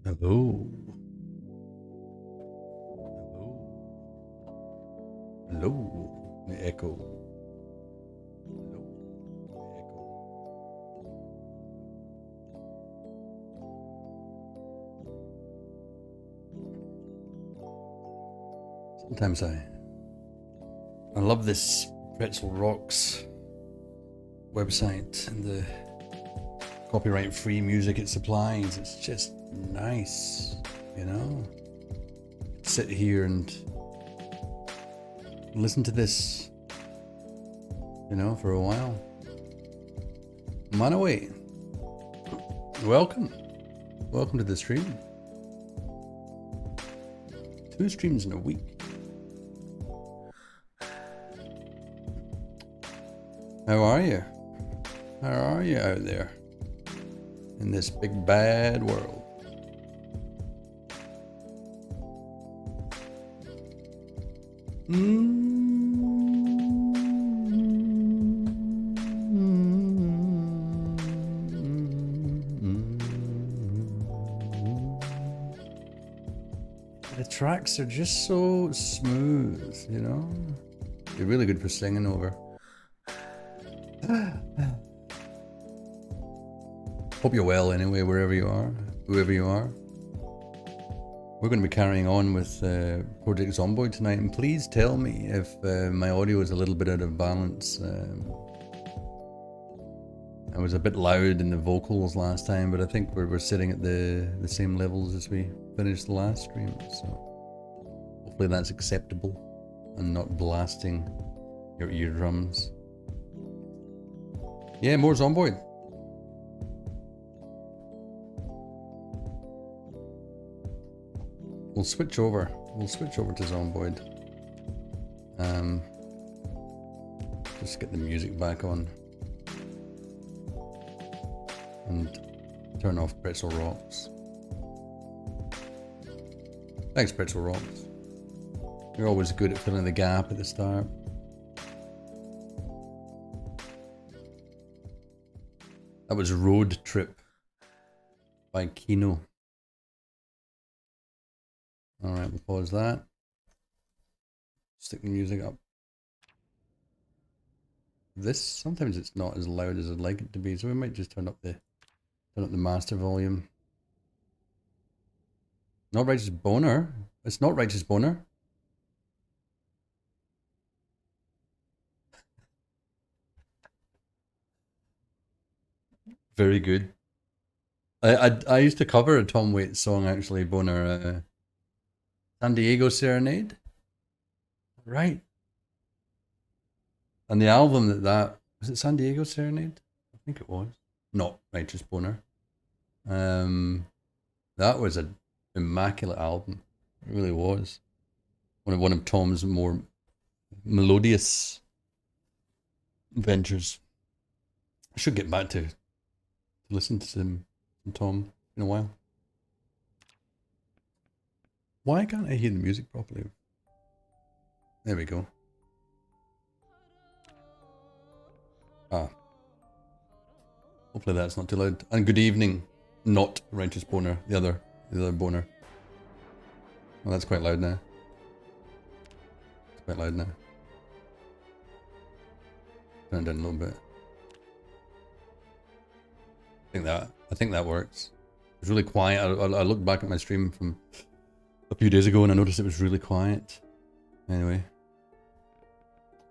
Hello. Hello. Hello. The echo. Hello. The echo. Sometimes I love this Pretzel Rocks website and the copyright free music it supplies. It's just nice, you know? Sit here and listen to this, you know, for a while. Manaway, welcome to the stream. 2 streams in a week. How are you? How are you out there in this big bad world? The tracks are just so smooth, you know? They're really good for singing over. Hope you're well anyway, wherever you are, whoever you are. We're going to be carrying on with Project Zomboid tonight, and please tell me if my audio is a little bit out of balance. I was a bit loud in the vocals last time, but I think we're sitting at the same levels as we finished the last stream, so hopefully that's acceptable and not blasting your eardrums. Yeah, more Zomboid. We'll switch over to Zomboid. Just get the music back on. And turn off Pretzel Rocks. Thanks, Pretzel Rocks. You're always good at filling the gap at the start. That was Road Trip by Kino. Alright, we'll pause that. Stick the music up. This, sometimes it's not as loud as I'd like it to be, so we might just turn up the master volume. Not Righteous Boner. It's not Righteous Boner. Very good. I used to cover a Tom Waits song actually, Boner. San Diego Serenade. Right. And the album that was it San Diego Serenade? I think it was. Not Righteous Boner. That was an immaculate album. It really was. One of Tom's more melodious ventures. I should get back to listen to some Tom in a while. Why can't I hear the music properly? There we go. Ah. Hopefully that's not too loud. And good evening, not Righteous Boner, the other Boner. Well, that's quite loud now. It's quite loud now. Turn it down a little bit. I think that works. It was really quiet. I looked back at my stream from a few days ago and I noticed it was really quiet. Anyway.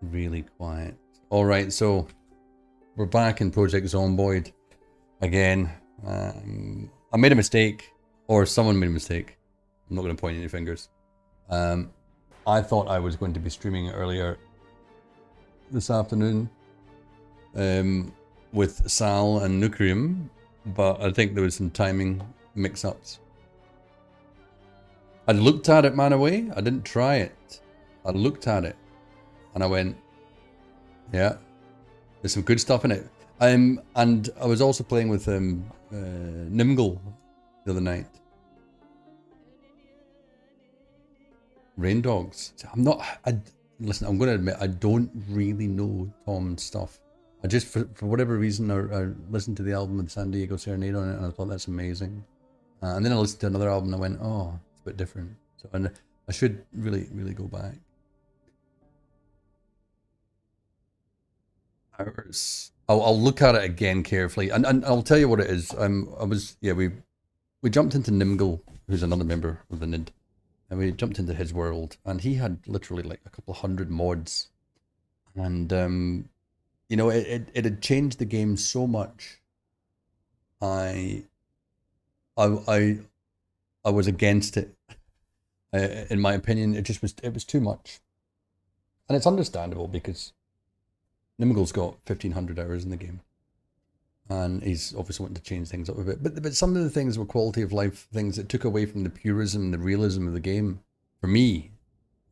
Really quiet. Alright, so we're back in Project Zomboid again. I made a mistake, or someone made a mistake. I'm not going to point any fingers. I thought I was going to be streaming earlier this afternoon with Sal and Nucrium, but I think there was some timing mix-ups. I looked at it, man, away. I didn't try it. I looked at it and I went, yeah, there's some good stuff in it. And I was also playing with Nimgle the other night. Rain Dogs. Listen, I'm going to admit, I don't really know Tom's stuff. I just, for whatever reason, I listened to the album with San Diego Serenade on it and I thought that's amazing. And then I listened to another album and I went, oh, it's a bit different. So and I should really, really go back. Hours. I'll look at it again carefully, and I'll tell you what it is. We jumped into Nimgle, who's another member of the Nid, and we jumped into his world, and he had literally like a couple of hundred mods, and you know, it had changed the game so much. I was against it. In my opinion, it was too much, and it's understandable because Nimgle's got 1,500 hours in the game, and he's obviously wanting to change things up a bit. But some of the things were quality of life things that took away from the purism, the realism of the game. For me,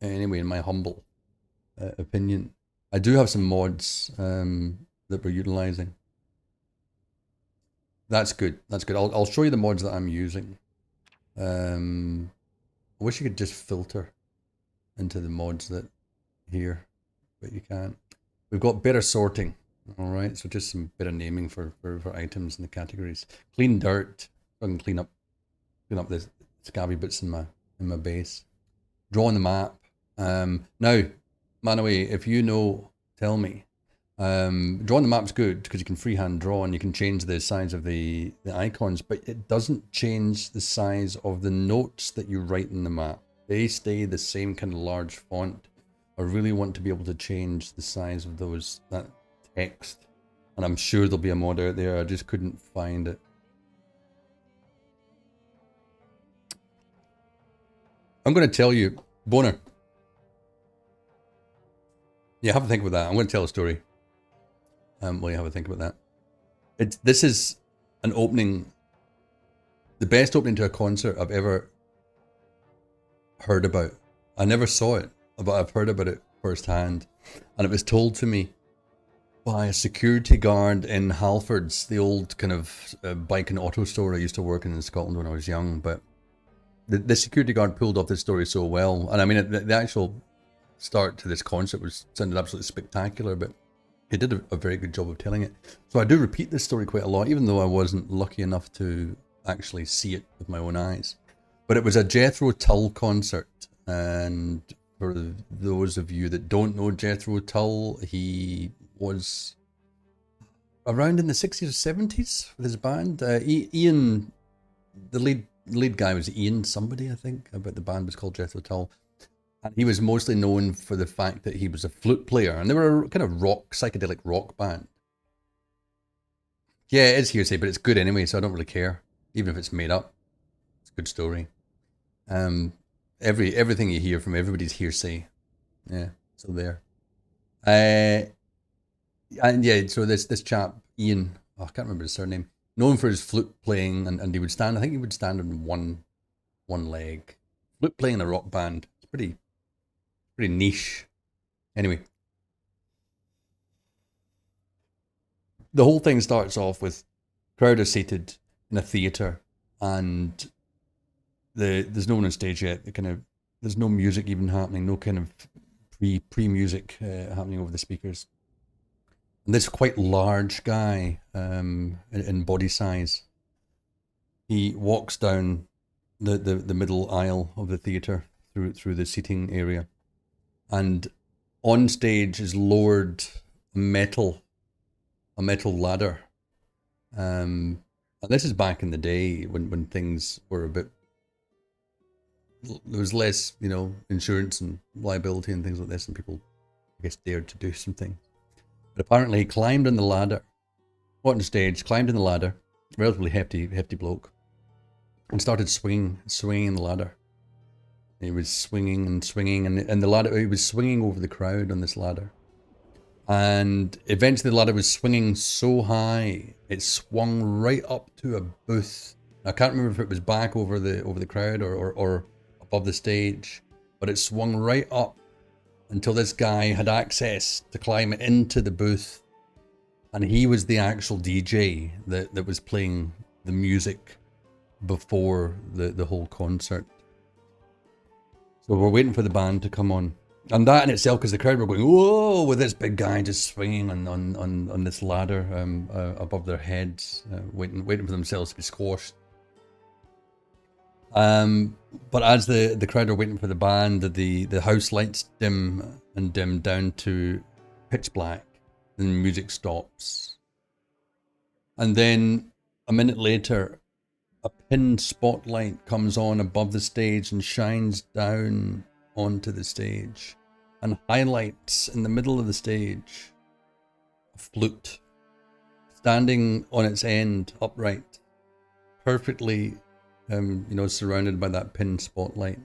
anyway, in my humble opinion, I do have some mods that we're utilizing. That's good. That's good. I'll show you the mods that I'm using. I wish you could just filter into the mods that here, but you can't. We've got better sorting, all right? So just some better naming for items in the categories. Clean dirt, so I can clean up the scabby bits in my base. Draw on the map. Now, Manaway, if you know, tell me. Drawing the map's good because you can freehand draw and you can change the size of the icons, but it doesn't change the size of the notes that you write in the map. They stay the same kind of large font. I really want to be able to change the size of that text, and I'm sure there'll be a mod out there. I just couldn't find it. I'm going to tell you, Boner. Yeah, have a think about that. I'm going to tell a story. While you have a think about that. This is an opening, the best opening to a concert I've ever heard about. I never saw it, but I've heard about it firsthand, and it was told to me by a security guard in Halfords, the old kind of bike and auto store I used to work in Scotland when I was young. But the security guard pulled off this story so well, and I mean the actual start to this concert sounded absolutely spectacular, but he did a very good job of telling it. So I do repeat this story quite a lot, even though I wasn't lucky enough to actually see it with my own eyes. But it was a Jethro Tull concert, and for those of you that don't know Jethro Tull, he was around in the 60s or 70s with his band. Ian, the lead guy was Ian somebody, I think, but the band was called Jethro Tull. And he was mostly known for the fact that he was a flute player, and they were a kind of psychedelic rock band. Yeah, it is hearsay, but it's good anyway, so I don't really care, even if it's made up. It's a good story. Everything you hear from everybody's hearsay. Yeah, so there. And yeah, so this chap Ian, I can't remember his surname, known for his flute playing, and he would stand. I think he would stand on one leg. Flute playing in a rock band. It's pretty niche. Anyway, the whole thing starts off with crowd are seated in a theatre, and there's no one on stage yet. There's no music even happening. No kind of pre music happening over the speakers. And this quite large guy in body size, he walks down the middle aisle of the theatre through the seating area. And on stage is lowered a metal ladder. And this is back in the day when things were a bit, there was less, insurance and liability and things like this, and people, I guess, dared to do something. But apparently he climbed on the ladder, got on stage, climbed on the ladder, relatively hefty bloke, and started swinging the ladder. He was swinging and swinging, and the ladder, he was swinging over the crowd on this ladder. And eventually the ladder was swinging so high, it swung right up to a booth. I can't remember if it was back over the crowd or above the stage, but it swung right up until this guy had access to climb into the booth. And he was the actual DJ that was playing the music before the whole concert. So we're waiting for the band to come on. And that in itself, because the crowd were going, whoa, with this big guy just swinging on this ladder above their heads, waiting for themselves to be squashed. But as the crowd are waiting for the band, the house lights dim and dim down to pitch black. Then the music stops. And then a minute later, a pin spotlight comes on above the stage and shines down onto the stage and highlights in the middle of the stage a flute standing on its end upright, perfectly surrounded by that pin spotlight.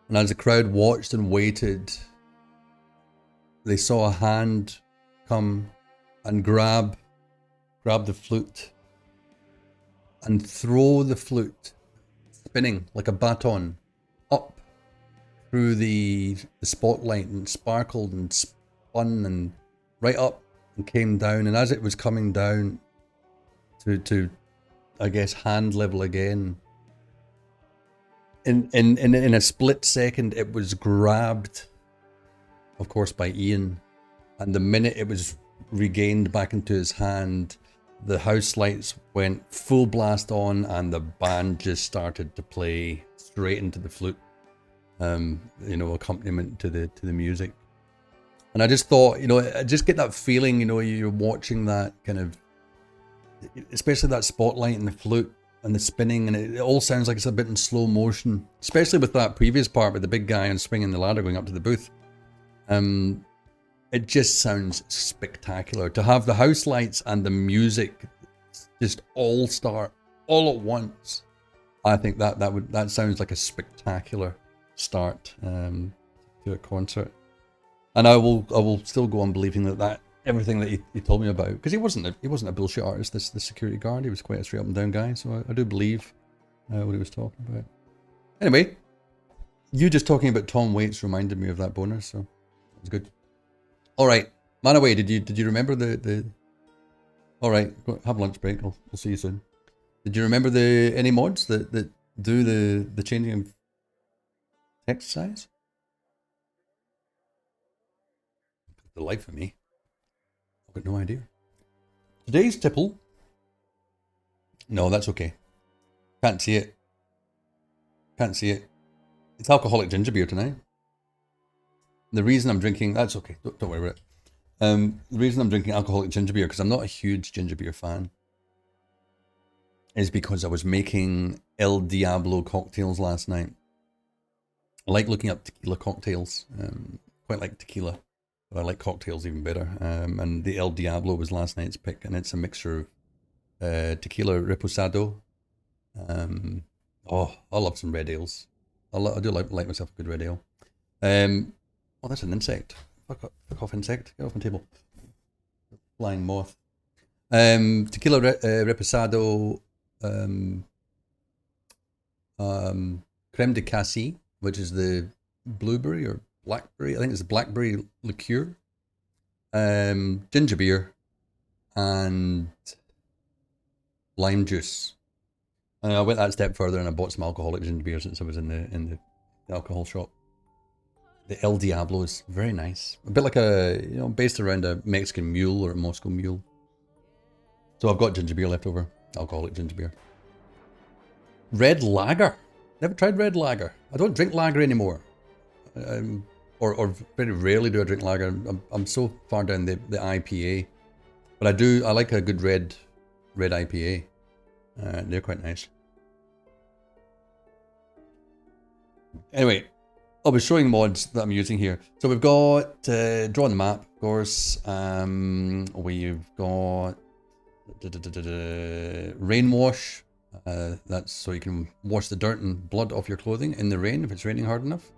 And as the crowd watched and waited, they saw a hand come and grab the flute and throw the flute, spinning like a baton, up through the spotlight, and sparkled and spun and right up and came down. And as it was coming down to I guess hand level again, in a split second it was grabbed, of course, by Ian, and the minute it was regained back into his hand, the house lights went full blast on and the band just started to play straight into the flute, accompaniment to the music. And I just thought, I just get that feeling, you're watching that kind of, especially that spotlight and the flute and the spinning, and it all sounds like it's a bit in slow motion, especially with that previous part with the big guy and swinging the ladder going up to the booth. It just sounds spectacular to have the house lights and the music just all start all at once. I think that sounds like a spectacular start to a concert, and I will still go on believing that everything that he told me about, because he wasn't a bullshit artist. This security guard, he was quite a straight up and down guy, so I do believe what he was talking about. Anyway, you just talking about Tom Waits reminded me of that bonus, so it was good. All right, man away. Did you remember the? All right, have a lunch break. We'll see you soon. Did you remember any mods that do the changing of text size? The life of me, I've got no idea. Today's tipple. No, that's okay. Can't see it. Can't see it. It's alcoholic ginger beer tonight. The reason I'm drinking, that's okay, don't worry about it. The reason I'm drinking alcoholic ginger beer, because I'm not a huge ginger beer fan, is because I was making El Diablo cocktails last night. I like looking up tequila cocktails. Quite like tequila, but I like cocktails even better. And the El Diablo was last night's pick, and it's a mixture of tequila reposado. I love some red ales. I do like myself a good red ale. Oh, that's an insect. Fuck off, insect. Get off my table. Flying moth. Tequila reposado, creme de cassis, which is the blueberry or blackberry. I think it's the blackberry liqueur. Ginger beer and lime juice. And I went that step further and I bought some alcoholic ginger beer since I was in the alcohol shop. The El Diablo is very nice. A bit like based around a Mexican mule or a Moscow mule. So I've got ginger beer left over. Alcoholic ginger beer. Red lager. Never tried red lager. I don't drink lager anymore. Or very rarely do I drink lager. I'm so far down the IPA. But I like a good red IPA. They're quite nice. Anyway, I'll be showing mods that I'm using here. So we've got draw on the map, of course. We've got rain wash. That's so you can wash the dirt and blood off your clothing in the rain if it's raining hard enough.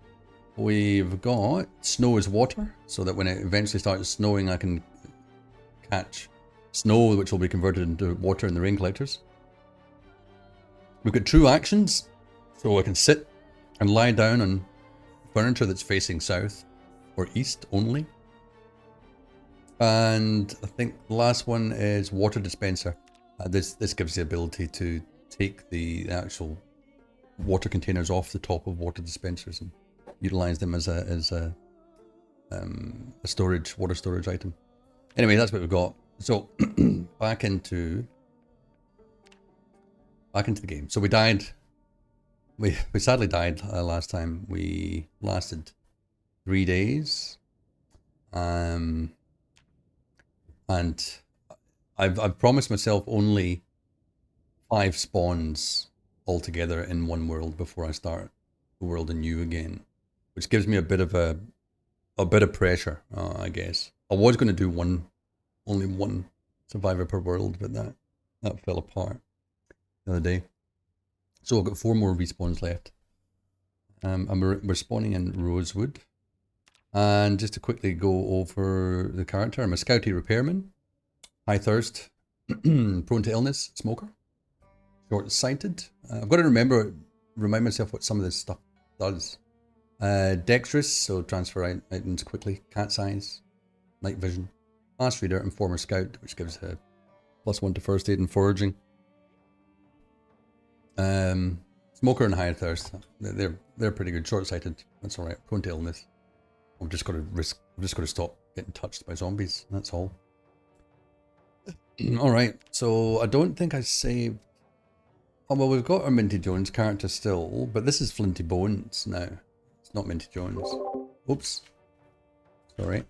We've got snow is water, so that when it eventually starts snowing, I can catch snow, which will be converted into water in the rain collectors. We've got true actions, so I can sit and lie down on furniture that's facing south or east only. And I think the last one is water dispenser. This gives the ability to take the actual water containers off the top of water dispensers and utilize them as a water storage item. Anyway, that's what we've got. So back into the game. So we died We sadly died last time. We lasted 3 days. And I've promised myself only 5 spawns altogether in one world before I start the world anew again, which gives me a bit of pressure, I guess. I was going to do only one survivor per world, but that fell apart the other day. So I've got 4 more respawns left. And we're spawning in Rosewood. And just to quickly go over the character, I'm a scouty repairman, high thirst, prone to illness, smoker, short-sighted. I've got to remind myself what some of this stuff does. Dexterous, so transfer items quickly, cat's eyes, night vision, fast reader, and former scout, which gives a +1 to first aid and foraging. Smoker and high thirst, they're pretty good. Short-sighted, that's all right. Prone to illness. I've just got to stop getting touched by zombies. That's all. All right. So I don't think I saved. Oh well, we've got our Minty Jones character still, but this is Flinty Bones now. It's not Minty Jones. Oops. Sorry.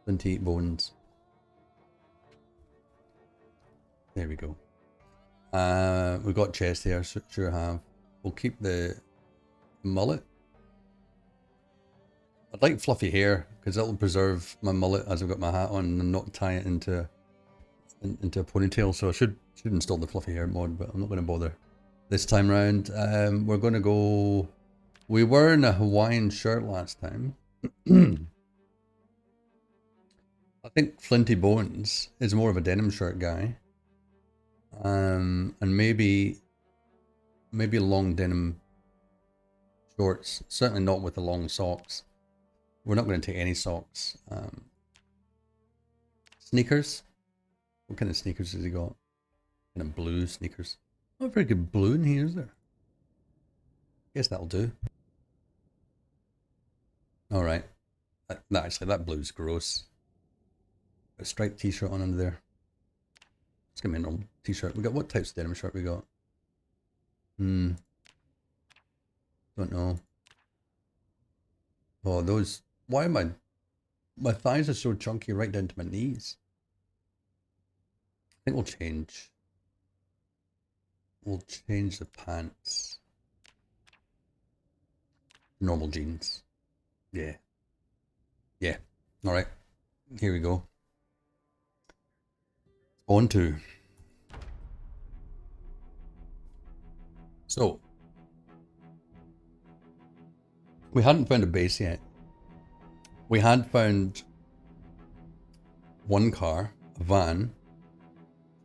Flinty Bones. There we go. We've got chest here. Sure have. We'll keep the mullet. I'd like fluffy hair because that'll preserve my mullet as I've got my hat on and not tie it into a ponytail. So I should install the fluffy hair mod, but I'm not going to bother this time round. We're going to go. We were in a Hawaiian shirt last time. I think Flinty Bones is more of a denim shirt guy, and maybe long denim shorts. Certainly not with the long socks. We're not going to take any socks. Sneakers. What kind of sneakers has he got? Kind of blue sneakers. Not very good blue in here, is there? Guess that'll do. All right. Actually, that blue's gross. A striped t-shirt on under there. It's gonna be a normal t-shirt. We got what types of denim shirt we got? Don't know. Oh, those. Why am my thighs are so chunky right down to my knees? I think we'll change. We'll change the pants. Normal jeans. Yeah. Yeah. All right. Here we go. On to. So. We hadn't found a base yet. We had found one car, a van,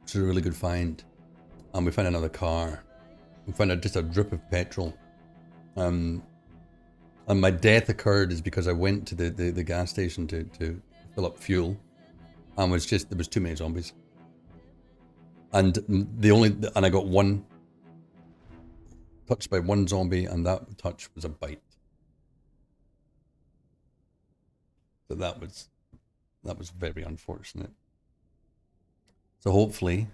which is a really good find. And we found another car. We found just a drip of petrol. And my death occurred is because I went to the gas station to fill up fuel. And there was too many zombies. And I got one touched by one zombie, and that touch was a bite. So that was very unfortunate. So hopefully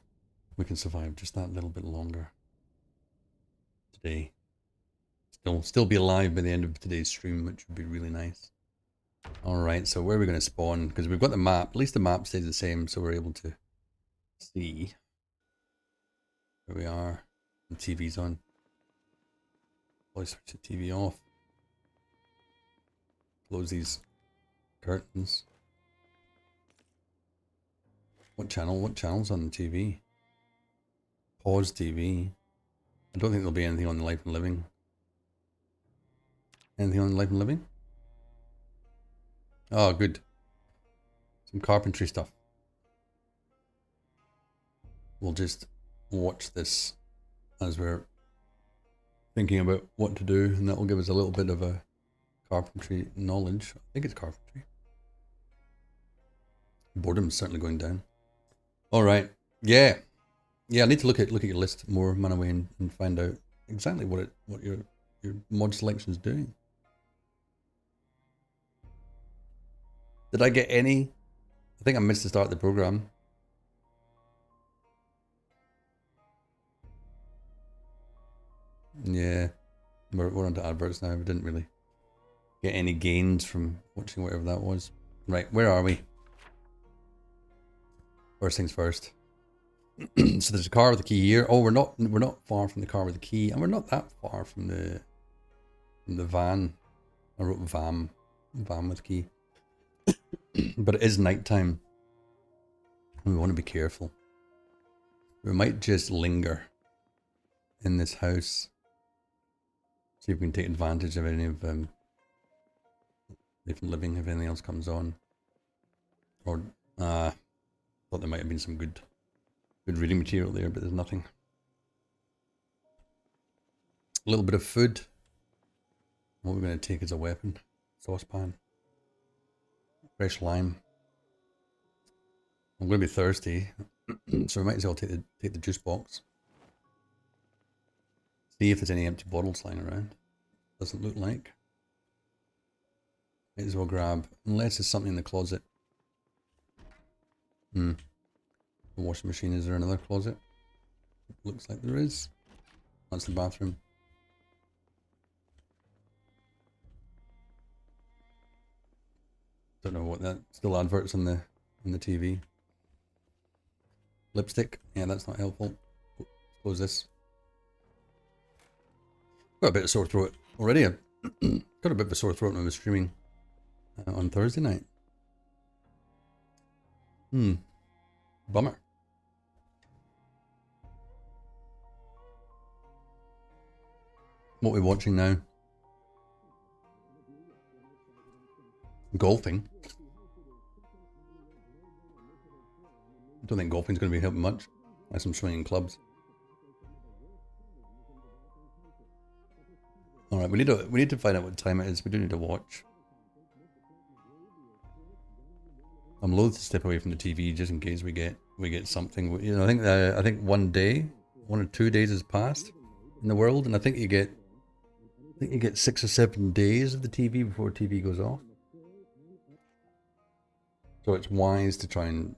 we can survive just that little bit longer today. Still be alive by the end of today's stream, which would be really nice. Alright, so where are we going to spawn? Because we've got the map. At least the map stays the same, so we're able to see where we are. The TV's on. Probably switch the TV off. Close these curtains. What channel? What channel's on the TV? Pause TV. I don't think there'll be anything on Life and Living. Anything on Life and Living? Oh, good. Some carpentry stuff. We'll just watch this as we're thinking about what to do, and that will give us a little bit of a carpentry knowledge. I think it's carpentry. Boredom's certainly going down. All right. Yeah. I need to look at your list more, Manaway, and find out exactly what your mod selection is doing. Did I get any? I think I missed the start of the program. Yeah. We're onto adverts now. We didn't really get any gains from watching whatever that was. Right, where are we? First things first. So there's a car with a key here. Oh, we're not far from the car with the key, and we're not that far from the van. I wrote van with key. But it is nighttime. We want to be careful. We might just linger in this house. See if we can take advantage of any of if living, if anything else comes on. Or thought there might have been some good reading material there, but there's nothing. A little bit of food. What we're going to take as a weapon. Saucepan. Fresh lime. I'm going to be thirsty, so we might as well take the juice box. See if there's any empty bottles lying around. Doesn't look like. Might as well grab, unless there's something in the closet. The washing machine, is there another closet? Looks like there is. That's the bathroom. Don't know what that, still adverts on the TV. Lipstick, yeah, that's not helpful. Close this. Got a bit of sore throat already. I got a bit of a sore throat when I was streaming on Thursday night. Bummer. What are we watching now? Golfing. I don't think golfing's going to be helping much. Unless I'm swinging clubs. Alright, we need to find out what time it is. We do need to watch. I'm loath to step away from the TV just in case we get something. You know, I think 1 or 2 days has passed in the world, and I think you get 6 or 7 days of the TV before TV goes off. So it's wise to try and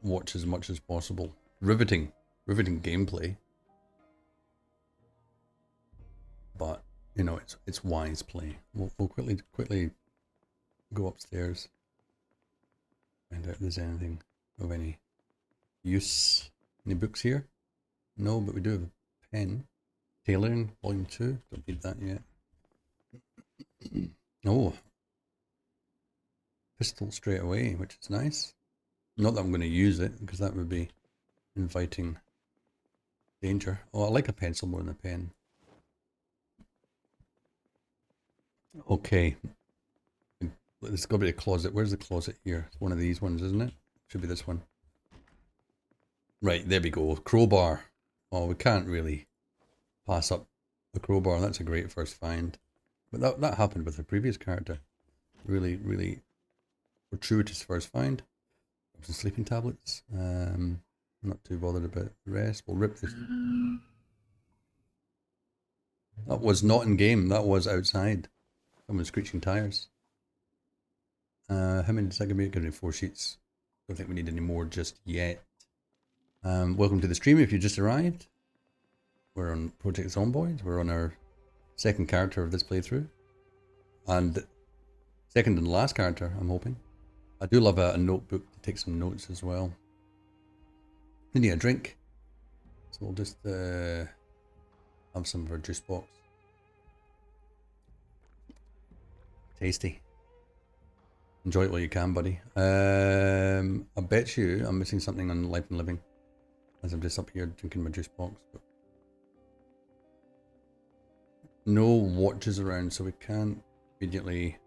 watch as much as possible. Riveting gameplay. But you know, it's wise play. We'll quickly go upstairs. Find out if there's anything of any use. Any books here? No, but we do have a pen. Tailoring, volume 2. Don't need that yet. Oh. Pistol straight away, which is nice. Not that I'm going to use it, because that would be inviting danger. Oh, I like a pencil more than a pen. Okay. There's got to be a closet. Where's the closet here? It's one of these ones, isn't it? Should be this one. Right, there we go. Crowbar. Oh, we can't really pass up the crowbar. That's a great first find. But that happened with the previous character. Really, really fortuitous first find. Some sleeping tablets. Not too bothered about the rest. We'll rip this. That was not in game. That was outside. Someone screeching tires. How many does that give me? Give me 4 sheets. Don't think we need any more just yet. Welcome to the stream if you just arrived. We're on Project Zomboid. We're on our second character of this playthrough. And second and last character, I'm hoping. I do love a notebook to take some notes as well. We need a drink. So we'll just have some of our juice box. Tasty. Enjoy it while you can, buddy. I bet you I'm missing something on Life and Living. As I'm just up here drinking my juice box. But no watches around, so we can't immediately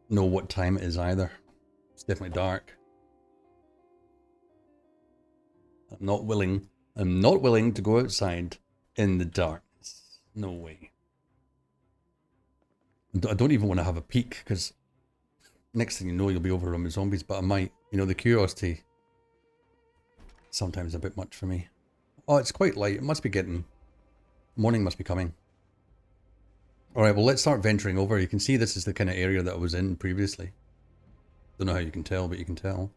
know what time it is either. It's definitely dark. I'm not willing to go outside in the darkness. No way. I don't even want to have a peek, because next thing you know, you'll be overrun with zombies, but I might. You know, the curiosity sometimes a bit much for me. Oh, it's quite light. It must be getting... Morning must be coming. Alright, well, let's start venturing over. You can see this is the kind of area that I was in previously. Don't know how you can tell, but you can tell.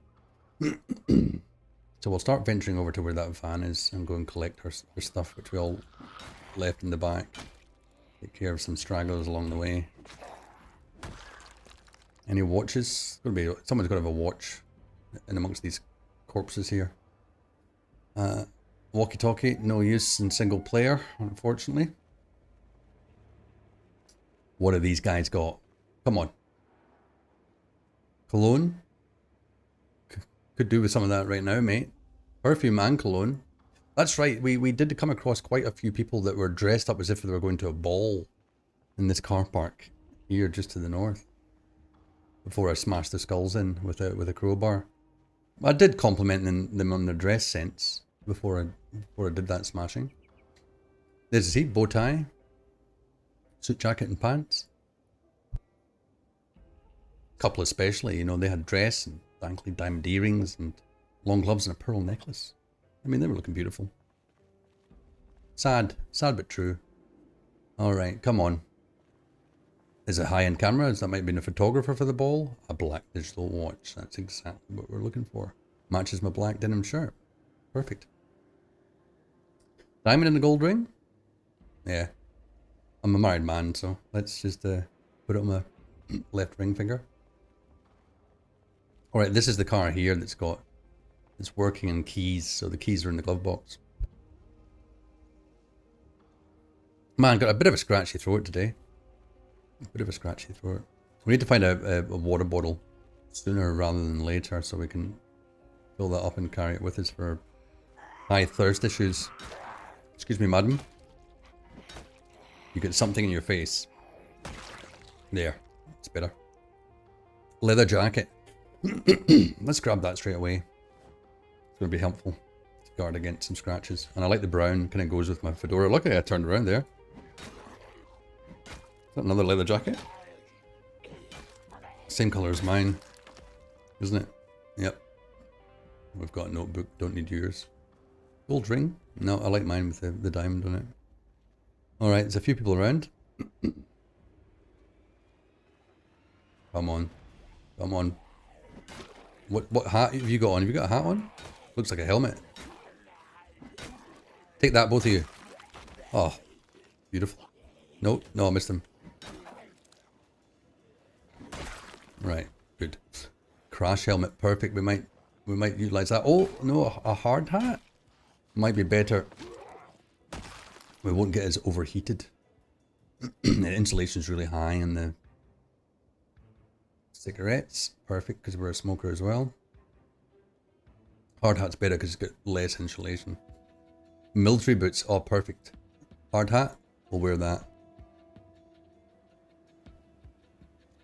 So we'll start venturing over to where that van is and go and collect our stuff, which we all left in the back. Take care of some stragglers along the way. Any watches? Someone's got to have a watch in amongst these corpses here. Walkie-talkie, no use in single player, unfortunately. What have these guys got? Come on. Cologne? Could do with some of that right now, mate. Perfume and cologne. That's right, we did come across quite a few people that were dressed up as if they were going to a ball in this car park here just to the north. Before I smashed the skulls in with a crowbar. I did compliment them on their dress sense before I did that smashing. There's he, bow tie, suit jacket and pants. Couple especially, you know, they had dress and dangly diamond earrings and long gloves and a pearl necklace. I mean, they were looking beautiful. Sad but true. Alright, come on. Is it high-end camera? That might have been a photographer for the ball. A black digital watch. That's exactly what we're looking for. Matches my black denim shirt. Perfect. Diamond in the gold ring? Yeah. I'm a married man, so let's just put it on my left ring finger. Alright, this is the car here that's working in keys, so the keys are in the glove box. Man, got a bit of a scratchy throat today. A bit of a scratchy throat. We need to find a water bottle sooner rather than later so we can fill that up and carry it with us for high thirst issues. Excuse me, madam. You get something in your face. There. It's better. Leather jacket. Let's grab that straight away. It's going to be helpful to guard against some scratches. And I like the brown. Kind of goes with my fedora. Look, I turned around there. Is that another leather jacket? Same colour as mine, isn't it? Yep. We've got a notebook. Don't need yours. Gold ring? No, I like mine with the diamond on it. Alright, there's a few people around. Come on. Come on. What hat have you got on? Have you got a hat on? Looks like a helmet. Take that, both of you. Oh, beautiful. No, I missed him. Right, good. Crash helmet, perfect. We might utilize that. Oh no, a hard hat might be better. We won't get as overheated. The insulation is really high in the cigarettes. Perfect, because we're a smoker as well. Hard hat's better because it's got less insulation. Military boots, oh perfect. Hard hat, we'll wear that.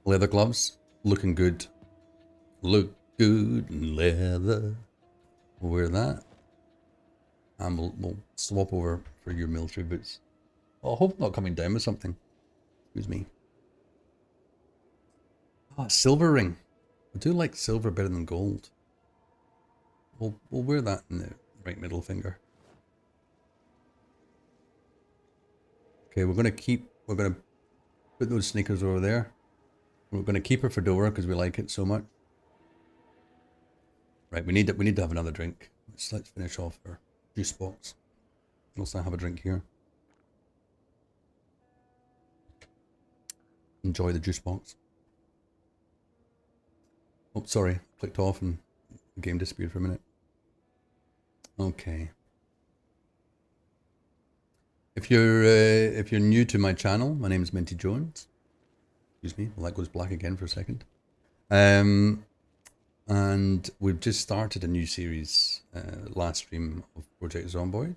Leather gloves, looking good. Look good in leather. We'll wear that. And we'll swap over for your military boots. Oh, I hope I'm not coming down with something. Excuse me. Ah, silver ring. I do like silver better than gold. We'll wear that in the right middle finger. Okay, we're gonna put those sneakers over there. We're gonna keep our fedora because we like it so much. Right, we need to have another drink. Let's finish off our juice box. Also have a drink here. Enjoy the juice box. Oh, sorry, clicked off and the game disappeared for a minute. Okay. If you're new to my channel, my name is Minty Jones. Excuse me, well that goes black again for a second. And we've just started a new series, last stream of Project Zomboid.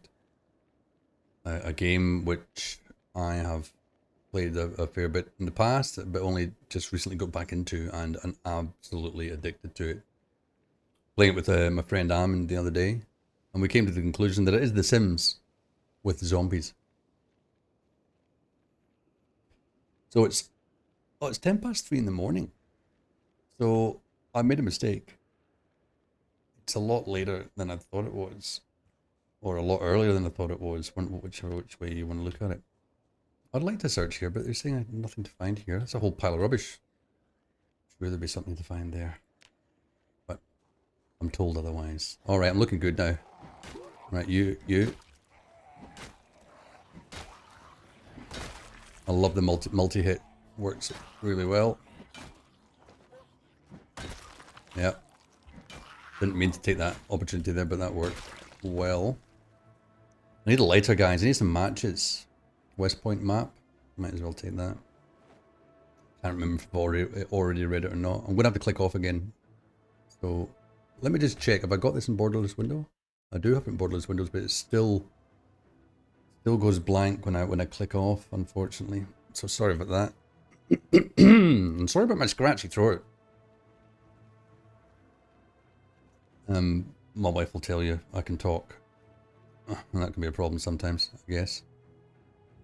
A game which I have played a fair bit in the past, but only just recently got back into and absolutely addicted to it. Playing it with my friend Amin the other day, and we came to the conclusion that it is The Sims with zombies. So it's 3:10 in the morning. So I made a mistake. It's a lot later than I thought it was, or a lot earlier than I thought it was, which way you want to look at it. I'd like to search here, but they're saying I have nothing to find here. That's a whole pile of rubbish. Sure, there'd be something to find there, but I'm told otherwise. All right, I'm looking good now. Right, you. I love the multi-hit. Works really well. Yep. Didn't mean to take that opportunity there, but that worked well. I need a lighter, guys. I need some matches. West Point map. Might as well take that. Can't remember if I've already read it or not. I'm going to have to click off again. So, let me just check. Have I got this in borderless window? I do have it in borderless windows, but it still goes blank when I click off, unfortunately. So sorry about that. I'm sorry about my scratchy throat. My wife will tell you I can talk. And that can be a problem sometimes, I guess.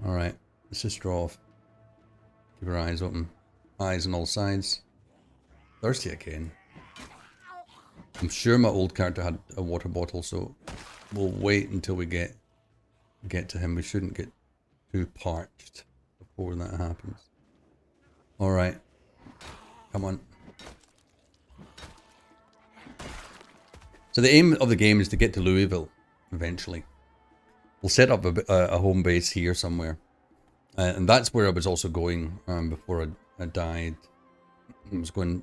Alright, let's just draw off. Keep our eyes open. Eyes on all sides. Thirsty again. I'm sure my old character had a water bottle, so we'll wait until we get to him. We shouldn't get too parched before that happens. Alright. Come on. So the aim of the game is to get to Louisville, eventually. We'll set up a home base here somewhere. And that's where I was also going before I died. I was going...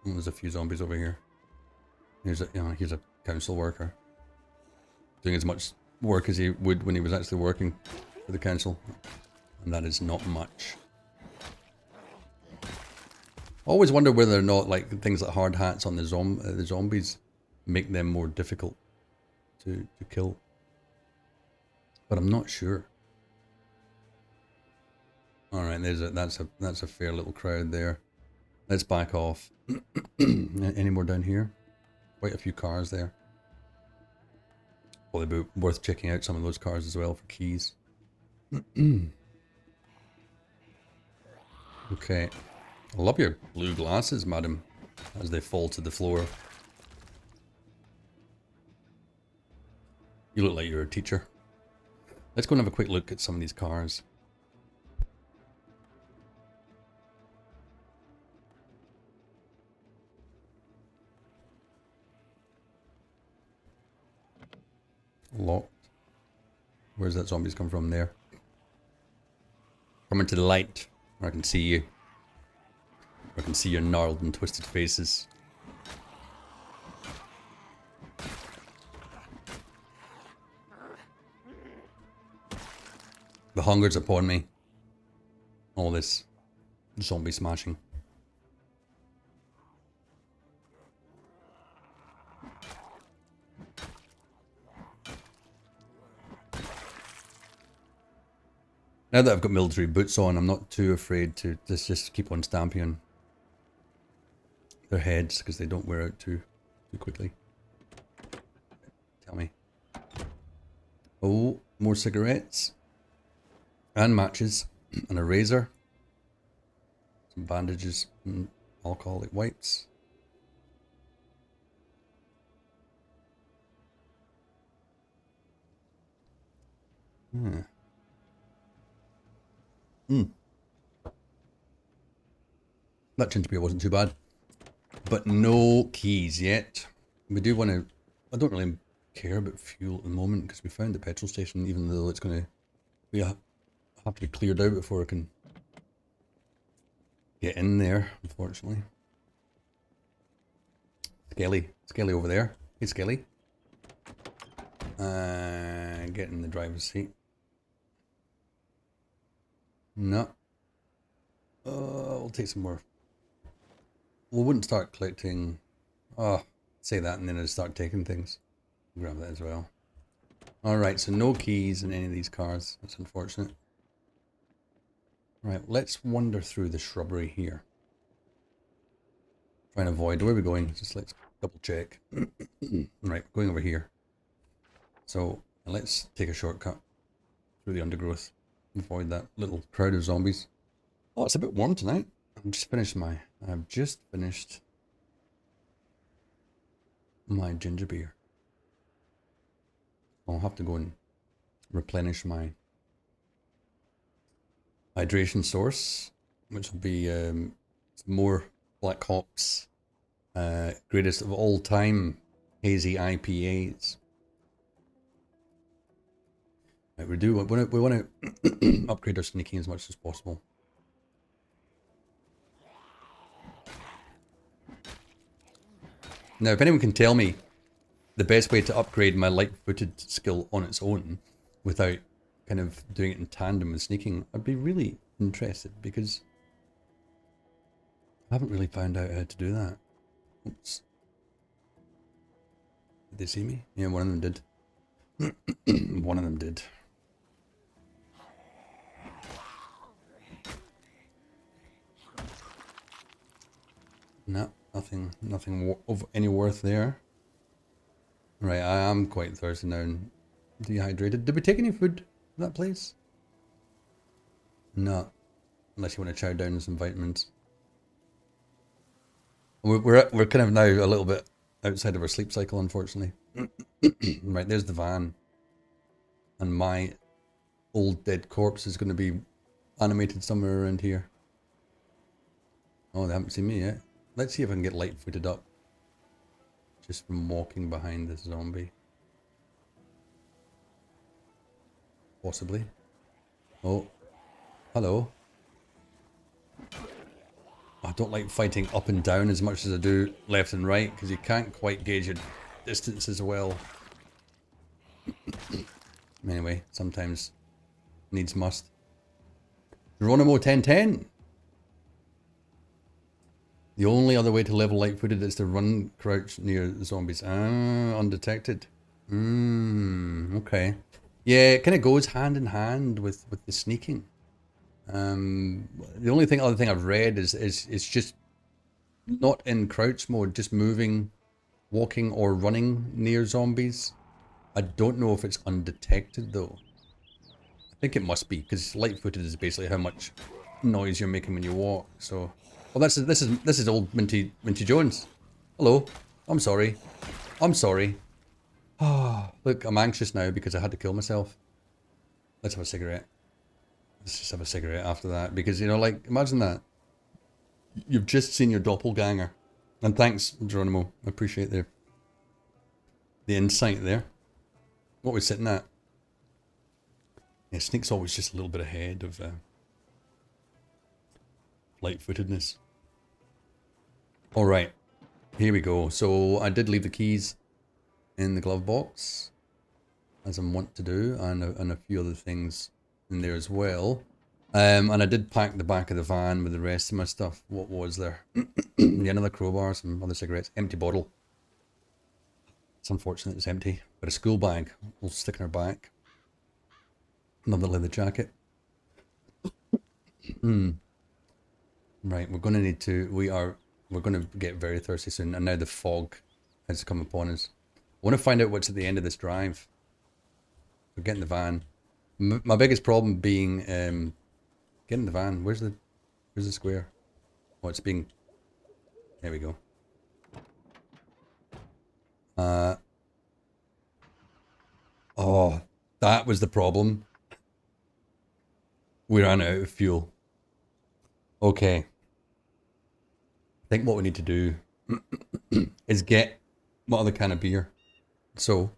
There's a few zombies over here. Here's a council worker. Doing as much work as he would when he was actually working for the council. And that is not much. I always wonder whether or not like things like hard hats on the zombies make them more difficult to kill. But I'm not sure. Alright, that's a fair little crowd there. Let's back off. Any more down here? Quite a few cars there. Probably be worth checking out some of those cars as well for keys. Okay. I love your blue glasses, madam, as they fall to the floor. You look like you're a teacher. Let's go and have a quick look at some of these cars. Locked. Where's that zombies come from there? Coming to the light, where I can see you. Where I can see your gnarled and twisted faces. The hunger's upon me. All this zombie smashing. Now that I've got military boots on, I'm not too afraid to just keep on stamping on their heads because they don't wear out too quickly. Tell me. Oh, more cigarettes. And matches. And a razor. Some bandages and alcoholic wipes. That ginger beer wasn't too bad. But no keys yet. We do want to... I don't really care about fuel at the moment because we found the petrol station, even though it's going to... We have to be cleared out before I can get in there, unfortunately. Skelly over there. Hey, Skelly. Get in the driver's seat. No. We'll take some more. We wouldn't start collecting... say that and then I'd start taking things. Grab that as well. Alright, so no keys in any of these cars. That's unfortunate. Right, let's wander through the shrubbery here. Try and avoid... Where are we going? Just let's double check. Right, going over here. So, let's take a shortcut through the undergrowth. Avoid that little crowd of zombies. Oh, it's a bit warm tonight. I've just finished my ginger beer. I'll have to go and replenish my hydration source, which will be more Black Hops greatest of all time hazy IPAs. Right, we want to upgrade our sneaking as much as possible. Now, if anyone can tell me the best way to upgrade my light-footed skill on its own without kind of doing it in tandem with sneaking, I'd be really interested because I haven't really found out how to do that. Oops. Did they see me? Yeah, one of them did. One of them did. No, nothing of any worth there. Right, I am quite thirsty now and dehydrated. Did we take any food to that place? No, unless you want to chow down some vitamins. We're kind of now a little bit outside of our sleep cycle, unfortunately. Right, there's the van, and my old dead corpse is going to be animated somewhere around here. Oh, they haven't seen me yet. Let's see if I can get light-footed up just from walking behind this zombie. Possibly. Oh, hello. I don't like fighting up and down as much as I do left and right because you can't quite gauge your distance as well. Anyway, sometimes needs must. Geronimo 1010. The only other way to level light-footed is to run crouch near the zombies. Ah, undetected. Okay. Yeah, it kind of goes hand in hand with the sneaking. The only other thing I've read is just not in crouch mode, just moving, walking or running near zombies. I don't know if it's undetected though. I think it must be because light-footed is basically how much noise you're making when you walk. So, well, this is old Minty Jones. Hello, I'm sorry. I'm sorry. Ah, look, I'm anxious now because I had to kill myself. Let's have a cigarette. Let's just have a cigarette after that because you know, like, imagine that you've just seen your doppelganger. And thanks, Geronimo. I appreciate the insight there. What we're sitting at. Yeah, Sneak's always just a little bit ahead of light-footedness. Alright, here we go. So I did leave the keys in the glove box, as I'm wont to do, and a few other things in there as well. And I did pack the back of the van with the rest of my stuff. What was there? Yeah, another crowbar, some other cigarettes, empty bottle. It's unfortunate it's empty, but a school bag will stick in our back. Another leather jacket. Right, we're going to need to, we're going to get very thirsty soon, and now the fog has come upon us. I want to find out what's at the end of this drive. We're getting the van. My biggest problem being getting the van. Where's the square? Oh, it's being, there we go. Oh, that was the problem. We ran out of fuel. Okay. I think what we need to do is get my other can of beer. So,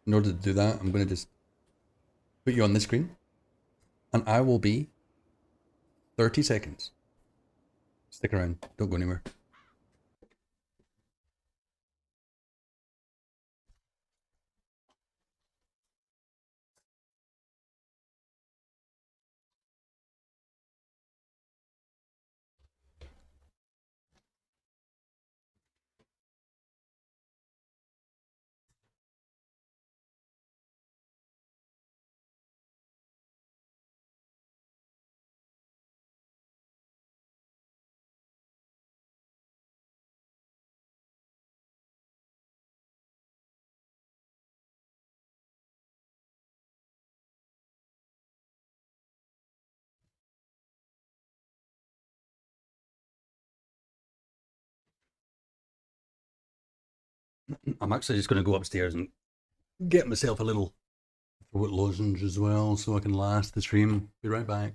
in order to do that, I'm going to just put you on the screen. And I will be 30 seconds. Stick around. Don't go anywhere. I'm actually just going to go upstairs and get myself a little throat lozenge as well so I can last the stream. Be right back.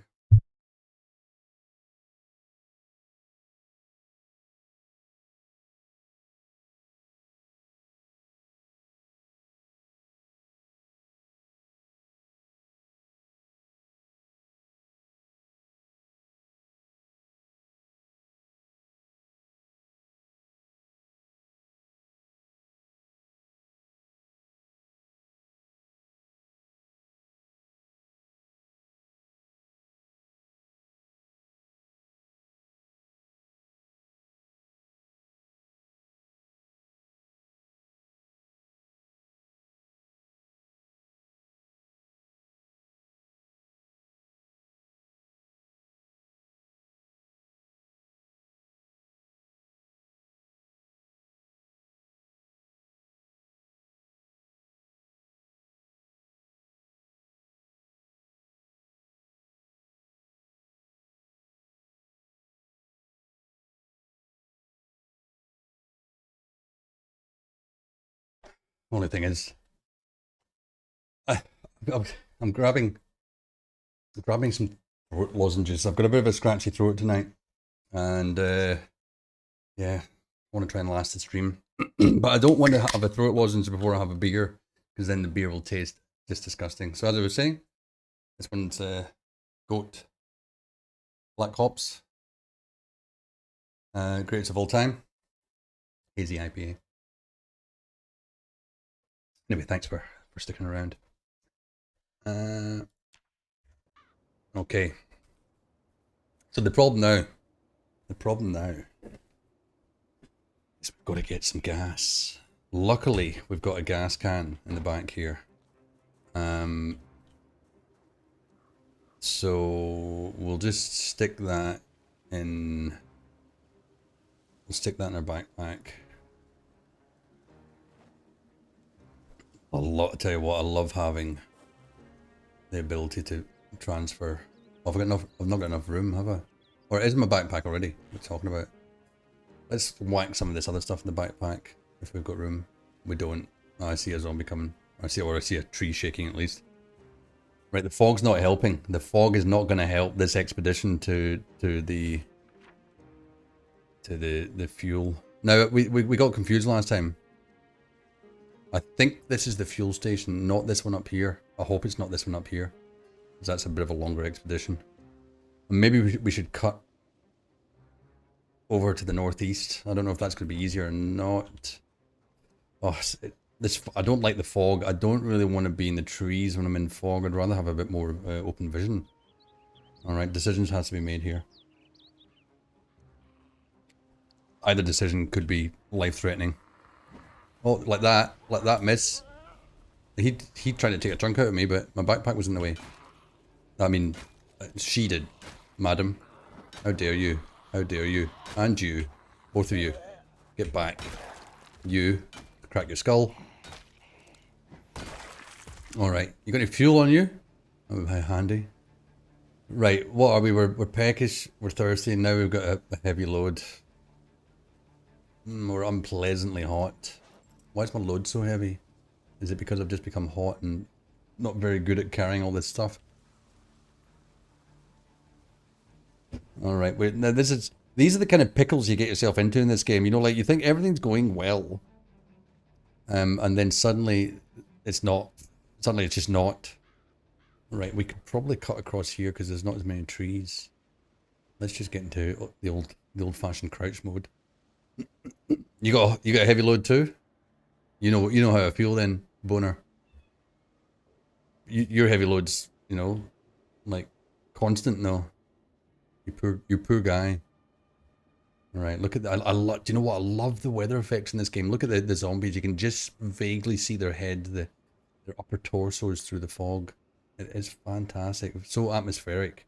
Only thing is, I, I'm grabbing some throat lozenges. I've got a bit of a scratchy throat tonight, and yeah, I want to try and last the stream. But I don't want to have a throat lozenge before I have a beer, because then the beer will taste just disgusting. So as I was saying, this one's goat black hops, greatest of all time, hazy IPA. Anyway, thanks for sticking around. Okay. So the problem now is we've got to get some gas. Luckily, we've got a gas can in the back here. So we'll just stick that in. We'll stick that in our backpack. I tell you what, I love having the ability to transfer. I've not got enough room, have I? Or is my backpack already? What we're talking about. Let's whack some of this other stuff in the backpack if we've got room. We don't. Oh, I see a zombie coming. I see a tree shaking at least. Right, the fog's not helping. The fog is not going to help this expedition to the fuel. Now we got confused last time. I think this is the fuel station, not this one up here. I hope it's not this one up here, because that's a bit of a longer expedition. And maybe we should cut over to the northeast. I don't know if that's going to be easier or not. Oh, I don't like the fog. I don't really want to be in the trees when I'm in fog. I'd rather have a bit more open vision. Alright, decisions has to be made here. Either decision could be life-threatening. Oh, like that miss. He tried to take a chunk out of me, but my backpack was in the way. I mean, she did, madam. How dare you? How dare you? And you, both of you, get back. You, crack your skull. Alright, you got any fuel on you? Oh, how handy. Right, what are we? We're peckish, we're thirsty, and now we've got a heavy load. We're unpleasantly hot. Why is my load so heavy? Is it because I've just become hot and not very good at carrying all this stuff? Alright, wait, now these are the kind of pickles you get yourself into in this game. You know, like you think everything's going well. And then suddenly it's not. Suddenly it's just not. Right, we could probably cut across here because there's not as many trees. Let's just get into the old-fashioned crouch mode. You got a heavy load too? You know how I feel then, boner. Your heavy load's, you know, like constant now. You poor guy. Alright, look at that. Do you know what? I love the weather effects in this game. Look at the zombies. You can just vaguely see their head, their upper torsos through the fog. It is fantastic. So atmospheric.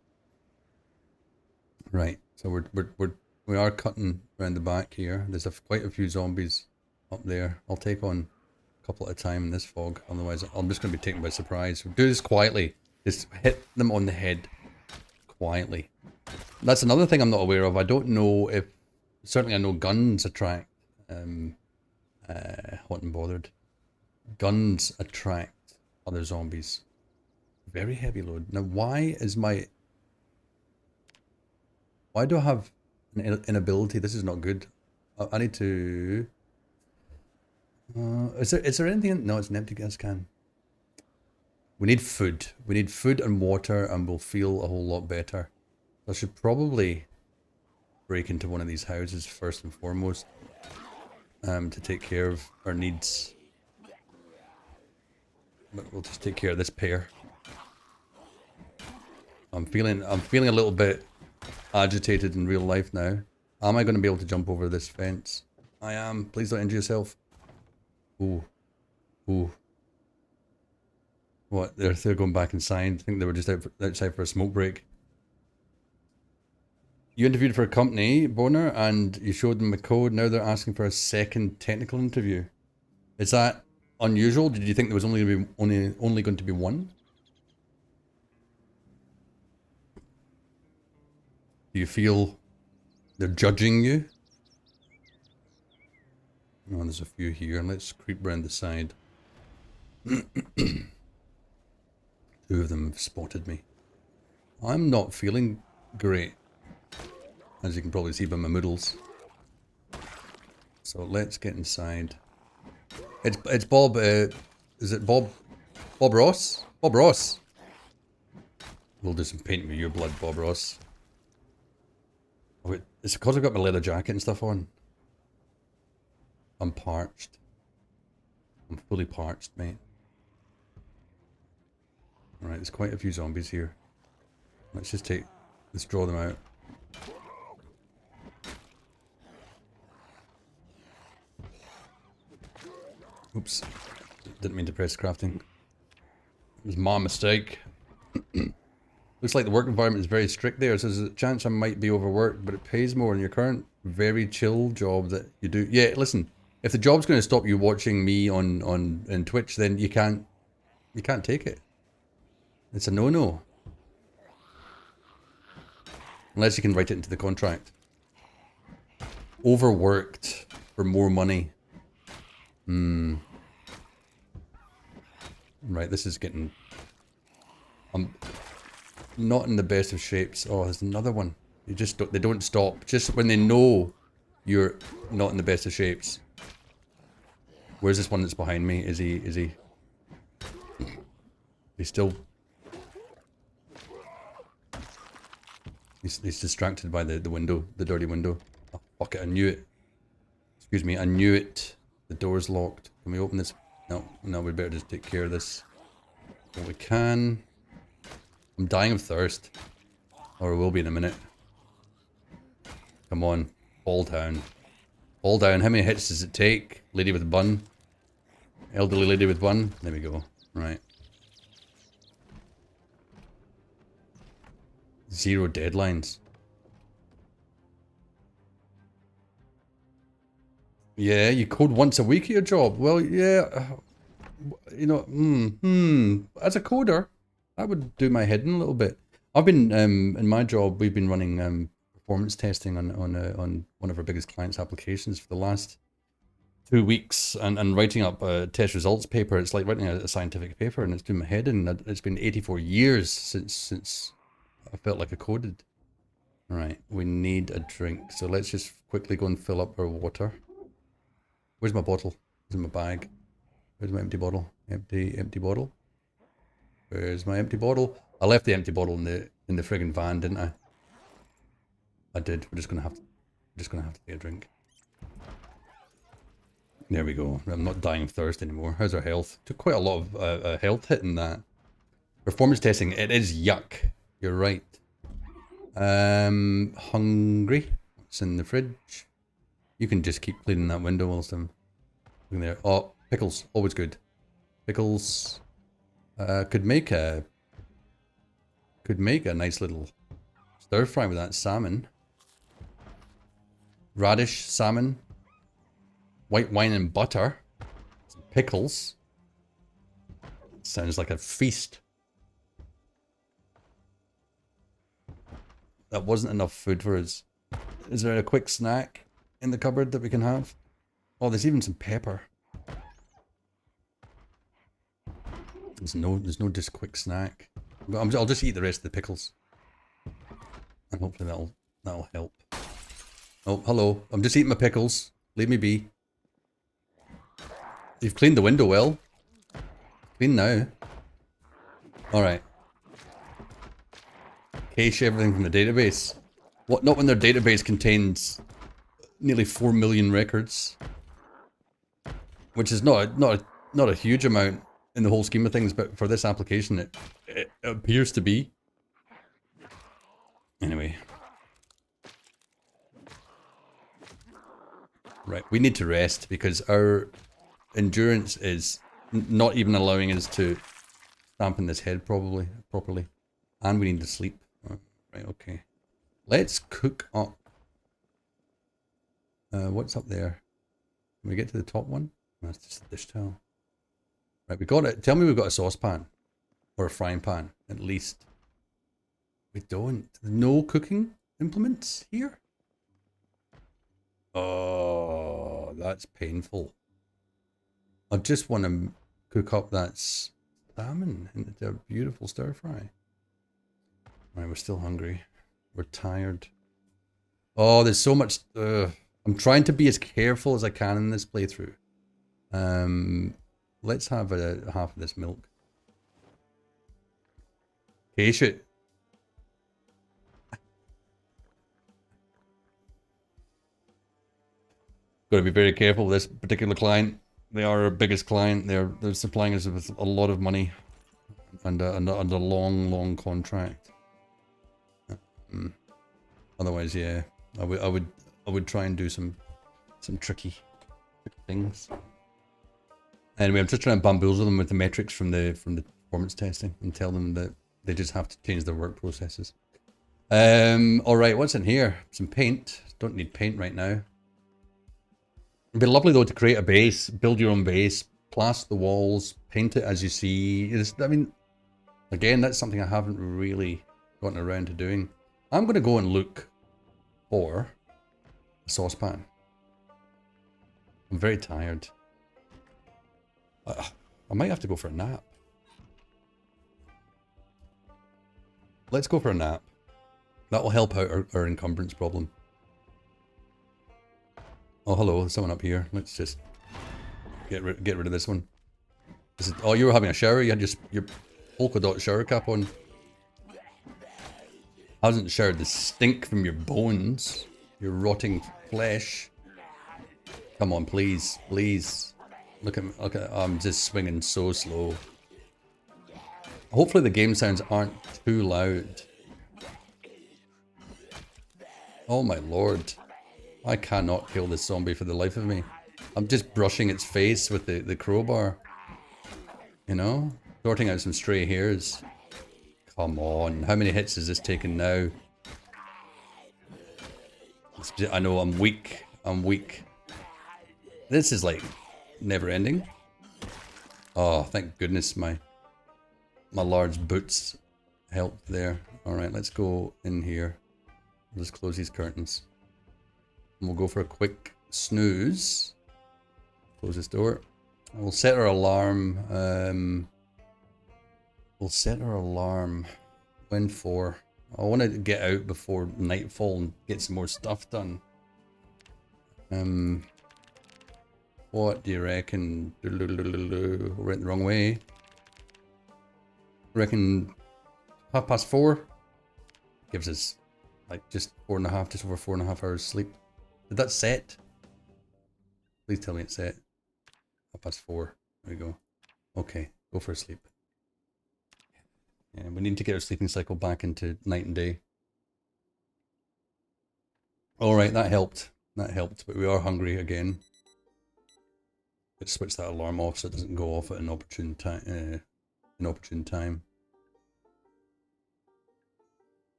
Right, so we are cutting around the back here. There's quite a few zombies up there. I'll take on a couple at a time in this fog. Otherwise, I'm just going to be taken by surprise. We'll do this quietly. Just hit them on the head quietly. That's another thing I'm not aware of. I don't know if... Certainly I know guns attract... hot and bothered. Guns attract other zombies. Very heavy load. Now why do I have an inability? This is not good. I need to... is there anything... No, it's an empty gas can. We need food. We need food and water and we'll feel a whole lot better. I should probably break into one of these houses first and foremost. To take care of our needs. But we'll just take care of this pair. I'm feeling a little bit agitated in real life now. Am I going to be able to jump over this fence? I am. Please don't injure yourself. Ooh. Ooh. What? They're going back inside. I think they were just outside for a smoke break. You interviewed for a company, Boner, and you showed them a code. Now they're asking for a second technical interview. Is that unusual? Did you think there was only going to be one? Do you feel they're judging you? Oh, there's a few here. Let's creep around the side. Two of them have spotted me. I'm not feeling great, as you can probably see by my moodles. So let's get inside. It's Bob. Is it Bob? Bob Ross? Bob Ross. We'll do some painting with your blood, Bob Ross. Oh, wait, it's because I've got my leather jacket and stuff on. I'm parched. I'm fully parched, mate. Alright, there's quite a few zombies here. Let's draw them out. Oops. Didn't mean to press crafting. It was my mistake. Looks like the work environment is very strict there, so there's a chance I might be overworked, but it pays more than your current very chill job that you do. Yeah, listen, if the job's going to stop you watching me on Twitch, then you can't take it. It's a no-no. Unless you can write it into the contract. Overworked for more money. Right, this is getting... I'm not in the best of shapes. Oh, there's another one. They don't stop. Just when they know you're not in the best of shapes. Where's this one that's behind me? Is he... He's still... He's distracted by the window, the dirty window. Oh, fuck it, I knew it. Excuse me, I knew it. The door's locked. Can we open this? No, we better just take care of this. Well, we can. I'm dying of thirst. Or I will be in a minute. Come on, fall down. Fall down. How many hits does it take? Lady with a bun. Elderly lady with bun. There we go. Right. 0 deadlines. Yeah, you code once a week at your job. Well, yeah, you know, as a coder, that would do my head in a little bit. I've been, in my job, we've been running performance testing on one of our biggest clients' applications for the last 2 weeks, and writing up a test results paper. It's like writing a scientific paper, and it's doing my head in. It's been 84 years since I felt like I coded. Alright, we need a drink. So let's just quickly go and fill up our water. Where's my bottle? Where's my bag? Where's my empty bottle? Empty bottle. Where's my empty bottle? I left the empty bottle in the friggin' van, didn't I? I did. We're just gonna have to get a drink. There we go. I'm not dying of thirst anymore. How's our health? Took quite a lot of health hit in that. Performance testing. It is yuck. You're right. Hungry. What's in the fridge? You can just keep cleaning that window whilst I'm looking there. Oh, pickles. Always good. Pickles. Could make a nice little stir fry with that salmon. Radish, salmon. White wine and butter. Some pickles. Sounds like a feast. That wasn't enough food for us. Is there a quick snack in the cupboard that we can have? Oh, there's even some pepper. There's no just quick snack. I'll just eat the rest of the pickles. And hopefully that'll help. Oh, hello. I'm just eating my pickles. Leave me be. You've cleaned the window well. Clean now. Alright. Cache everything from the database. What? Not when their database contains nearly 4 million records, which is not a huge amount in the whole scheme of things, but for this application, it appears to be. Anyway, right, we need to rest because our endurance is not even allowing us to stamp in this head properly, and we need to sleep. Right, okay. Let's cook up. What's up there? Can we get to the top one? That's just a dish towel. Right, we got it. Tell me we've got a saucepan. Or a frying pan, at least. We don't. No cooking implements here? Oh, that's painful. I just want to cook up that salmon into a beautiful stir fry. Alright, we're still hungry. We're tired. Oh, there's so much. I'm trying to be as careful as I can in this playthrough. Let's have a half of this milk. Okay, shoot. Got to be very careful with this particular client. They are our biggest client. They're supplying us with a lot of money and a long contract. Otherwise, yeah, I would try and do some tricky things. Anyway, I'm just trying to bamboozle them with the metrics from the performance testing and tell them that they just have to change their work processes. All right, what's in here? Some paint. Don't need paint right now. It'd be lovely though to create a base, build your own base, plaster the walls, paint it as you see. I mean, again, that's something I haven't really gotten around to doing. I'm going to go and look for a saucepan. I'm very tired. I might have to go for a nap. Let's go for a nap. That will help out our encumbrance problem. Oh, hello, there's someone up here. Let's just get rid of this one. Oh, you were having a shower? You had your polka dot shower cap on. Hasn't showered the stink from your bones. Your rotting flesh. Come on, please. Look at I'm just swinging so slow. Hopefully the game sounds aren't too loud. Oh my lord. I cannot kill this zombie for the life of me. I'm just brushing its face with the crowbar. You know? Sorting out some stray hairs. Come on. How many hits has this taken now? I know, I'm weak. This is like never ending. Oh, thank goodness my large boots helped there. Alright, let's go in here. We'll just close these curtains. And we'll go for a quick snooze. Close this door. And we'll set our alarm. We'll set our alarm. When for? I want to get out before nightfall and get some more stuff done. What do you reckon? We went the wrong way. Reckon 4:30? Gives us like just over 4.5 hours sleep. Did that set? Please tell me it's set. 4:30. There we go. Okay, go for a sleep. Yeah, we need to get our sleeping cycle back into night and day. Alright, that helped. But we are hungry again. Let's switch that alarm off so it doesn't go off at an opportune time.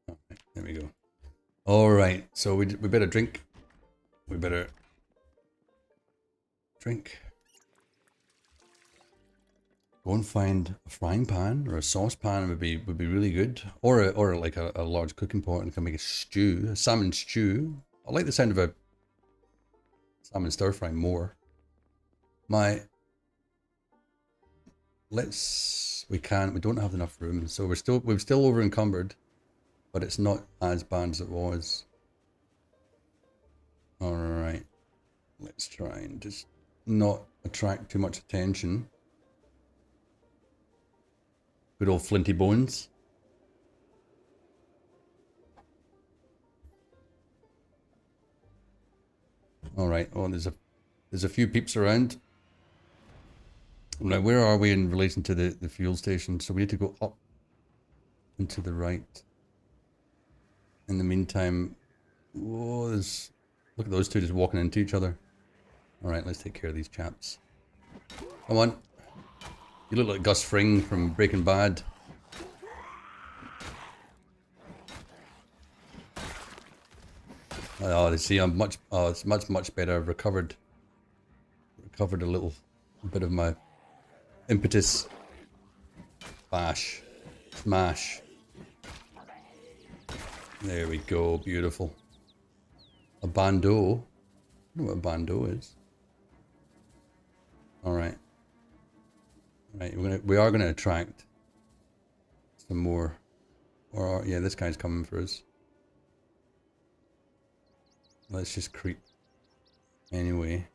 Alright, there we go. Alright, so we better drink. We better drink. Go and find a frying pan or a saucepan would be really good, or like a large cooking pot and can make a stew, a salmon stew. I like the sound of a salmon stir fry more. We don't have enough room, so we're still over encumbered, but it's not as bad as it was. All right, let's try and just not attract too much attention. Good old Flinty Bones. All right. Oh, there's a few peeps around. Now, where are we in relation to the fuel station? So we need to go up and to the right. In the meantime, whoa, look at those two just walking into each other. All right, let's take care of these chaps. Come on. You look like Gus Fring from Breaking Bad. Oh, see, it's much better. I've recovered a little bit of my impetus. Bash. Smash. There we go, beautiful. A bandeau. I don't know what a bandeau is. Alright. Right, we are gonna attract some more. Or yeah, this guy's coming for us. Let's just creep. Anyway,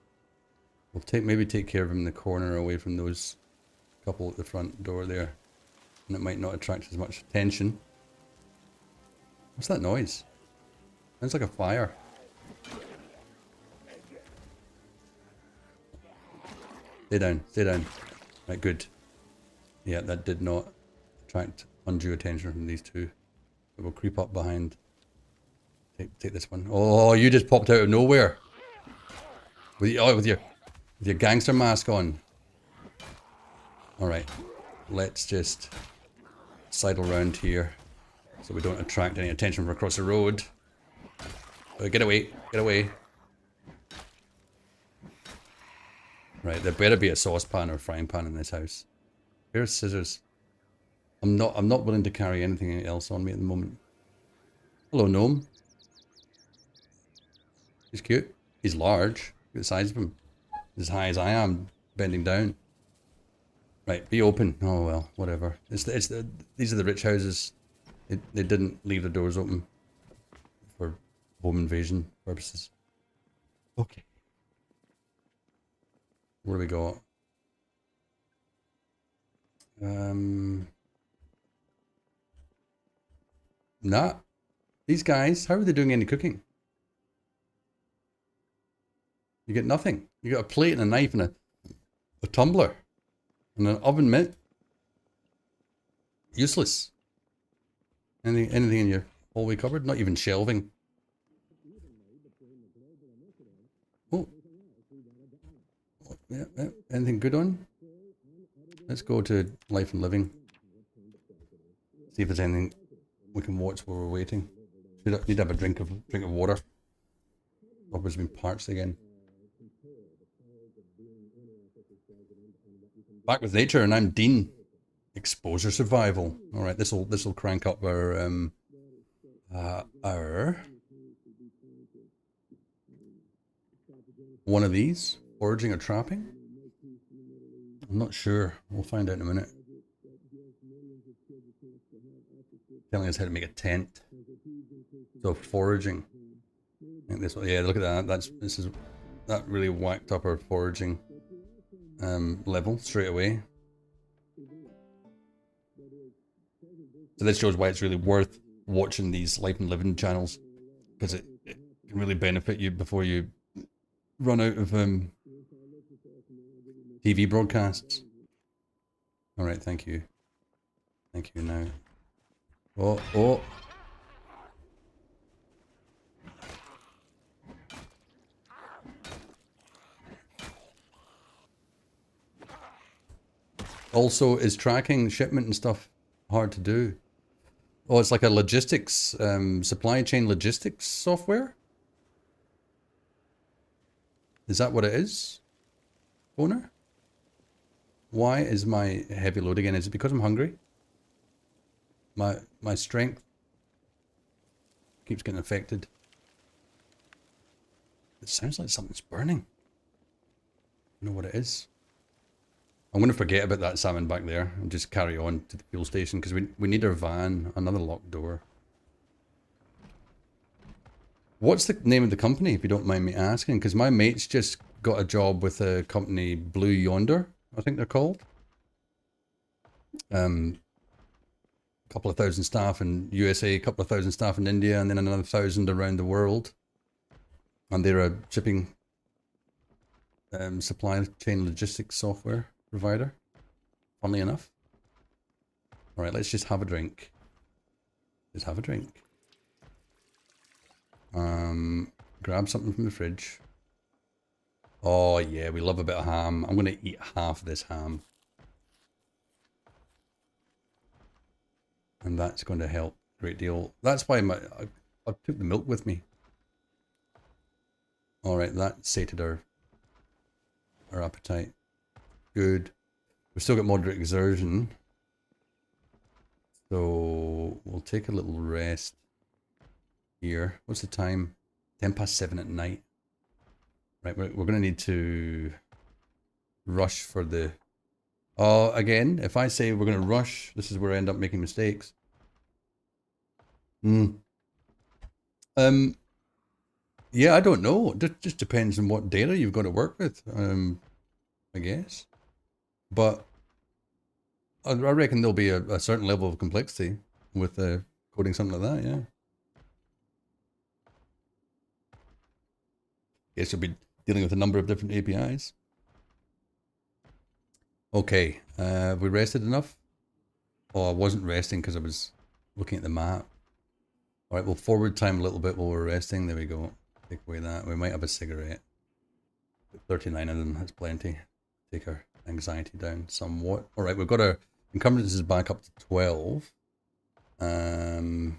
we'll maybe take care of him in the corner, away from those couple at the front door there, and it might not attract as much attention. What's that noise? Sounds like a fire. Stay down, stay down. Right, good. Yeah, that did not attract undue attention from these two. So we'll creep up behind. Take this one. Oh, you just popped out of nowhere. With your gangster mask on. Alright. Let's just sidle around here so we don't attract any attention from across the road. Get away, get away. Right, there better be a saucepan or frying pan in this house. Here's scissors. I'm not willing to carry anything else on me at the moment. Hello, gnome. He's cute. He's large. Look at the size of him. As high as I am, bending down. Right, be open. Oh well, whatever. These are the rich houses. They didn't leave the doors open for home invasion purposes. Okay. What do we got? Nah. These guys, how are they doing any cooking? You get nothing. You got a plate and a knife and a tumbler and an oven mitt. Useless. Anything in your hallway cupboard? Not even shelving. Oh. Yeah. Anything good on? Let's go to Life and Living. See if there's anything we can watch while we're waiting. Need to have a drink of water. Robert's been parched again. Back with nature, and I'm Dean. Exposure survival. All right, this will crank up our one of these, foraging or trapping. I'm not sure. We'll find out in a minute. Telling us how to make a tent. So foraging. I think this one, yeah, look at that. That really whacked up our foraging level straight away. So this shows why it's really worth watching these Life and Living channels, because it can really benefit you before you run out of TV broadcasts. All right, thank you. Thank you now. Oh. Also, is tracking shipment and stuff hard to do? Oh, it's like a logistics, supply chain logistics software? Is that what it is? Owner? Why is my heavy load again? Is it because I'm hungry? My strength keeps getting affected. It sounds like something's burning. I know what it is. I'm going to forget about that salmon back there and just carry on to the fuel station, because we need our van. Another locked door. What's the name of the company, if you don't mind me asking? Because my mate's just got a job with a company, Blue Yonder, I think they're called. A couple of thousand staff in USA, a couple of thousand staff in India, and then another 1,000 around the world. And they're a shipping supply chain logistics software provider, funnily enough. All right, let's just have a drink. Just have a drink. Grab something from the fridge. Oh yeah, we love a bit of ham. I'm gonna eat half of this ham, and that's going to help a great deal. That's why I took the milk with me. All right, that sated our appetite. Good. We've still got moderate exertion, so we'll take a little rest here. What's the time? 7:10 at night. Right, we're going to need to rush for the Again, if I say we're going to rush, this is where I end up making mistakes. Hmm. Yeah, I don't know. It just depends on what data you've got to work with, I guess. But I reckon there'll be a certain level of complexity with coding something like that, yeah. Guess you'll be dealing with a number of different APIs. Okay, have we rested enough? Oh, I wasn't resting because I was looking at the map. All right, we'll forward time a little bit while we're resting. There we go. Take away that. We might have a cigarette. 39 of them, that's plenty. Take our anxiety down somewhat. All right, we've got our encumbrances back up to 12. Did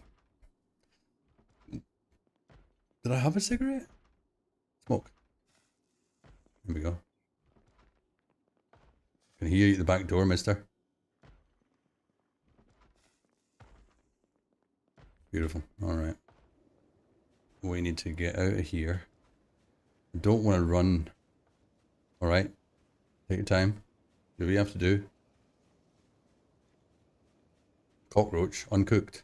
I have a cigarette? Smoke. Here we go. Can hear you at the back door, mister. Beautiful. All right. We need to get out of here. I don't want to run. All right. Take your time. Do what you have to do. Cockroach, uncooked.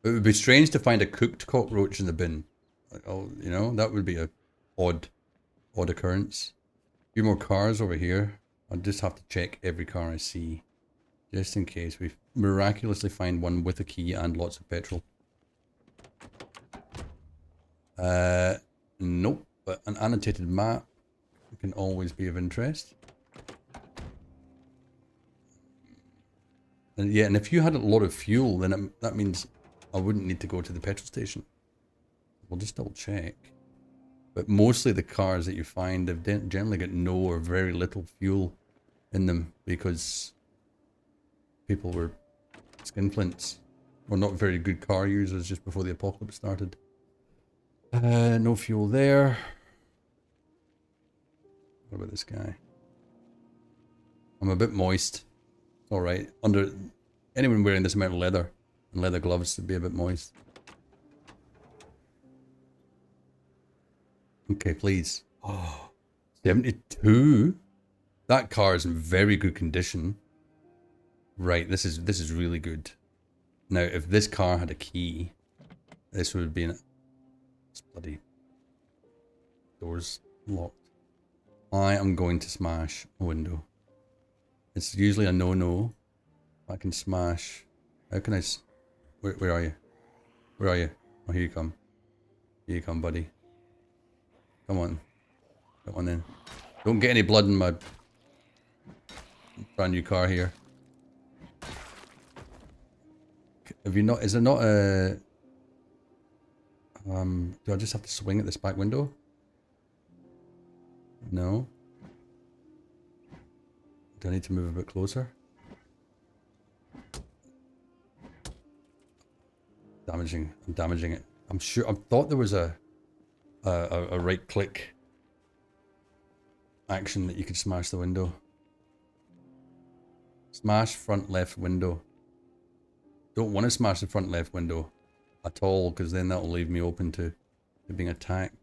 It would be strange to find a cooked cockroach in the bin. Like, oh, you know, that would be a odd occurrence. A few more cars over here. I'll just have to check every car I see, just in case we miraculously find one with a key and lots of petrol. Nope, but an annotated map can always be of interest. And yeah, and if you had a lot of fuel, then that means I wouldn't need to go to the petrol station. We'll just double check. But mostly the cars that you find have generally got no or very little fuel in them because people were skinflints or not very good car users just before the apocalypse started. No fuel there. What about this guy? I'm a bit moist. Alright. Anyone wearing this amount of leather and leather gloves would be a bit moist. Okay, please. Oh, 72? That car is in very good condition. Right, this is really good. Now, if this car had a key, this would be this bloody door's locked. I am going to smash a window. It's usually a no-no. I can smash. How can I? Where are you? Where are you? Oh, here you come. Here you come, buddy. Come on. Come on then. Don't get any blood in my brand new car here. Have you not? Is there not a? Do I just have to swing at this back window? No. Do I need to move a bit closer? I'm damaging it. I'm sure. I thought there was a right click action that you could smash the window. Smash front left window. Don't want to smash the front left window at all, because then that'll leave me open to being attacked.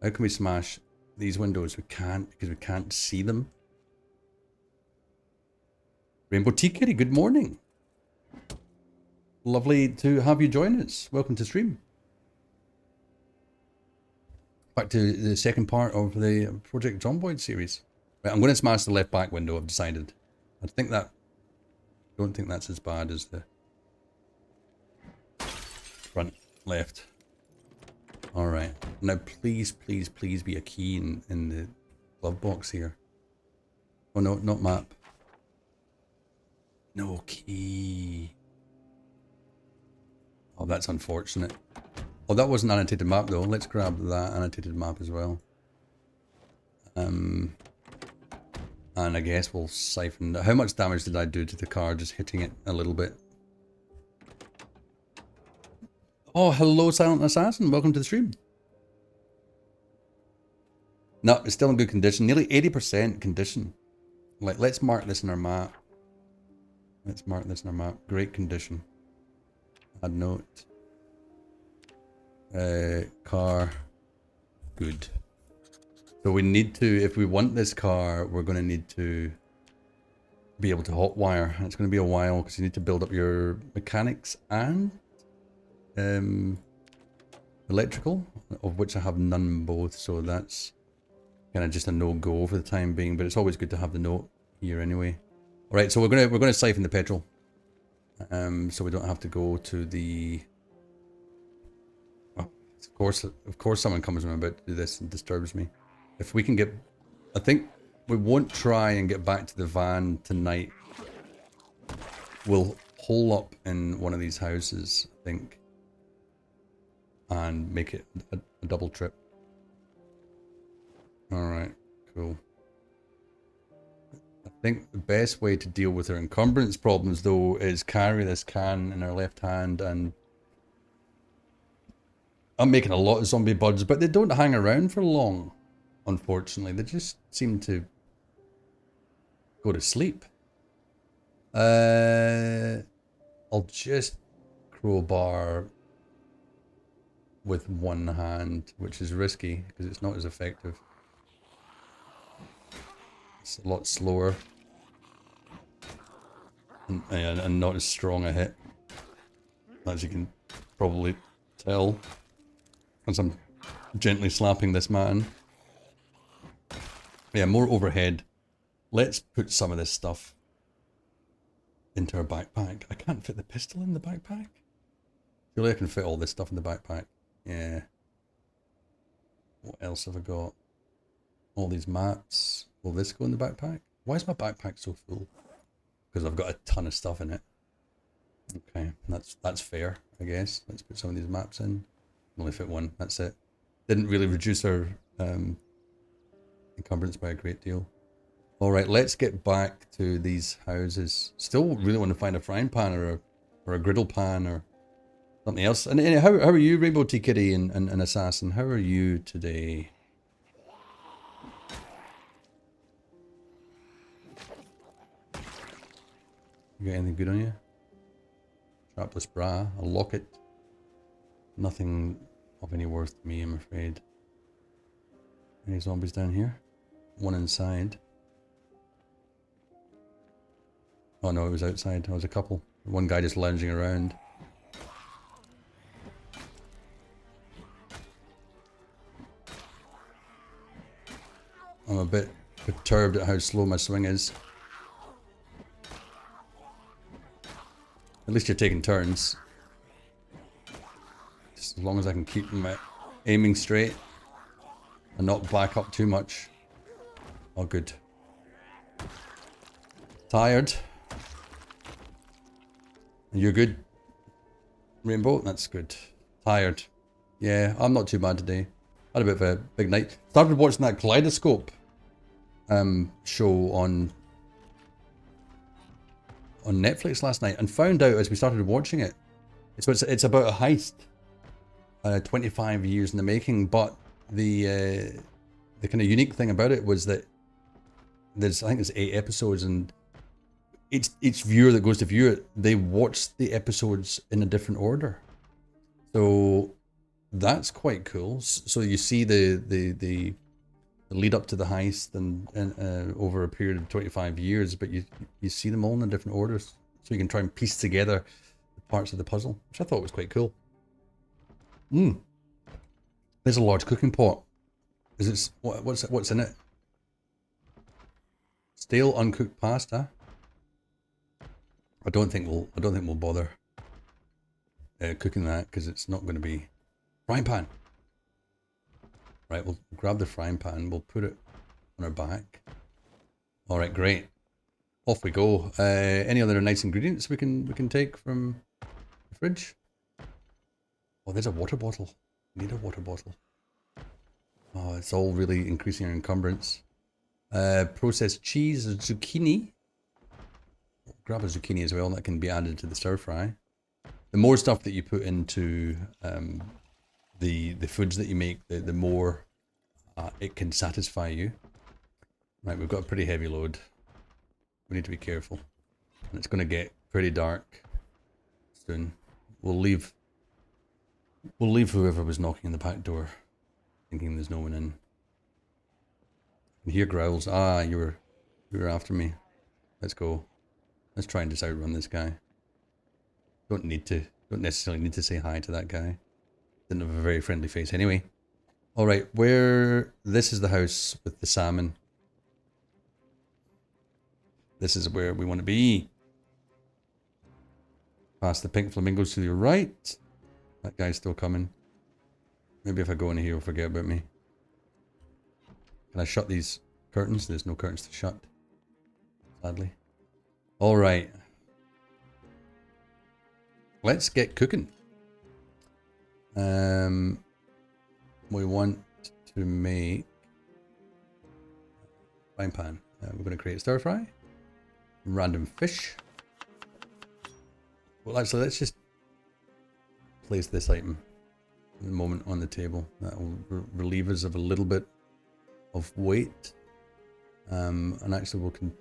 How can we smash these windows? We can't, because we can't see them. Rainbow Tea Kitty, good morning. Lovely to have you join us. Welcome to stream. Back to the second part of the Project Zomboid series. Right, I'm going to smash the left back window, I've decided. Don't think that's as bad as the front left. Alright. Now please, please, please be a key in the glove box here. Oh no, not map. No key. Oh, that's unfortunate. Oh, that was an annotated map though. Let's grab that annotated map as well. And I guess we'll siphon. How much damage did I do to the car just hitting it a little bit? Oh, hello, Silent Assassin. Welcome to the stream. No, it's still in good condition. Nearly 80% condition. Like, let's mark this in our map. Let's mark this in our map. Great condition. Add note. Car. Good. So we need to, if we want this car, we're going to need to be able to hotwire. It's going to be a while because you need to build up your mechanics and electrical, of which I have none both, so that's kind of just a no-go for the time being, but it's always good to have the note here anyway. Alright, so we're gonna siphon the petrol. So we don't have to go to the... Oh, of course someone comes when I'm about to do this and disturbs me. If we can get... I think we won't try and get back to the van tonight. We'll hole up in one of these houses, I think, and make it a double trip. Alright, cool. I think the best way to deal with our encumbrance problems, though, is carry this can in our left hand, and I'm making a lot of zombie buds, but they don't hang around for long, unfortunately. They just seem to go to sleep. I'll just crowbar with one hand, which is risky because it's not as effective. It's a lot slower and not as strong a hit, as you can probably tell as I'm gently slapping this man. Yeah, more overhead. Let's put some of this stuff into our backpack. I can't fit the pistol in the backpack. Surely I can fit all this stuff in the backpack. Yeah. What else have I got? All these maps. Will this go in the backpack? Why is my backpack so full? Because I've got a ton of stuff in it. Okay, that's fair, I guess. Let's put some of these maps in. Only fit one, that's it. Didn't really reduce our encumbrance by a great deal. Alright, let's get back to these houses. Still really want to find a frying pan or a griddle pan or something else. And how are you, Rainbow Tea Kitty and Assassin? How are you today? You got anything good on you? Strapless bra, a locket. Nothing of any worth to me, I'm afraid. Any zombies down here? One inside. Oh no, it was outside. There was a couple. One guy just lounging around. I'm a bit perturbed at how slow my swing is. At least you're taking turns. Just as long as I can keep my aiming straight and not back up too much. Oh, good. Tired. You're good, Rainbow? That's good. Tired. Yeah, I'm not too bad today. Had a bit of a big night. Started watching that Kaleidoscope show on Netflix last night and found out as we started watching it, it's about a heist, 25 years in the making. But the kind of unique thing about it was that I think there's 8 episodes, and each viewer that goes to view it, they watch the episodes in a different order. So that's quite cool. So you see the lead up to the heist and over a period of 25 years, but you see them all in different orders, so you can try and piece together the parts of the puzzle, which I thought was quite cool. There's a large cooking pot. Is it what's in it? Stale uncooked pasta. I don't think we'll bother cooking that because it's not going to be frying pan. Right, we'll grab the frying pan, we'll put it on our back. Alright, great. Off we go. Any other nice ingredients we can take from the fridge? Oh, there's a water bottle. Need a water bottle. Oh, it's all really increasing our encumbrance. Processed cheese, zucchini. Grab a zucchini as well, that can be added to the stir fry. The more stuff that you put into the foods that you make, the more it can satisfy you. Right, we've got a pretty heavy load. We need to be careful. And it's going to get pretty dark soon. We'll leave whoever was knocking on the back door, thinking there's no one in. I can hear growls. Ah, you were after me. Let's go. Let's try and just outrun this guy. Don't necessarily need to say hi to that guy. Didn't have a very friendly face anyway. Alright, this is the house with the salmon. This is where we want to be. Past the pink flamingos to your right. That guy's still coming. Maybe if I go in here, he'll forget about me. Can I shut these curtains? There's no curtains to shut. Sadly. Alright. Let's get cooking. We want to make frying pan. We're going to create stir fry. Random fish. Well, actually, let's just place this item at the moment on the table. That will relieve us of a little bit of weight. And actually, we can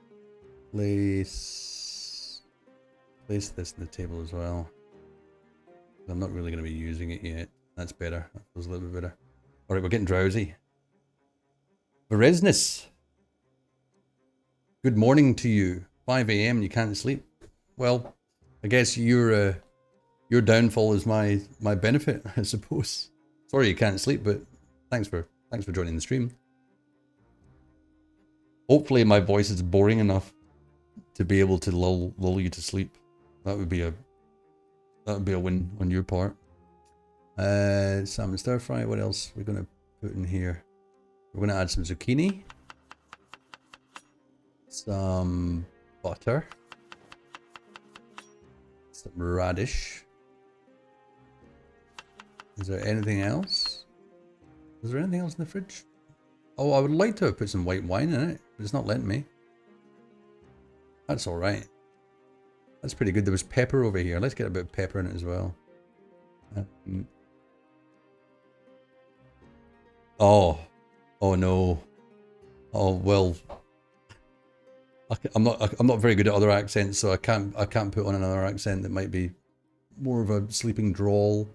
place this on the table as well. I'm not really going to be using it yet. That's better. That feels a little bit better. Alright, we're getting drowsy. Beresness. Good morning to you. 5 AM and you can't sleep. Well, I guess your downfall is my benefit, I suppose. Sorry you can't sleep, but thanks for joining the stream. Hopefully my voice is boring enough to be able to lull you to sleep. That would be a win on your part. Salmon stir fry. What else we're gonna put in here? We're gonna add some zucchini, some butter, some radish. Is there anything else? Is there anything else in the fridge? Oh, I would like to have put some white wine in it, but it's not letting me. That's alright. That's pretty good. There was pepper over here. Let's get a bit of pepper in it as well. Oh no. Oh well. I'm not very good at other accents, so I can't put on another accent that might be more of a sleeping drawl.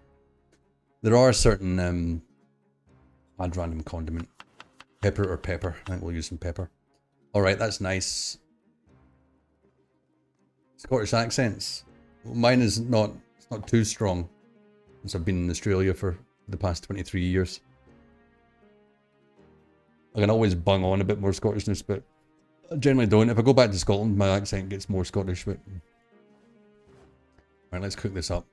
There are certain add random condiment. Pepper or pepper. I think we'll use some pepper. Alright, that's nice. Scottish accents. Well, mine is not too strong since I've been in Australia for the past 23 years. I can always bung on a bit more Scottishness, but I generally don't. If I go back to Scotland, my accent gets more Scottish. But right, let's cook this up.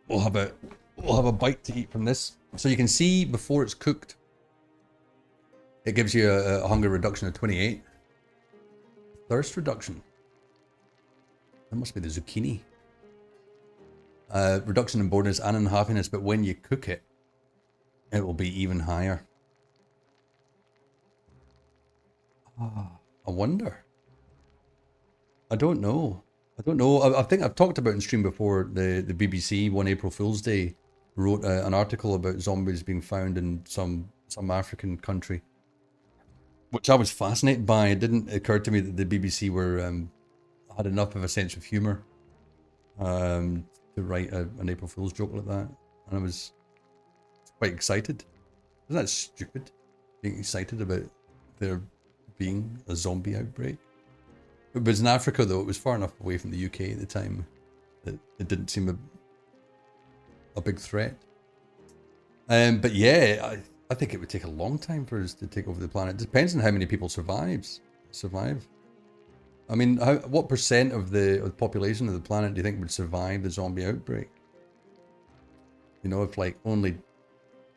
We'll have a bite to eat from this. So you can see before it's cooked, it gives you a hunger reduction of 28. Thirst reduction. That must be the zucchini. Reduction in boredom and in happiness, but when you cook it, it will be even higher. I wonder. I don't know. I think I've talked about in stream before. The BBC, one April Fool's Day, wrote an article about zombies being found in some African country, which I was fascinated by. It didn't occur to me that the BBC were had enough of a sense of humour to write an April Fool's joke like that, and I was quite excited. Isn't that stupid? Being excited about there being a zombie outbreak. It was in Africa though. It was far enough away from the UK at the time that it didn't seem a big threat. But yeah, I think it would take a long time for us to take over the planet. It depends on how many people survive. I mean, what percent of the population of the planet do you think would survive the zombie outbreak? You know, if like only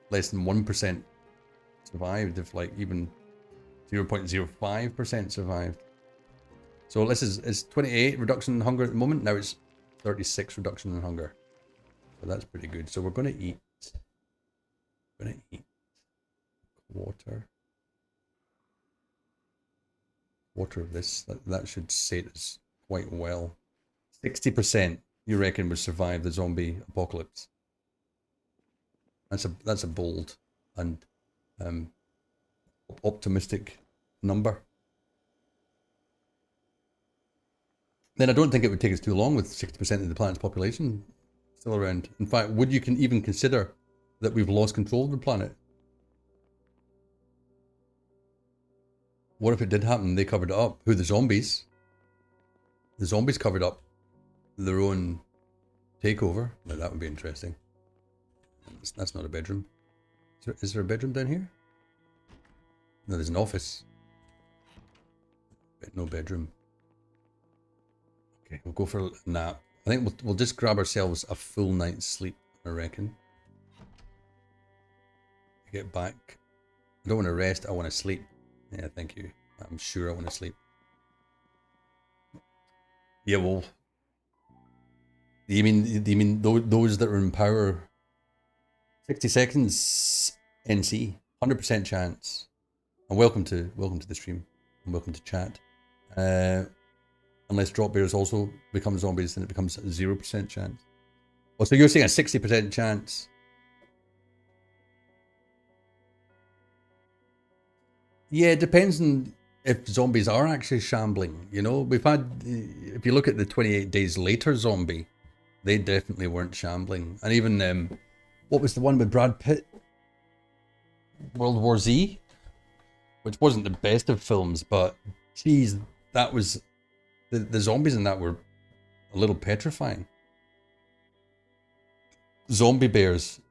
less than 1% survived, if like even 0.05% survived. So this is 28 reduction in hunger at the moment. Now it's 36 reduction in hunger. So that's pretty good. So we're going to eat. Water of this. That should sate us quite well. 60% you reckon would survive the zombie apocalypse. That's a bold and optimistic number. Then I don't think it would take us too long with 60% of the planet's population still around. In fact, would you even consider that we've lost control of the planet? What if it did happen and they covered it up? Who, the zombies? The zombies covered up their own takeover. Now that would be interesting. That's not a bedroom. Is there a bedroom down here? No, there's an office. But no bedroom. Okay, we'll go for a nap. I think we'll just grab ourselves a full night's sleep, I reckon. Get back. I don't want to rest, I want to sleep. Yeah, thank you. I'm sure I want to sleep. Yeah, well... You mean those that are in power? 60 seconds NC. 100% chance. And welcome to the stream. And welcome to chat. Unless drop bears also become zombies, then it becomes a 0% chance. Oh, so you're saying a 60% chance? Yeah, it depends on if zombies are actually shambling. You know, we've had, if you look at the 28 Days Later zombie, they definitely weren't shambling. And even, what was the one with Brad Pitt? World War Z? Which wasn't the best of films, but geez, that was, the zombies in that were a little petrifying. Zombie bears.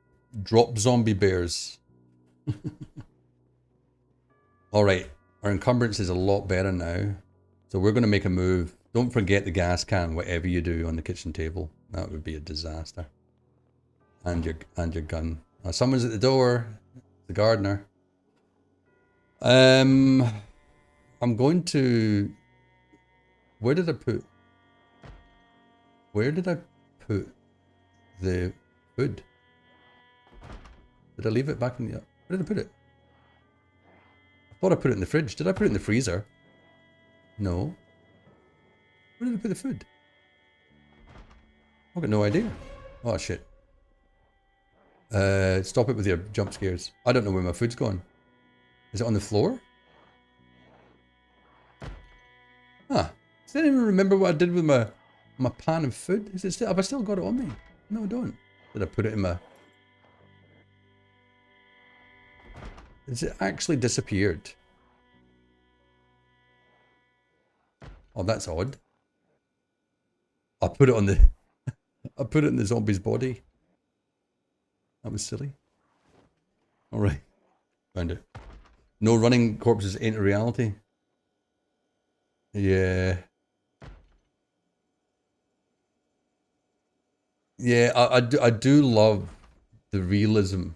Drop zombie bears. Alright, our encumbrance is a lot better now. So we're going to make a move. Don't forget the gas can, whatever you do on the kitchen table. That would be a disaster. And your gun. Someone's at the door. The gardener. I'm going to... Where did I put the food? Did I leave it back in the... Where did I put it? I thought I put it in the fridge. Did I put it in the freezer? No. Where did I put the food? I've got no idea. Oh shit. Stop it with your jump scares. I don't know where my food's gone. Is it on the floor? Huh. Does anyone even remember what I did with my pan of food? Is it still, have I still got it on me? No, I don't. Did I put it in my... Has it actually disappeared? Oh, that's odd. I put it on the... I put it in the zombie's body. That was silly. Alright. Found it. No running corpses ain't a reality. Yeah. Yeah, I do love the realism.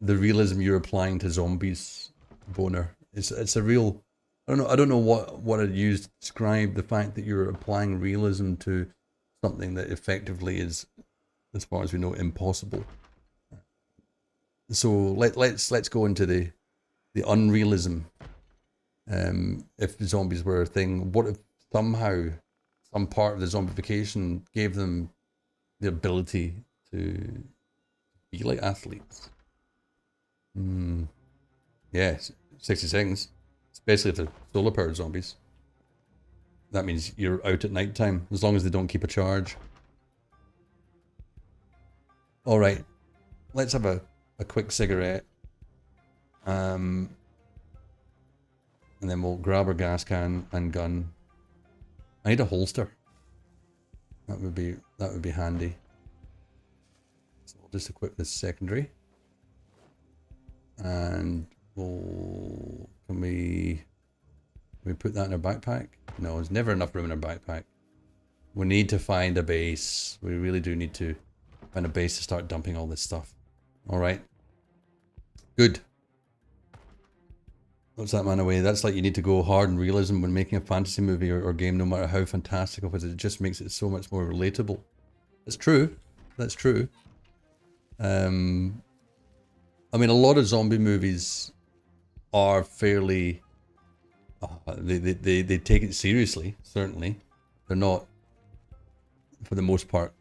The realism you're applying to zombies, Boner. It's a real... I don't know what I'd use to describe the fact that you're applying realism to something that effectively is, as far as we know, impossible. So let's go into the unrealism. If the zombies were a thing, what if somehow some part of the zombification gave them the ability to be like athletes? Yeah, 60 seconds. Especially if they're solar powered zombies. That means you're out at night time, as long as they don't keep a charge. Alright, let's have a quick cigarette. And then we'll grab our gas can and gun. I need a holster. That would be handy. So we'll just equip this secondary. And we'll... Can we put that in our backpack? No, there's never enough room in our backpack. We need to find a base. We really do need to find a base to start dumping all this stuff. Alright. Good. What's that man away? That's like you need to go hard in realism when making a fantasy movie or game, no matter how fantastical it is. It just makes it so much more relatable. It's true. That's true. I mean, a lot of zombie movies are fairly... they take it seriously, certainly. They're not, for the most part,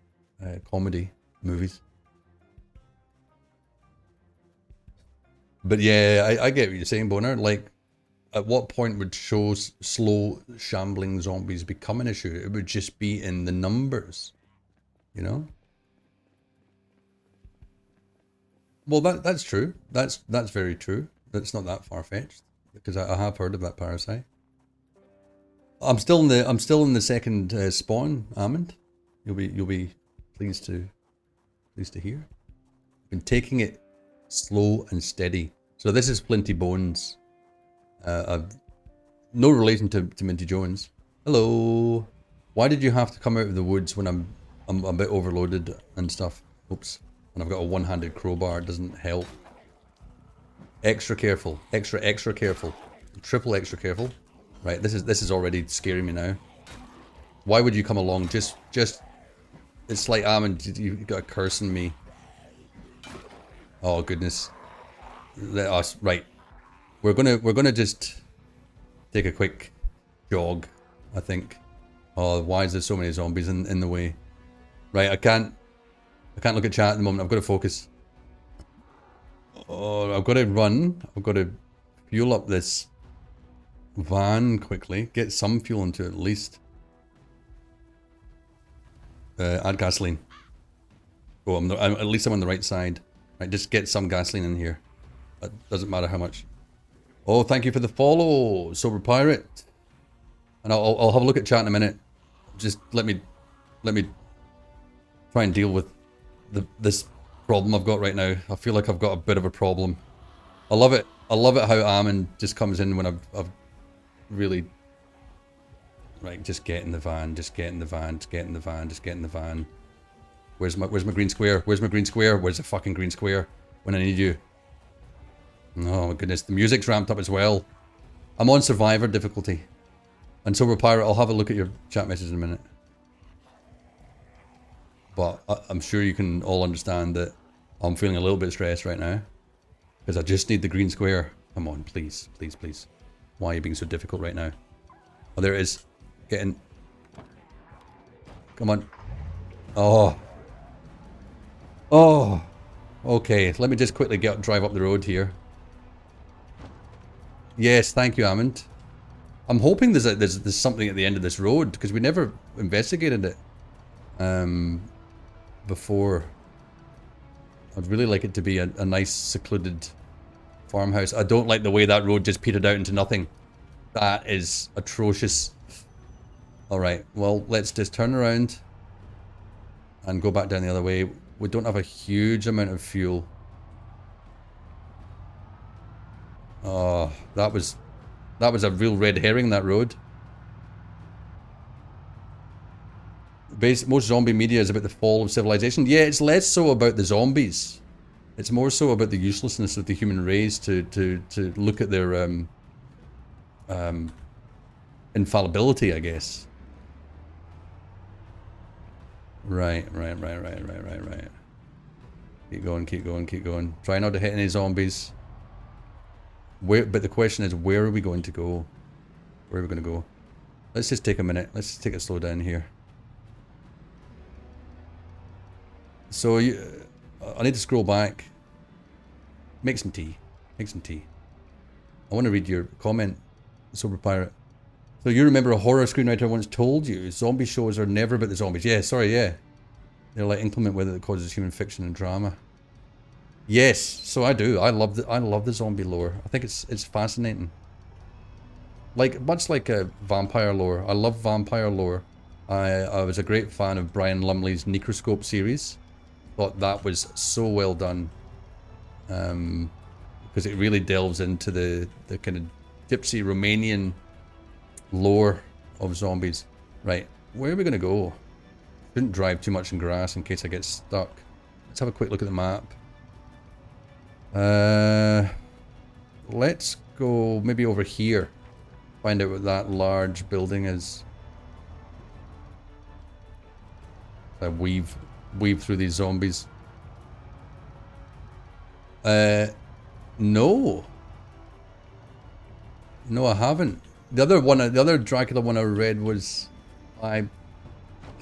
comedy movies. But yeah, I get what you're saying, Boner. Like, at what point would slow, shambling zombies become an issue? It would just be in the numbers, you know? Well, that's true. That's very true. That's not that far-fetched, because I have heard of that parasite. I'm still in the second spawn, Almond. You'll be pleased to hear. Been taking it slow and steady. So this is Flinty Bones. No relation to Minty Jones. Hello. Why did you have to come out of the woods when I'm a bit overloaded and stuff? Oops. And I've got a one-handed crowbar. It doesn't help. Extra careful. Extra careful. Triple extra careful. Right. This is already scaring me now. Why would you come along? Just. It's like Almond. You've got a curse in me. Oh goodness. Let us. Right. We're gonna just take a quick jog, I think. Oh, why is there so many zombies in the way? Right, I can't look at chat at the moment. I've got to focus. Oh, I've got to run. I've got to fuel up this van quickly. Get some fuel into it at least. Add gasoline. Oh, at least I'm on the right side. Right, just get some gasoline in here. It doesn't matter how much. Oh, thank you for the follow, Sober Pirate. And I'll have a look at chat in a minute. Just let me try and deal with this problem I've got right now. I feel like I've got a bit of a problem. I love it. I love it how Ammon just comes in when I've really... Right, just get in the van. Just get in the van. Just get in the van. Just get in the van. Where's my green square? Where's my green square? Where's the fucking green square when I need you? Oh my goodness, the music's ramped up as well. I'm on Survivor difficulty. And Sober Pirate, I'll have a look at your chat message in a minute. But I'm sure you can all understand that I'm feeling a little bit stressed right now. Because I just need the green square. Come on, please, please, please. Why are you being so difficult right now? Oh, there it is. Get in. Come on. Oh. Oh. Okay, let me just quickly drive up the road here. Yes, thank you, Amond. I'm hoping there's something at the end of this road because we never investigated it before. I'd really like it to be a nice secluded farmhouse. I don't like the way that road just petered out into nothing. That is atrocious. Alright, well, let's just turn around and go back down the other way. We don't have a huge amount of fuel. Oh, that was a real red herring, that road. Most zombie media is about the fall of civilization. Yeah, it's less so about the zombies. It's more so about the uselessness of the human race to look at their infallibility, I guess. Right. Keep going. Try not to hit any zombies. But the question is, where are we going to go? Where are we going to go? Let's just take a minute. Let's just take it slow down here. So I need to scroll back. Make some tea. Make some tea. I want to read your comment, Sober Pirate. So you remember a horror screenwriter once told you zombie shows are never about the zombies. Yeah, sorry, yeah. They're like inclement weather that causes human fiction and drama. Yes, so I do. I love the zombie lore. I think it's fascinating. Like much like a vampire lore. I love vampire lore. I was a great fan of Brian Lumley's Necroscope series. Thought that was so well done. Because it really delves into the kind of gypsy Romanian lore of zombies. Right, where are we gonna go? Shouldn't drive too much in grass in case I get stuck. Let's have a quick look at the map. Let's go maybe over here. Find out what that large building is. I weave through these zombies. No. No, I haven't. The other Dracula one I read was by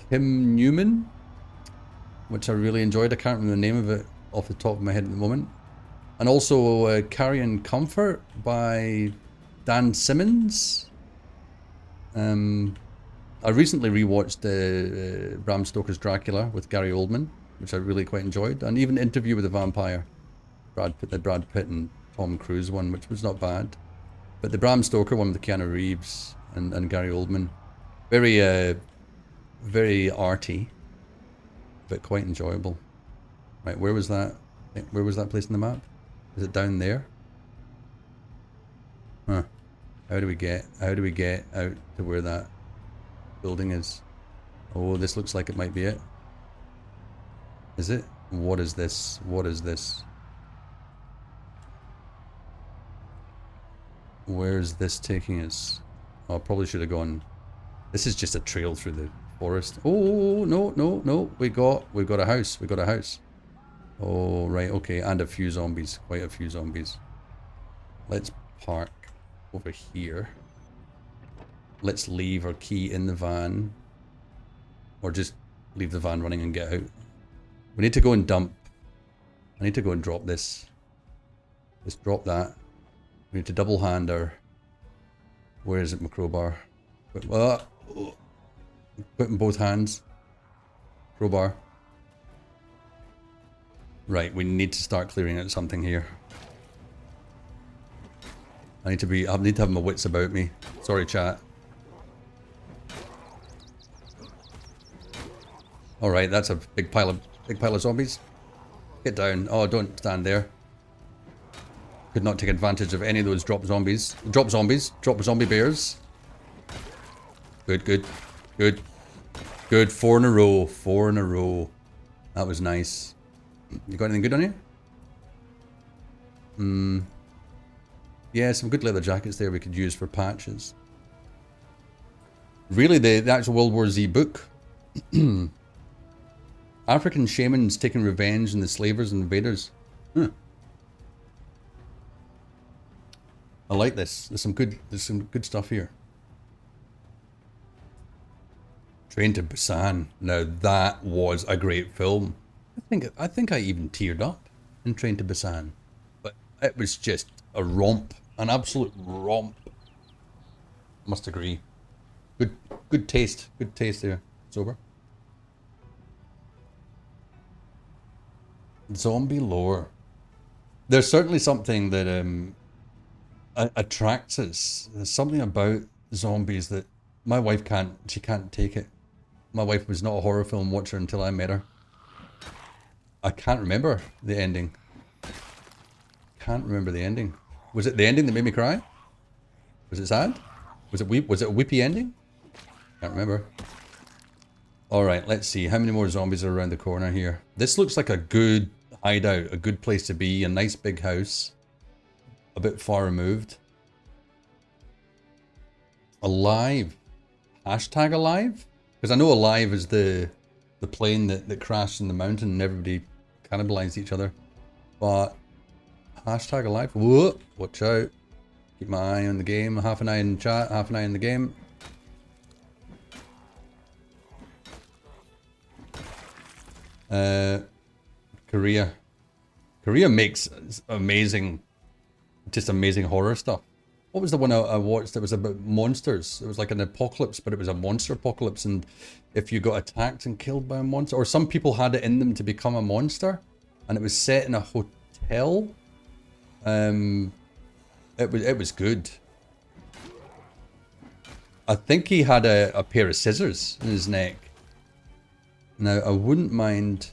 Kim Newman, which I really enjoyed. I can't remember the name of it off the top of my head at the moment. And also Carrion Comfort by Dan Simmons. I recently rewatched Bram Stoker's Dracula with Gary Oldman, which I really quite enjoyed. And even Interview with the Vampire, the Brad Pitt and Tom Cruise one, which was not bad. But the Bram Stoker one with Keanu Reeves, and Gary Oldman. Very very arty, but quite enjoyable. Right, where was that? Where was that place in the map? Is it down there? Huh. How do we get out to where that building is? Oh, this looks like it might be it. Is it? What is this? What is this? Where's this taking us? Oh, I probably should have gone. This is just a trail through the forest. Oh, no, no, no. We've got a house. We got a house. Oh, right, okay. And a few zombies. Quite a few zombies. Let's park over here. Let's leave our key in the van. Or just leave the van running and get out. We need to go and dump. I need to go and drop this. Let's drop that. We need to double hand our... Where is it, my crowbar? Put in both hands. Crowbar. Right, we need to start clearing out something here. I need to have my wits about me. Sorry, chat. Alright, that's a big pile of zombies. Get down. Oh, don't stand there. Could not take advantage of any of those drop zombies. Drop zombies. Drop zombie bears. Good, good. Good. Good. 4 in a row. 4 in a row. That was nice. You got anything good on you? Yeah, some good leather jackets there we could use for patches. Really, the actual World War Z book. African shamans taking revenge on the slavers and invaders. Huh. I like this. There's some good stuff here. Train to Busan. Now that was a great film. I think I even teared up in Train to Busan. But it was just a romp. An absolute romp. Must agree. Good taste. Good taste there. Sober. Zombie lore. There's certainly something that attracts us. There's something about zombies that my wife she can't take it. My wife was not a horror film watcher until I met her. I can't remember the ending. Can't remember the ending. Was it the ending that made me cry? Was it sad? Was it a weepy ending? Can't remember. Alright, let's see. How many more zombies are around the corner here? This looks like a good hideout, a good place to be. A nice big house. A bit far removed. Alive. Hashtag alive? Because I know alive is the plane that crashed in the mountain and everybody cannibalized each other. But hashtag alive. Whoa, watch out. Keep my eye on the game. Half an eye in chat, half an eye in the game. Korea. Korea makes amazing horror stuff. What was the one I watched that was about monsters? It was like an apocalypse, but it was a monster apocalypse, and if you got attacked and killed by a monster, or some people had it in them to become a monster, and it was set in a hotel. It was good. I think he had a pair of scissors in his neck. Now I wouldn't mind.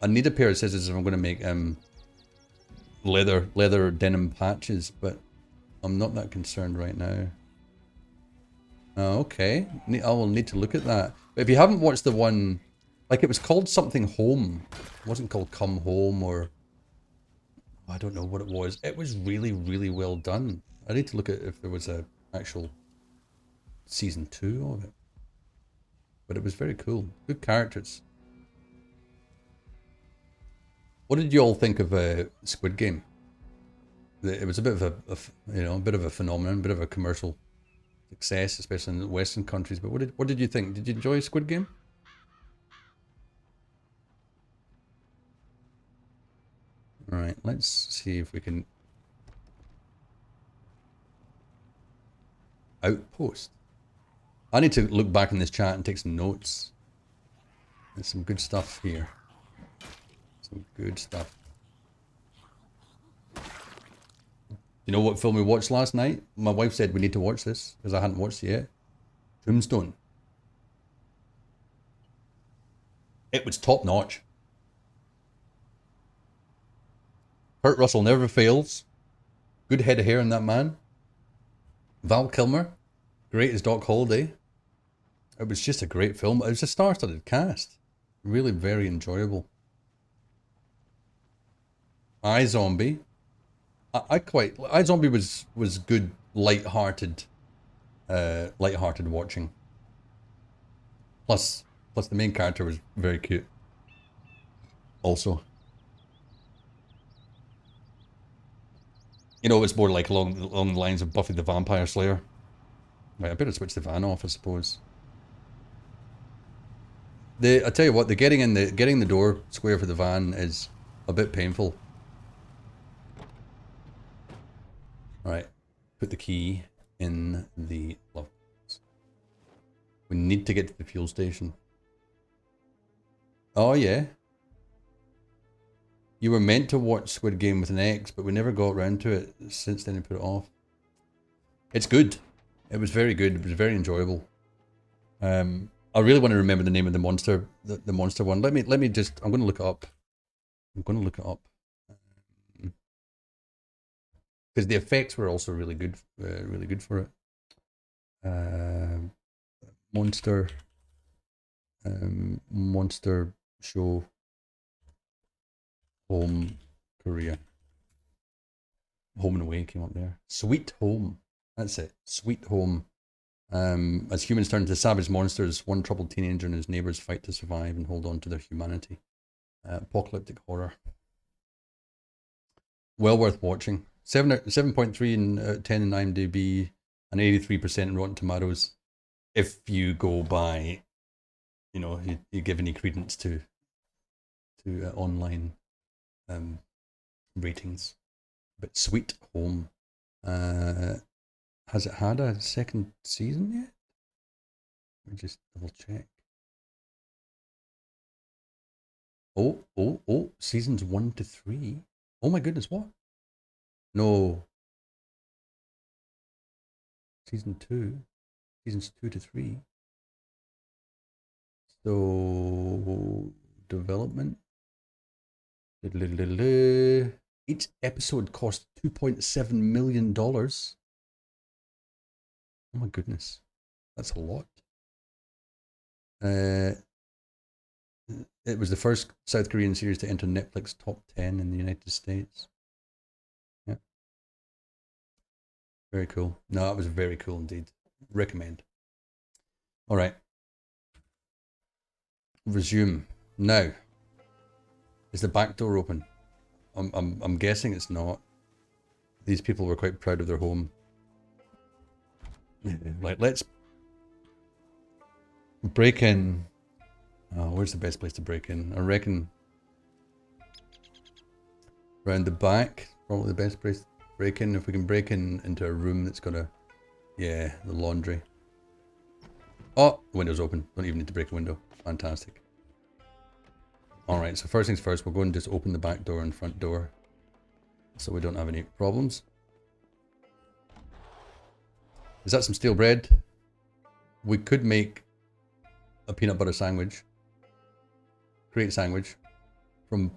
I need a pair of scissors if I'm going to make leather denim patches, but I'm not that concerned right now. Oh, okay. I will need to look at that. But if you haven't watched the one, like it was called something Home. It wasn't called Come Home, or I don't know what it was. It was really, really well done. I need to look at if there was a actual season 2 of it. But it was very cool. Good characters. What did you all think of Squid Game? It was a bit of a bit of a phenomenon, a bit of a commercial success, especially in the Western countries. But what did you think? Did you enjoy Squid Game? All right, let's see if we can outpost. I need to look back in this chat and take some notes. There's some good stuff here. Some good stuff. You know what film we watched last night? My wife said we need to watch this because I hadn't watched it yet. Tombstone. It was top notch. Kurt Russell never fails. Good head of hair in that man. Val Kilmer, great as Doc Holliday. It was just a great film. It was a star-studded cast. Really very enjoyable. iZombie. iZombie was good, light-hearted watching. Plus the main character was very cute. Also, you know, it's more like along the lines of Buffy the Vampire Slayer. Right, I better switch the van off, I suppose. I tell you what, getting the door square for the van is a bit painful. Alright, put the key in the lock. We need to get to the fuel station. Oh yeah. You were meant to watch Squid Game with an X, but we never got around to it. Since then we put it off. It's good. It was very good. It was very enjoyable. I really want to remember the name of the monster, the monster one. Let me just, I'm going to look it up. Because the effects were also really good for it. Monster show home Korea. Home and Away came up there. Sweet Home. That's it. Sweet Home. As humans turn into savage monsters, one troubled teenager and his neighbors fight to survive and hold on to their humanity. Apocalyptic horror. Well worth watching. 7.3 in 10 in IMDb and 83% in Rotten Tomatoes. If you go by, you know, you give any credence to online ratings. But Sweet Home. Has it had a second season yet? Let me just double check. Oh, seasons 1 to 3. Oh my goodness, what? No. Seasons 2 to 3. So, development. Each episode cost $2.7 million. Oh my goodness. That's a lot. It was the first South Korean series to enter Netflix top 10 in the United States. Yeah. Very cool. No, that was very cool indeed. Recommend. All right. Resume. Now. Is the back door open? I'm guessing it's not. These people were quite proud of their home. Right, let's break in. Oh, where's the best place to break in? I reckon around the back, probably the best place to break in. If we can break in into a room that's got a, yeah, the laundry. Oh, the window's open. Don't even need to break a window. Fantastic. Alright, so first things first, we'll go and just open the back door and front door so we don't have any problems. Is that some stale bread? We could make a peanut butter sandwich. Great sandwich from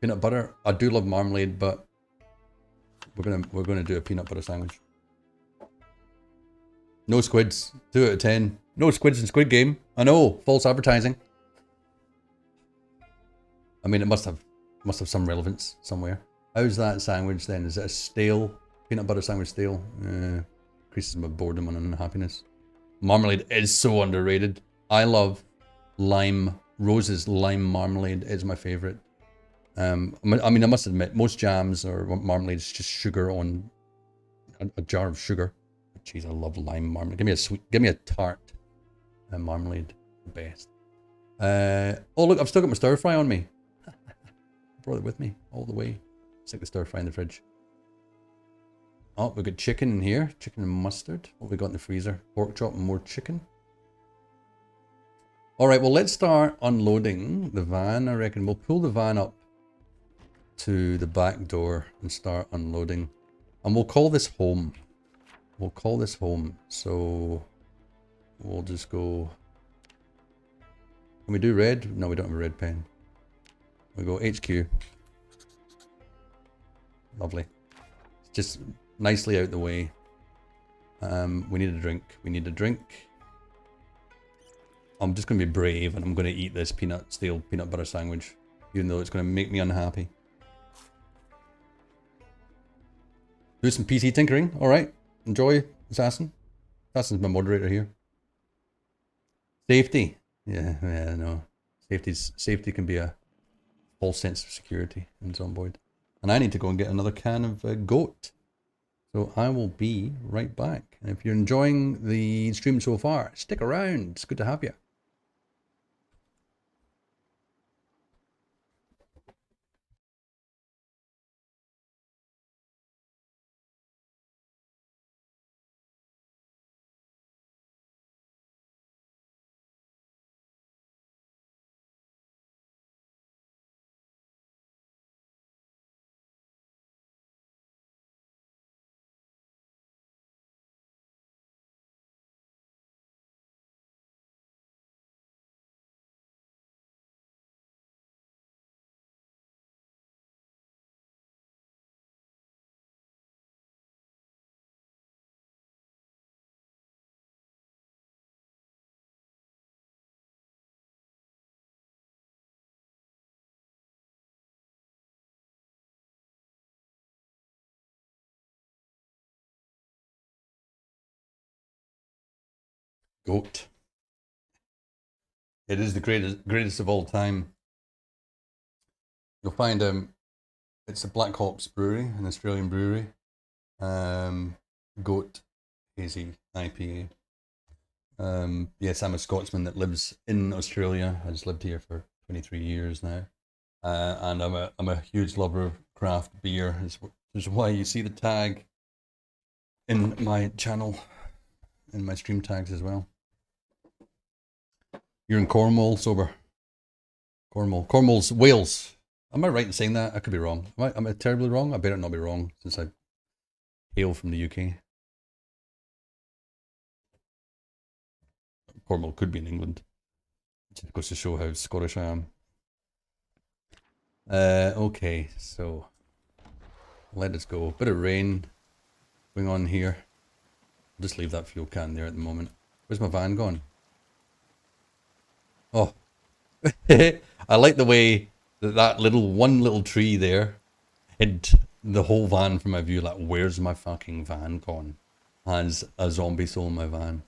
peanut butter. I do love marmalade, but we're gonna do a peanut butter sandwich. No squids. 2 out of 10. No squids in Squid Game. I know, false advertising. I mean, it must have some relevance somewhere. How's that sandwich then? Is it a stale peanut butter sandwich? Stale? Increases my boredom and unhappiness. Marmalade is so underrated. I love lime. Rose's lime marmalade is my favorite. I mean, I must admit, most jams or marmalade is just sugar on a jar of sugar. Jeez, I love lime marmalade. Give me a tart marmalade, the best. Oh look, I've still got my stir fry on me. Brought it with me all the way. Stick the stir fry in the fridge. Oh, we've got chicken in here. Chicken and mustard. What have we got in the freezer? Pork chop and more chicken. Alright, well let's start unloading the van, I reckon. We'll pull the van up to the back door and start unloading. And we'll call this home. We'll call this home. So we'll just go. Can we do red? No, we don't have a red pen. We go HQ. Lovely. It's just nicely out the way. We need a drink. We need a drink. I'm just going to be brave and I'm going to eat this stale peanut butter sandwich. Even though it's going to make me unhappy. Do some PC tinkering. Alright. Enjoy, Assassin. Assassin's my moderator here. Safety. Yeah, no. Safety can be a false sense of security in Zomboid. And I need to go and get another can of goat. So I will be right back. And if you're enjoying the stream so far, stick around. It's good to have you. Goat. It is the greatest of all time. You'll find it's a Black Hawk's brewery, an Australian brewery. Goat hazy IPA. Yes, I'm a Scotsman that lives in Australia. I just lived here for 23 years now, and I'm a huge lover of craft beer. Which is why you see the tag in my channel, in my stream tags as well. You're in Cornwall, sober. Cornwall's Wales. Am I right in saying that? I could be wrong. Am I terribly wrong? I better not be wrong since I hail from the UK. Cornwall could be in England. It just goes to show how Scottish I am. Okay, so let us go. Bit of rain going on here. I'll just leave that fuel can there at the moment. Where's my van gone? Oh, I like the way that one little tree there hid the whole van from my view. Like, where's my fucking van gone? Has a zombie stolen my van?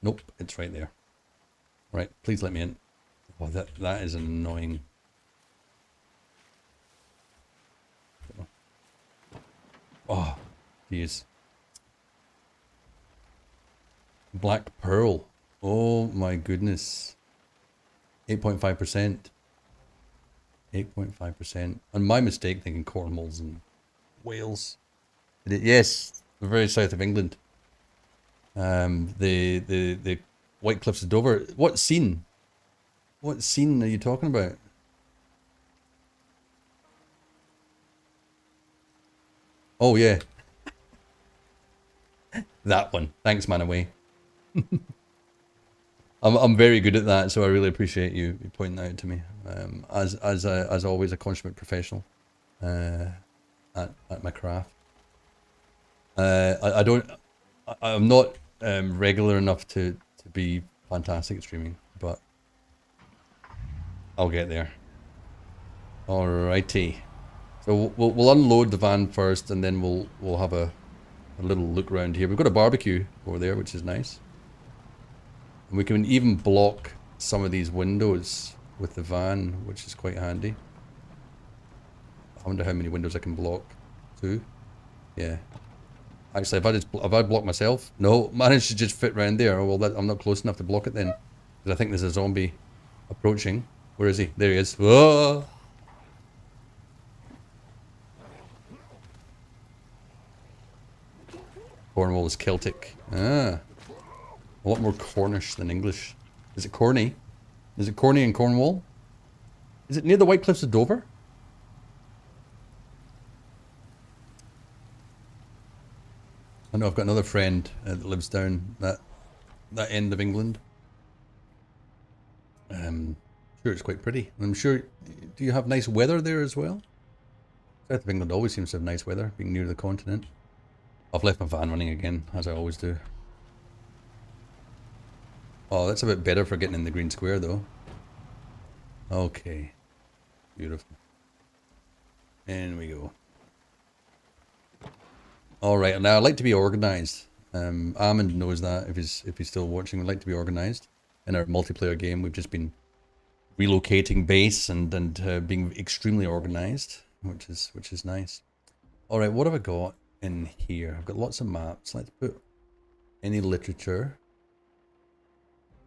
Nope, it's right there. Right, please let me in. Oh, that is annoying. Oh, jeez. Black Pearl. Oh my goodness. 8.5%. 8.5%. And my mistake thinking Cornwall's in Wales. Yes, the very south of England. The White Cliffs of Dover. What scene? What scene are you talking about? Oh yeah. That one. Thanks, man away. I'm very good at that, so I really appreciate you pointing that out to me. As always, a consummate professional at my craft. I'm not regular enough to be fantastic at streaming, but I'll get there. Alrighty. So we'll unload the van first, and then we'll have a little look around here. We've got a barbecue over there, which is nice. And we can even block some of these windows with the van, which is quite handy. I wonder how many windows I can block. 2? Yeah. Actually, have I blocked myself? No, managed to just fit round there. Oh, well, I'm not close enough to block it then. Because I think there's a zombie approaching. Where is he? There he is. Whoa! Cornwall is Celtic. Ah. A lot more Cornish than English. Is it Corny? Is it Corny in Cornwall? Is it near the White Cliffs of Dover? I know I've got another friend that lives down that end of England. Sure, it's quite pretty. I'm sure. Do you have nice weather there as well? South of England always seems to have nice weather, being near the continent. I've left my van running again, as I always do. Oh, that's a bit better for getting in the green square, though. Okay. Beautiful. In we go. Alright, now I like to be organised. Armand knows that if he's still watching. We like to be organised. In our multiplayer game, we've just been relocating base and being extremely organised, which is nice. Alright, what have I got in here? I've got lots of maps. Let's put any literature.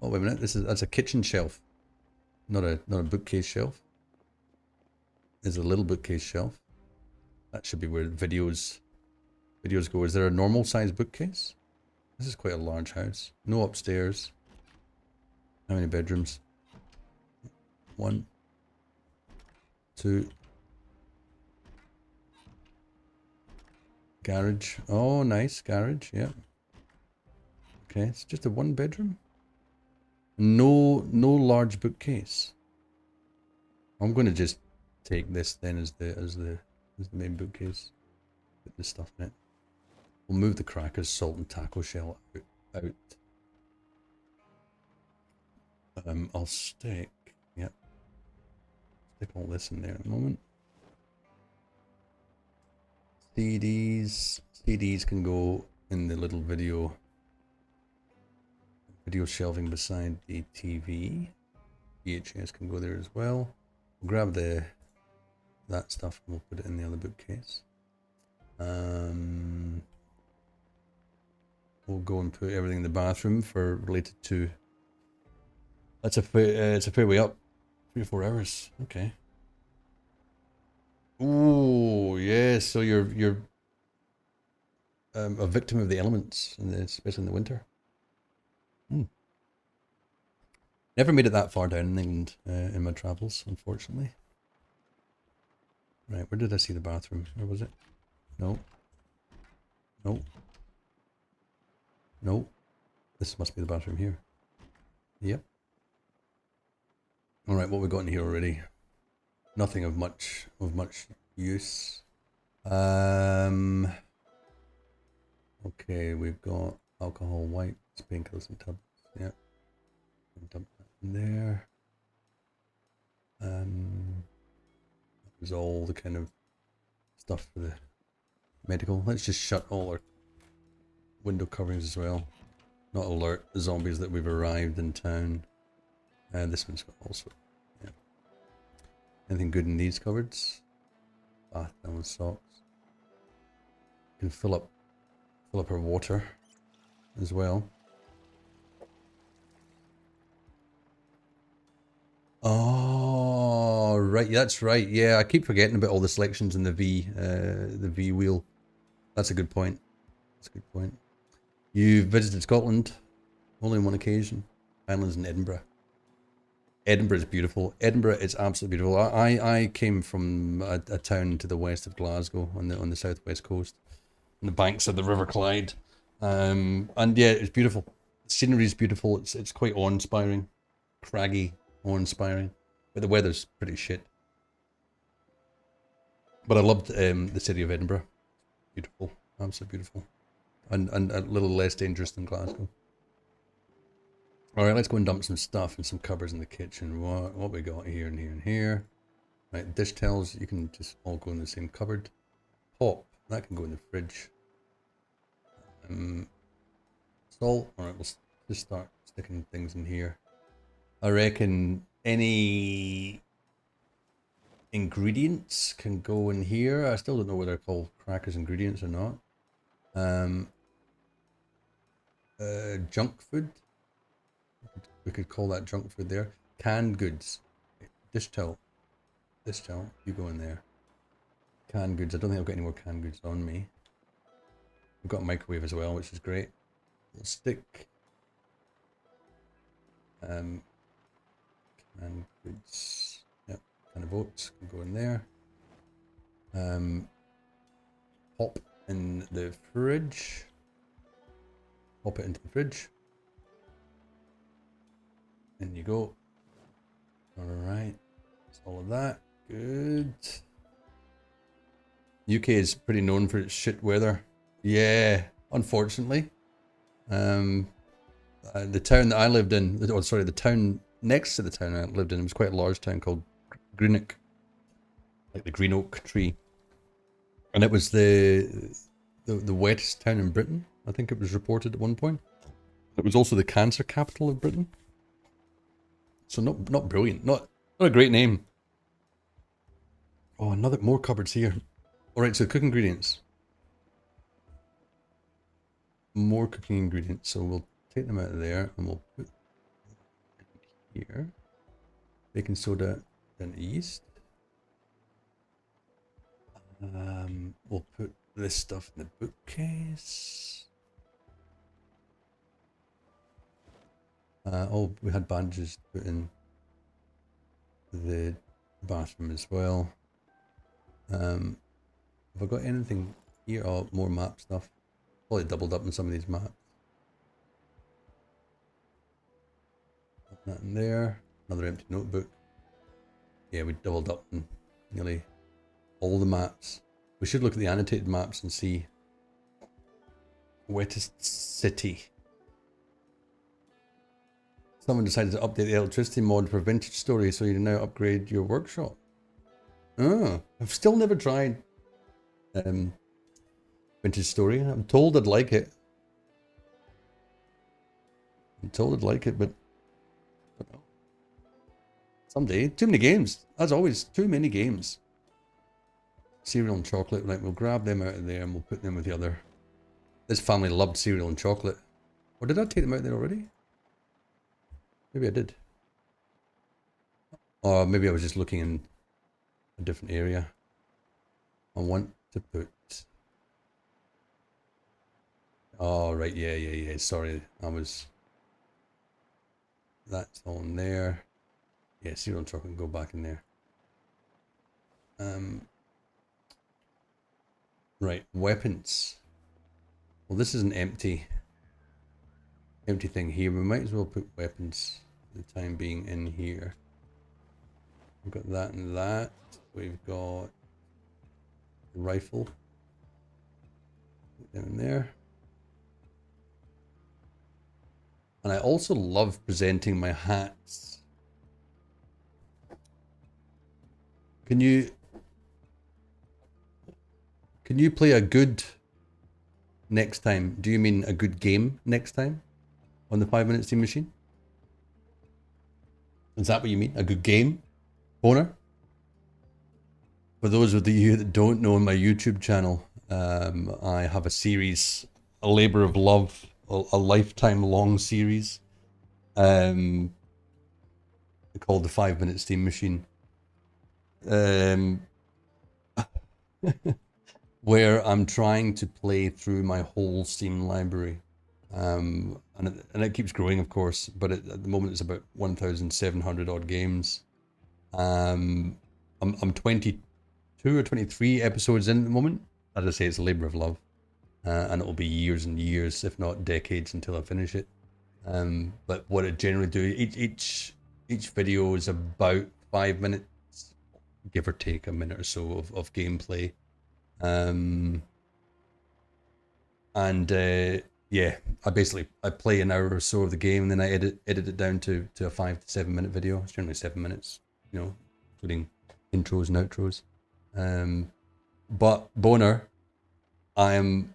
Oh wait a minute, that's a kitchen shelf. Not a bookcase shelf. There's a little bookcase shelf. That should be where videos go. Is there a normal sized bookcase? This is quite a large house. No upstairs. How many bedrooms? 1, 2. Garage. Oh, nice garage. Yeah. Okay, it's just a 1 bedroom. No large bookcase. I'm going to just take this then as the main bookcase. Put this stuff in it. We'll move the crackers, salt and taco shell out. I'll stick. Yep. Stick all this in there in a moment. CDs can go in the little video shelving beside the TV. VHS can go there as well. We'll grab that stuff and we'll put it in the other bookcase. We'll go and put everything in the bathroom for related to. It's a fair way up. 3 or 4 hours. Okay. Ooh, yes. So you're a victim of the elements, especially in the winter. Never made it that far down in England in my travels, unfortunately. Right, where did I see the bathroom? Where was it? No. No. No. This must be the bathroom here. Yep. Alright, what we got in here already? Nothing of much use. Okay, we've got alcohol wipes, painkillers and tablets. Yeah. Dump that in there. There's all the kind of stuff for the medical. Let's just shut all our window coverings as well. Not alert the zombies that we've arrived in town. This one's got also. Yeah. Anything good in these cupboards? Bath down with socks. Can fill up our water as well. Oh, right. That's right. Yeah, I keep forgetting about all the selections in the V wheel. That's a good point. That's a good point. You visited Scotland only on 1 occasion. Islands in Edinburgh. Edinburgh is beautiful. Edinburgh is absolutely beautiful. I came from a town to the west of Glasgow on the southwest coast, on the banks of the River Clyde, and yeah, it's beautiful. The scenery is beautiful. It's quite awe-inspiring, craggy, awe-inspiring, but the weather's pretty shit. But I loved the city of Edinburgh. Beautiful, absolutely beautiful, and a little less dangerous than Glasgow. Alright, let's go and dump some stuff and some cupboards in the kitchen. What we got here and here and here. Right, dish towels, you can just all go in the same cupboard. Pop, that can go in the fridge. Salt, alright, we'll just start sticking things in here. I reckon any ingredients can go in here. I still don't know whether they're called crackers ingredients or not. Junk food. We could call that junk food there. Canned goods. Dish towel. Dish towel. You go in there. Canned goods. I don't think I've got any more canned goods on me. We've got a microwave as well, which is great. We'll stick canned goods. Yep. Can of oats can go in there. Pop in the fridge. Pop it into the fridge. In you go. Alright. That's all of that. Good. UK is pretty known for its shit weather. Yeah, unfortunately. The town that I lived in, oh sorry, the town next to the town I lived in, it was quite a large town called Greenock. Like the green oak tree. And it was the wettest town in Britain. I think it was reported at one point. It was also the cancer capital of Britain. So not brilliant. Not a great name. Oh, more cupboards here. Alright, so cooking ingredients. More cooking ingredients. So we'll take them out of there and we'll put here. Baking soda and yeast. We'll put this stuff in the bookcase. Oh, we had bandages to put in the bathroom as well. Have I got anything here? Oh, more map stuff. Probably doubled up in some of these maps. Put that in there. Another empty notebook. Yeah, we doubled up in nearly all the maps. We should look at the annotated maps and see. Wettest city. Someone decided to update the electricity mod for Vintage Story, so you can now upgrade your workshop. Oh, I've still never tried Vintage Story. I'm told I'd like it. But someday. Too many games. As always, too many games. Cereal and chocolate. Right, we'll grab them out of there and we'll put them with the other. This family loved cereal and chocolate. Or did I take them out there already? Maybe I did. Or maybe I was just looking in a different area. I want to put... Oh, right, yeah. Sorry, that's on there. Yeah, cereal and chocolate can go back in there. Right, weapons. Well, this is an empty thing here. We might as well put weapons for the time being in here. We've got that and that. We've got the rifle. Put them in there. And I also love presenting my hats. Can you play a good next time? Do you mean a good game next time on the 5 Minute Steam Machine? Is that what you mean? A good game? Boner? For those of you that don't know, on my YouTube channel, I have a series, a labor of love, a lifetime long series, called the 5 Minute Steam Machine. Where I'm trying to play through my whole Steam library. And it keeps growing, of course, but at the moment it's about 1,700 odd games. I'm 22 or 23 episodes in at the moment. As I say, it's a labor of love. And it'll be years and years, if not decades, until I finish it. But what I generally do, each video is about 5 minutes, give or take a minute or so of gameplay. Yeah, I play an hour or so of the game and then I edit it down to a 5 to 7 minute video. It's generally 7 minutes, you know, including intros and outros. But Boner, I'm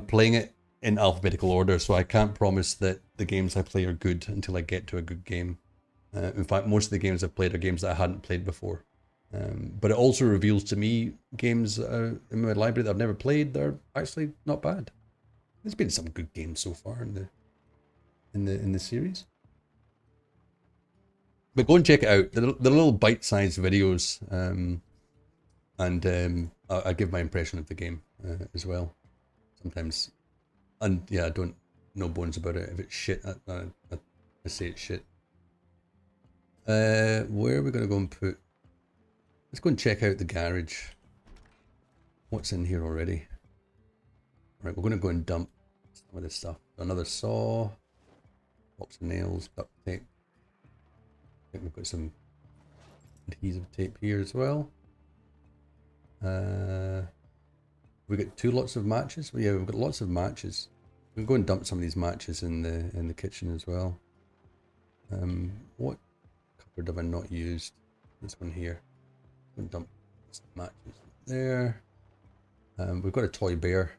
playing it in alphabetical order, so I can't promise that the games I play are good until I get to a good game. In fact, most of the games I've played are games that I hadn't played before. But it also reveals to me games in my library that I've never played that are actually not bad. There's been some good games so far in the series. But go and check it out. They're little bite-sized videos, and I give my impression of the game as well. Sometimes, and yeah, I don't no bones about it. If it's shit, I say it's shit. Where are we gonna go and put? Let's go and check out the garage. What's in here already? Right, we're gonna go and dump some of this stuff. Another saw. Box of nails, duct tape. I think we've got some adhesive tape here as well. We got 2 lots of matches. Well, yeah, we've got lots of matches. We can go and dump some of these matches in the kitchen as well. What cupboard have I not used? This one here. Go and dump some matches there. We've got a toy bear.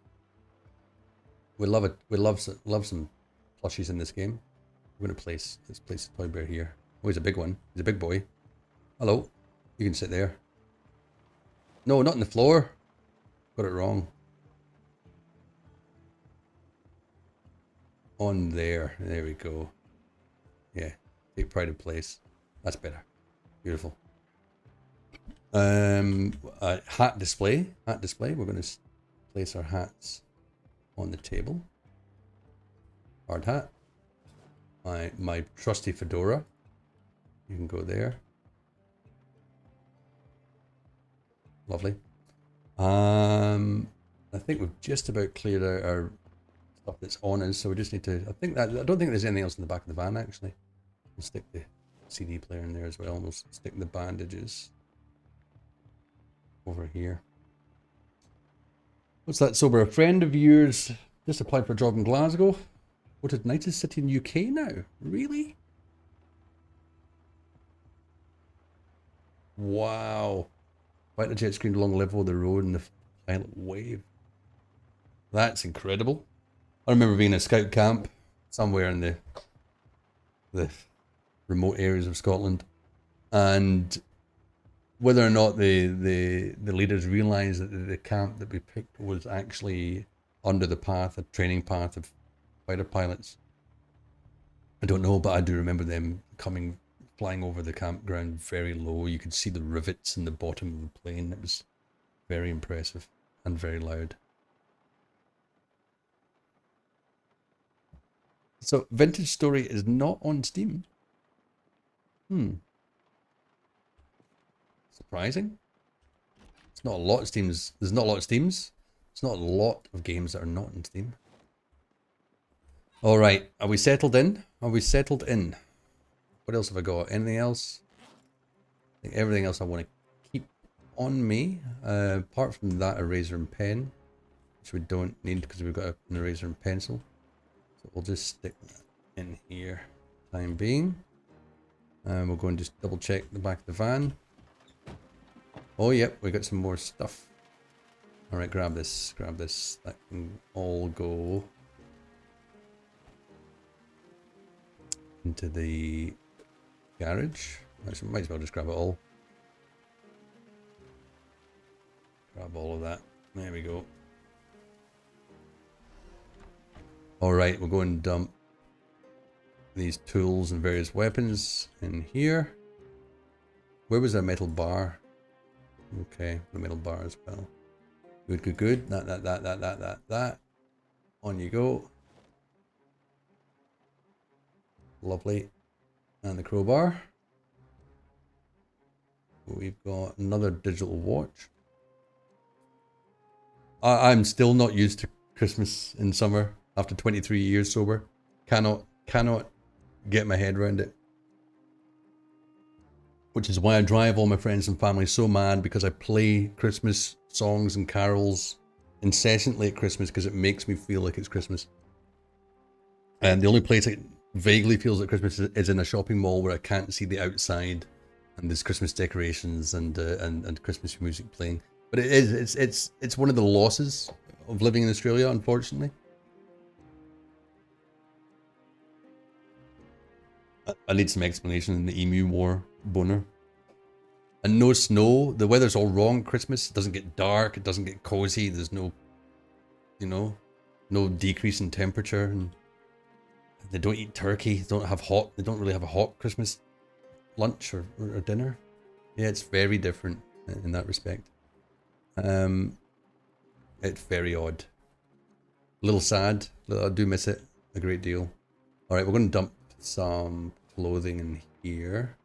We love it. We love some plushies in this game. We're gonna let's place a toy bear here. Oh, he's a big one. He's a big boy. Hello. You can sit there. No, not on the floor. Got it wrong. On there. There we go. Yeah. Take pride of place. That's better. Beautiful. Hat display. Hat display. We're going to place our hats on the table. Hard hat. My trusty fedora. You can go there. Lovely. I think we've just about cleared out our stuff that's on us, so we just need to. I don't think there's anything else in the back of the van actually. We'll stick the CD player in there as well. We'll stick the bandages over here. What's that, Sober? A friend of yours just applied for a job in Glasgow. Voted nicest city in UK now. Really? Wow. Fighter jet screamed long live over the road and the silent wave. That's incredible. I remember being in a scout camp somewhere in the remote areas of Scotland, and whether or not the leaders realised that the camp that we picked was actually under the path, a training path of fighter pilots, I don't know, but I do remember them flying over the campground very low. You could see the rivets in the bottom of the plane. It was very impressive and very loud. So Vintage Story is not on Steam. Surprising. It's not a lot of Steams. There's not a lot of Steams. It's not a lot of games that are not on Steam. All right, are we settled in? Are we settled in? What else have I got? Anything else? I think everything else I want to keep on me. Apart from that eraser and pen, which we don't need because we've got an eraser and pencil. So we'll just stick that in here time being. We'll go and just double check the back of the van. Oh yep, we got some more stuff. Alright, grab this, grab this. That can all go into the garage. Actually, might as well just grab it all. Grab all of that. There we go. Alright, we'll go and dump these tools and various weapons in here. Where was our metal bar? Okay, the metal bar as well. Good, good, good. That. On you go. Lovely. And the crowbar. We've got another digital watch. I'm still not used to Christmas in summer after 23 years sober. Cannot get my head around it. Which is why I drive all my friends and family so mad, because I play Christmas songs and carols incessantly at Christmas because it makes me feel like it's Christmas. And the only place it vaguely feels like Christmas is in a shopping mall where I can't see the outside and there's Christmas decorations and Christmas music playing. But it's one of the losses of living in Australia, unfortunately. I need some explanation in the Emu War, boner. And no snow. The weather's all wrong at Christmas. It doesn't get dark. It doesn't get cozy. There's no, no decrease in temperature. And they don't eat turkey. They don't really have a hot Christmas lunch or dinner. Yeah, it's very different in that respect. It's very odd. A little sad. I do miss it a great deal. All right, we're going to dump some clothing in here.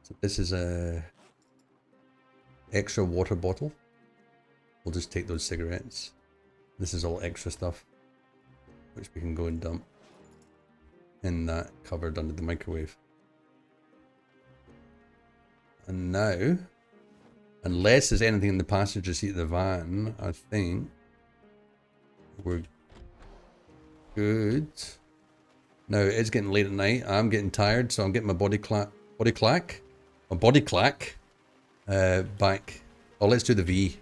So this is a extra water bottle. We'll just take those cigarettes. This is all extra stuff. which we can go and dump in that cupboard under the microwave. And now, unless there's anything in the passenger seat of the van, I think we're good. Now it's getting late at night. I'm getting tired, so I'm getting my body clack back. Oh, let's do the V.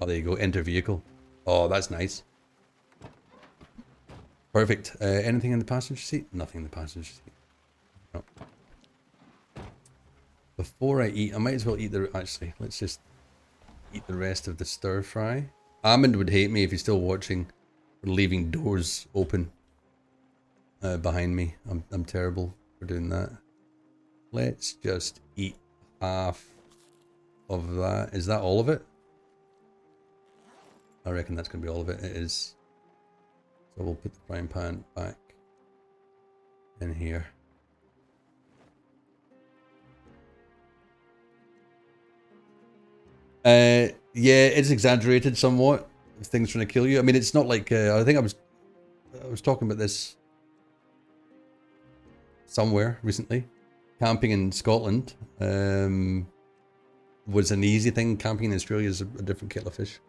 Oh, there you go. Enter vehicle. Oh, that's nice. Perfect. Anything in the passenger seat? Nothing in the passenger seat. No. Before I eat, I might as well eat the... Actually, let's just eat the rest of the stir fry. Amund would hate me if he's still watching, leaving doors open behind me. I'm terrible for doing that. Let's just eat half of that. Is that all of it? I reckon that's going to be all of it. It is. So we'll put the frying pan back in here. Yeah, it's exaggerated somewhat. Things trying to kill you. I mean, it's not like I think I was talking about this somewhere recently. Camping in Scotland was an easy thing. Camping in Australia is a different kettle of fish,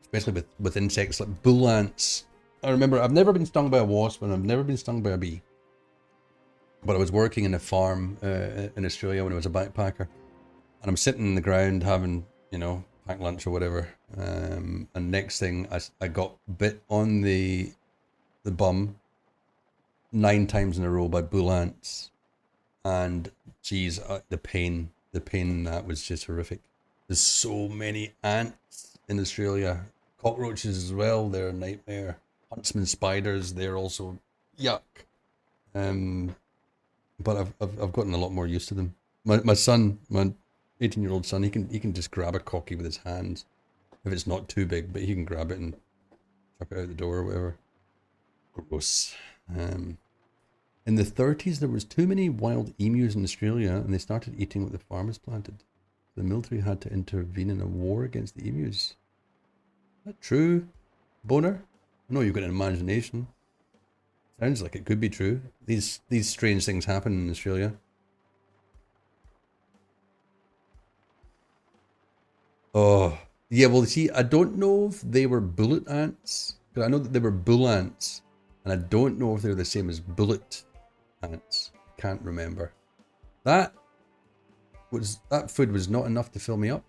especially with insects like bull ants. I remember I've never been stung by a wasp and I've never been stung by a bee, but I was working in a farm in Australia when I was a backpacker. And I'm sitting in the ground having, you know, packed lunch or whatever. And next thing, I got bit on the bum 9 times in a row by bull ants. And geez, the pain in that was just horrific. There's so many ants in Australia. Cockroaches as well, they're a nightmare. Huntsman spiders, they're also yuck. But I've gotten a lot more used to them. My son, my 18-year-old son, he can just grab a cocky with his hands if it's not too big, but he can grab it and chuck it out the door or whatever. Gross. In the 30s, there was too many wild emus in Australia, and they started eating what the farmers planted. The military had to intervene in a war against the emus. Is that true, Boner? I know you've got an imagination. Sounds like it could be true. These strange things happen in Australia. Oh, yeah, well, see, I don't know if they were bullet ants. Because I know that they were bull ants. And I don't know if they're the same as bullet ants. I can't remember. That food was not enough to fill me up.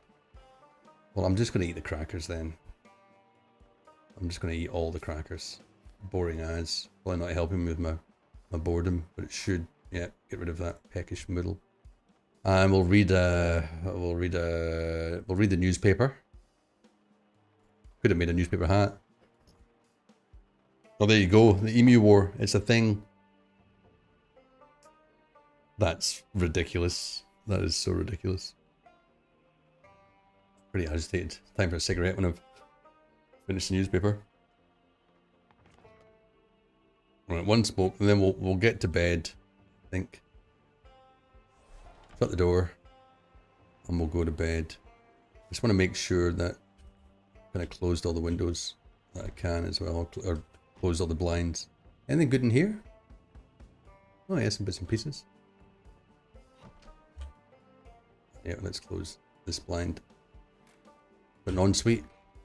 Well, I'm just going to eat the crackers then. I'm just going to eat all the crackers. Boring as. Probably not helping me with my boredom, but it should. Yeah, get rid of that peckish middle. And we'll read the newspaper. Could have made a newspaper hat. Oh, there you go. The Emu War. It's a thing. That's ridiculous. That is so ridiculous. Pretty agitated. Time for a cigarette when I've finished the newspaper. Right, one smoke, and then we'll get to bed, I think. Shut the door, and we'll go to bed. Just want to make sure that I've kind of closed all the windows that I can as well, or closed all the blinds. Anything good in here? Oh yeah, some bits and pieces. Yeah, let's close this blind. Got an ensuite.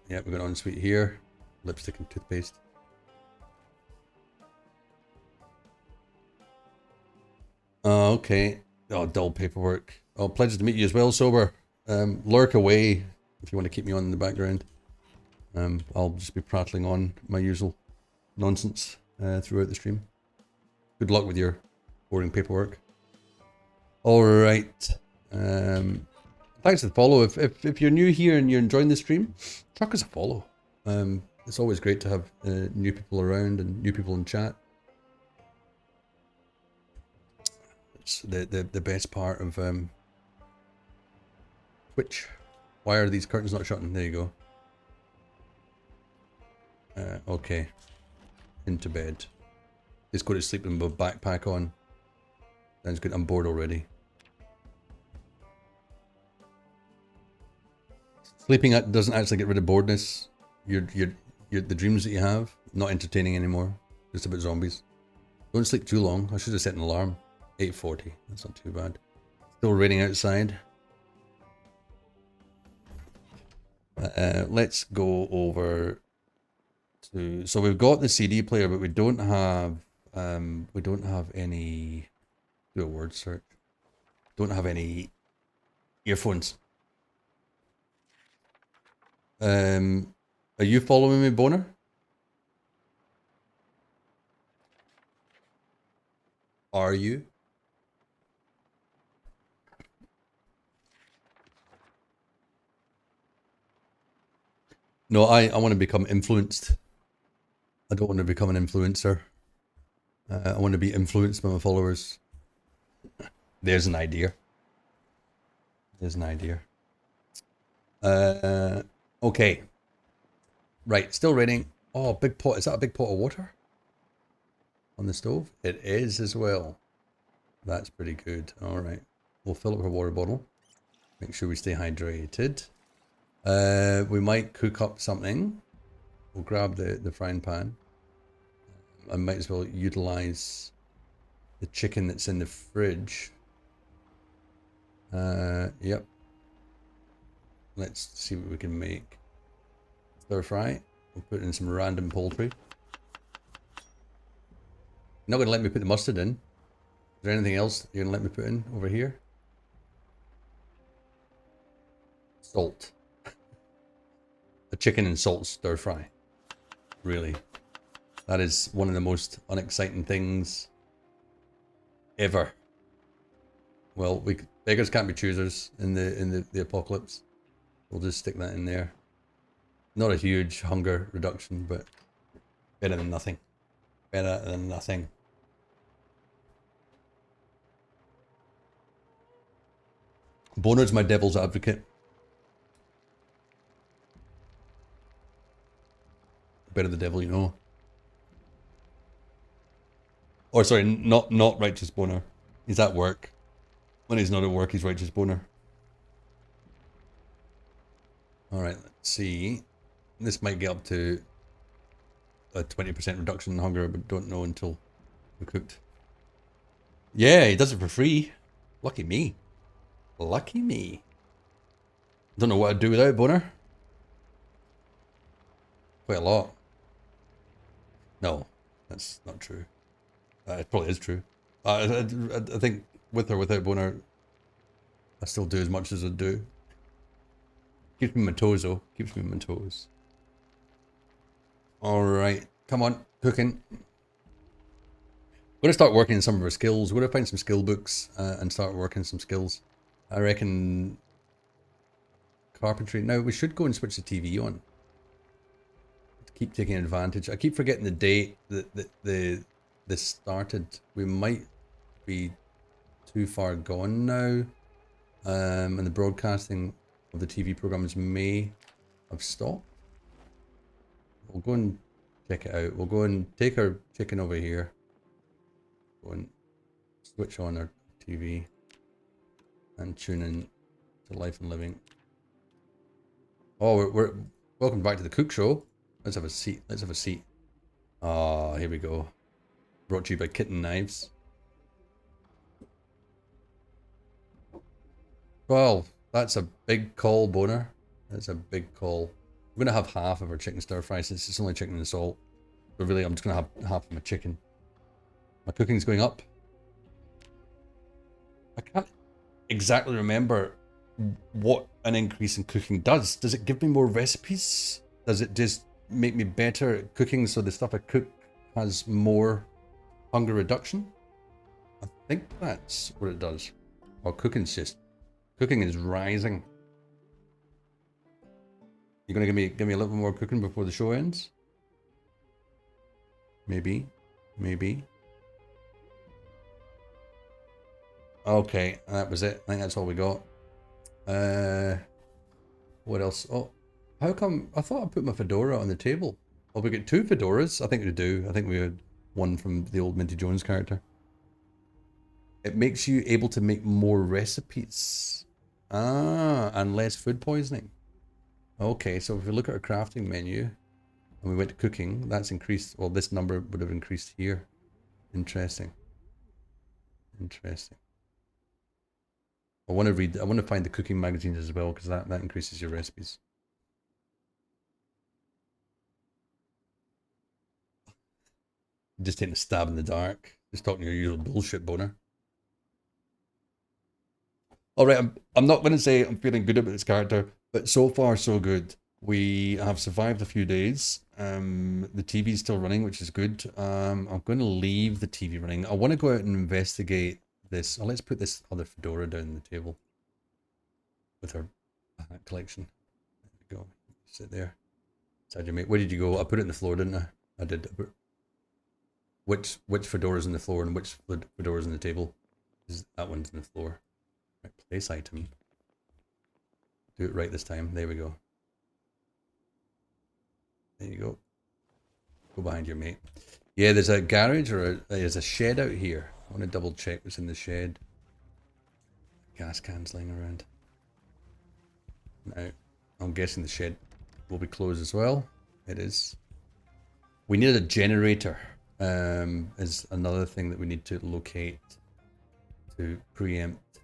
Yeah, we've got an ensuite here. Lipstick and toothpaste. Okay. Oh, dull paperwork. Oh, pleasure to meet you as well, Sober. Lurk away if you want to keep me on in the background. I'll just be prattling on my usual nonsense throughout the stream. Good luck with your boring paperwork. All right. Thanks for the follow. If you're new here and you're enjoying the stream, chuck us a follow. It's always great to have new people around and new people in chat. It's the best part of Twitch. Why are these curtains not shutting? There you go. Okay. Into bed. Just go to sleep with my backpack on. Sounds good. I'm bored already. Sleeping doesn't actually get rid of boredness. You're the dreams that you have, not entertaining anymore. Just about zombies. Don't sleep too long. I should have set an alarm. 8:40. That's not too bad. Still raining outside. Let's go over to. So we've got the CD player, but we don't have any. Do a word search. Don't have any earphones. Are you following me, Boner? Are you? No, I want to become influenced. I don't want to become an influencer. I want to be influenced by my followers. There's an idea. There's an idea. Okay. Right, still raining. Oh, big pot. Is that a big pot of water? On the stove? It is as well. That's pretty good. Alright. We'll fill up our water bottle. Make sure we stay hydrated. We might cook up something. We'll grab the frying pan. I might as well utilize the chicken that's in the fridge. Yep. Let's see what we can make. Stir fry. We'll put in some random poultry. You're not going to let me put the mustard in. Is there anything else you're going to let me put in over here? Salt. A chicken and salt stir fry. Really. That is one of the most unexciting things ever. Well, beggars can't be choosers in the apocalypse. We'll just stick that in there. Not a huge hunger reduction, but better than nothing. Better than nothing. Boner's my devil's advocate. Better the devil you know. Or sorry, not righteous Boner. He's at work. When he's not at work, he's righteous Boner. Alright, let's see. This might get up to a 20% reduction in hunger, but don't know until we're cooked. Yeah, he does it for free. Lucky me. Lucky me. Don't know what I'd do without Boner. Quite a lot. No, that's not true. It probably is true. I think with or without Boner, I still do as much as I do. Keeps me on my toes though. Keeps me on my toes. Alright, come on, cooking. We're going to start working on some of our skills. We're going to find some skill books and start working some skills. I reckon carpentry. Now we should go and switch the TV on. Keep taking advantage. I keep forgetting the date that this started. We might be too far gone now. And the broadcasting of the TV programs may have stopped. We'll go and check it out. We'll go and take our chicken over here. Go and switch on our TV and tune in to Life and Living. Oh, we're welcome back to the Cook Show. Let's have a seat. Let's have a seat. Ah, here we go. Brought to you by Kitten Knives. Well, that's a big call, Boner. That's a big call. We're going to have half of our chicken stir fry since it's only chicken and salt. But really, I'm just going to have half of my chicken. My cooking's going up. I can't exactly remember what an increase in cooking does. Does it give me more recipes? Does it just make me better at cooking so the stuff I cook has more hunger reduction? I think that's what it does. Oh, cooking is rising. You're gonna give me a little more cooking before the show ends? Maybe. Okay, that was it. I think that's all we got. What else? Oh, how come? I thought I put my fedora on the table. Oh, we get 2 fedoras? I think we do. I think we had one from the old Minty Jones character. It makes you able to make more recipes. Ah, and less food poisoning. Okay, so if we look at our crafting menu, and we went to cooking, that's increased. Well, this number would have increased here. Interesting. Interesting. I want to find the cooking magazines as well, because that increases your recipes. Just taking a stab in the dark. Just talking your usual bullshit, boner. Alright, I'm not going to say I'm feeling good about this character, but so far so good. We have survived a few days. The TV's still running, which is good. I'm going to leave the TV running. I want to go out and investigate this. Oh, let's put this other fedora down the table with our hat collection. There we go. Sit there. Inside your mate. Where did you go? I put it on the floor, didn't I? I did. Which fedora's on the floor and which fedora's on the table? That one's on the floor. Right, place item. Do it right this time. There we go. There you go. Go behind your mate. Yeah, there's a garage or there's a shed out here. I want to double check what's in the shed. Gas cans lying around. Now, I'm guessing the shed will be closed as well. It is. We need a generator. Is another thing that we need to locate to preempt.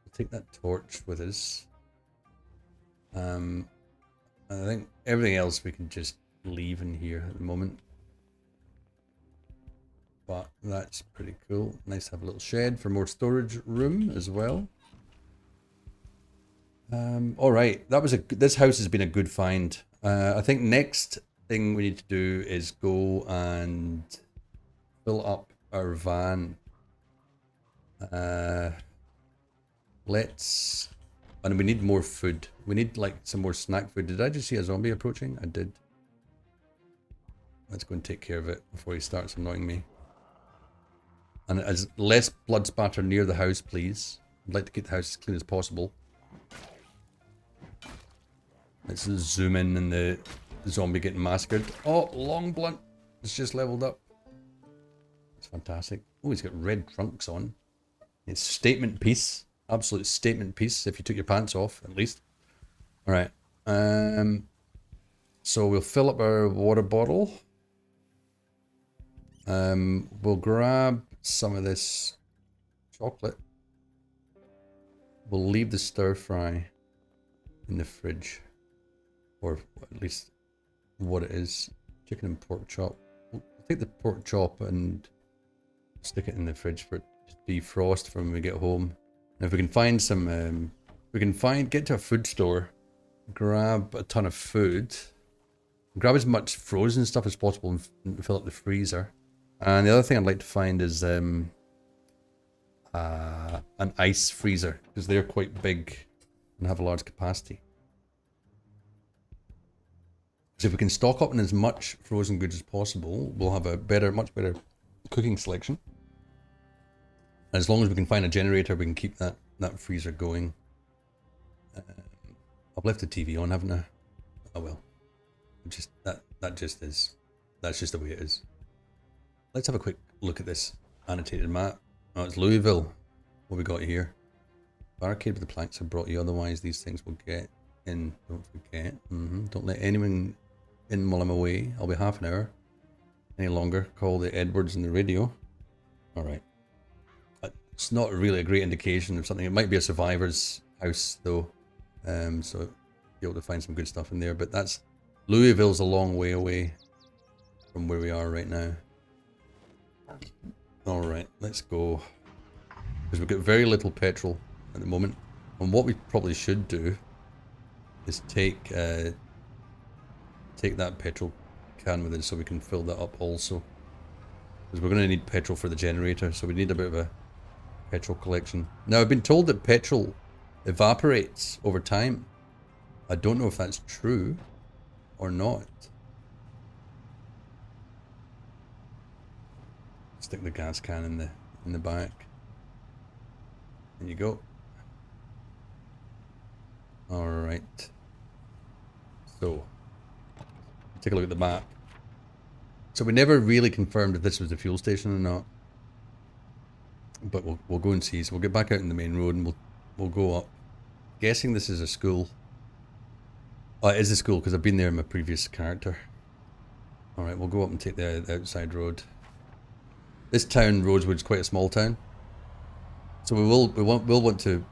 We'll take that torch with us. I think everything else we can just leave in here at the moment. But that's pretty cool. Nice to have a little shed for more storage room as well. All right, this house has been a good find. I think next thing we need to do is go and fill up our van. And we need more food. We need like some more snack food. Did I just see a zombie approaching? I did. Let's go and take care of it before he starts annoying me. And as less blood spatter near the house, please. I'd like to keep the house as clean as possible. Let's zoom in and the zombie getting massacred. Oh, long blunt. It's just leveled up. It's fantastic. Oh, he's got red trunks on. It's statement piece. Absolute statement piece if you took your pants off, at least. Alright. So we'll fill up our water bottle. We'll grab some of this chocolate. We'll leave the stir fry in the fridge. Or at least what it is. Chicken and pork chop. We'll take the pork chop and stick it in the fridge for it to defrost for when we get home. Now if we can find some, get to a food store, grab a ton of food, grab as much frozen stuff as possible and fill up the freezer. And the other thing I'd like to find is an ice freezer, because they're quite big and have a large capacity. So if we can stock up on as much frozen goods as possible, we'll have a much better cooking selection. As long as we can find a generator, we can keep that freezer going. I've left the TV on, haven't I? Oh well. That's just the way it is. Let's have a quick look at this annotated map. Oh, it's Louisville. What we got here? Barricade with the planks have brought you, otherwise these things will get in. Don't forget. Don't let anyone in while I'm away. I'll be half an hour. Any longer. Call the Edwards in the radio. Alright. It's not really a great indication of something. It might be a survivor's house though. So you'll be able to find some good stuff in there. But that's Louisville's a long way away from where we are right now. Alright, let's go. Because we've got very little petrol at the moment. And what we probably should do is take that petrol can with us so we can fill that up also. Because we're going to need petrol for the generator, so we need a bit of a petrol collection. Now, I've been told that petrol evaporates over time. I don't know if that's true or not. Stick the gas can in the back. There you go. Alright. So, take a look at the map. So we never really confirmed if this was the fuel station or not. But we'll go and see. So we'll get back out in the main road and we'll go up. Guessing this is a school. Oh, it is the school because I've been there in my previous character. Alright, we'll go up and take the outside road. This town, Rosewood's quite a small town. So we'll want to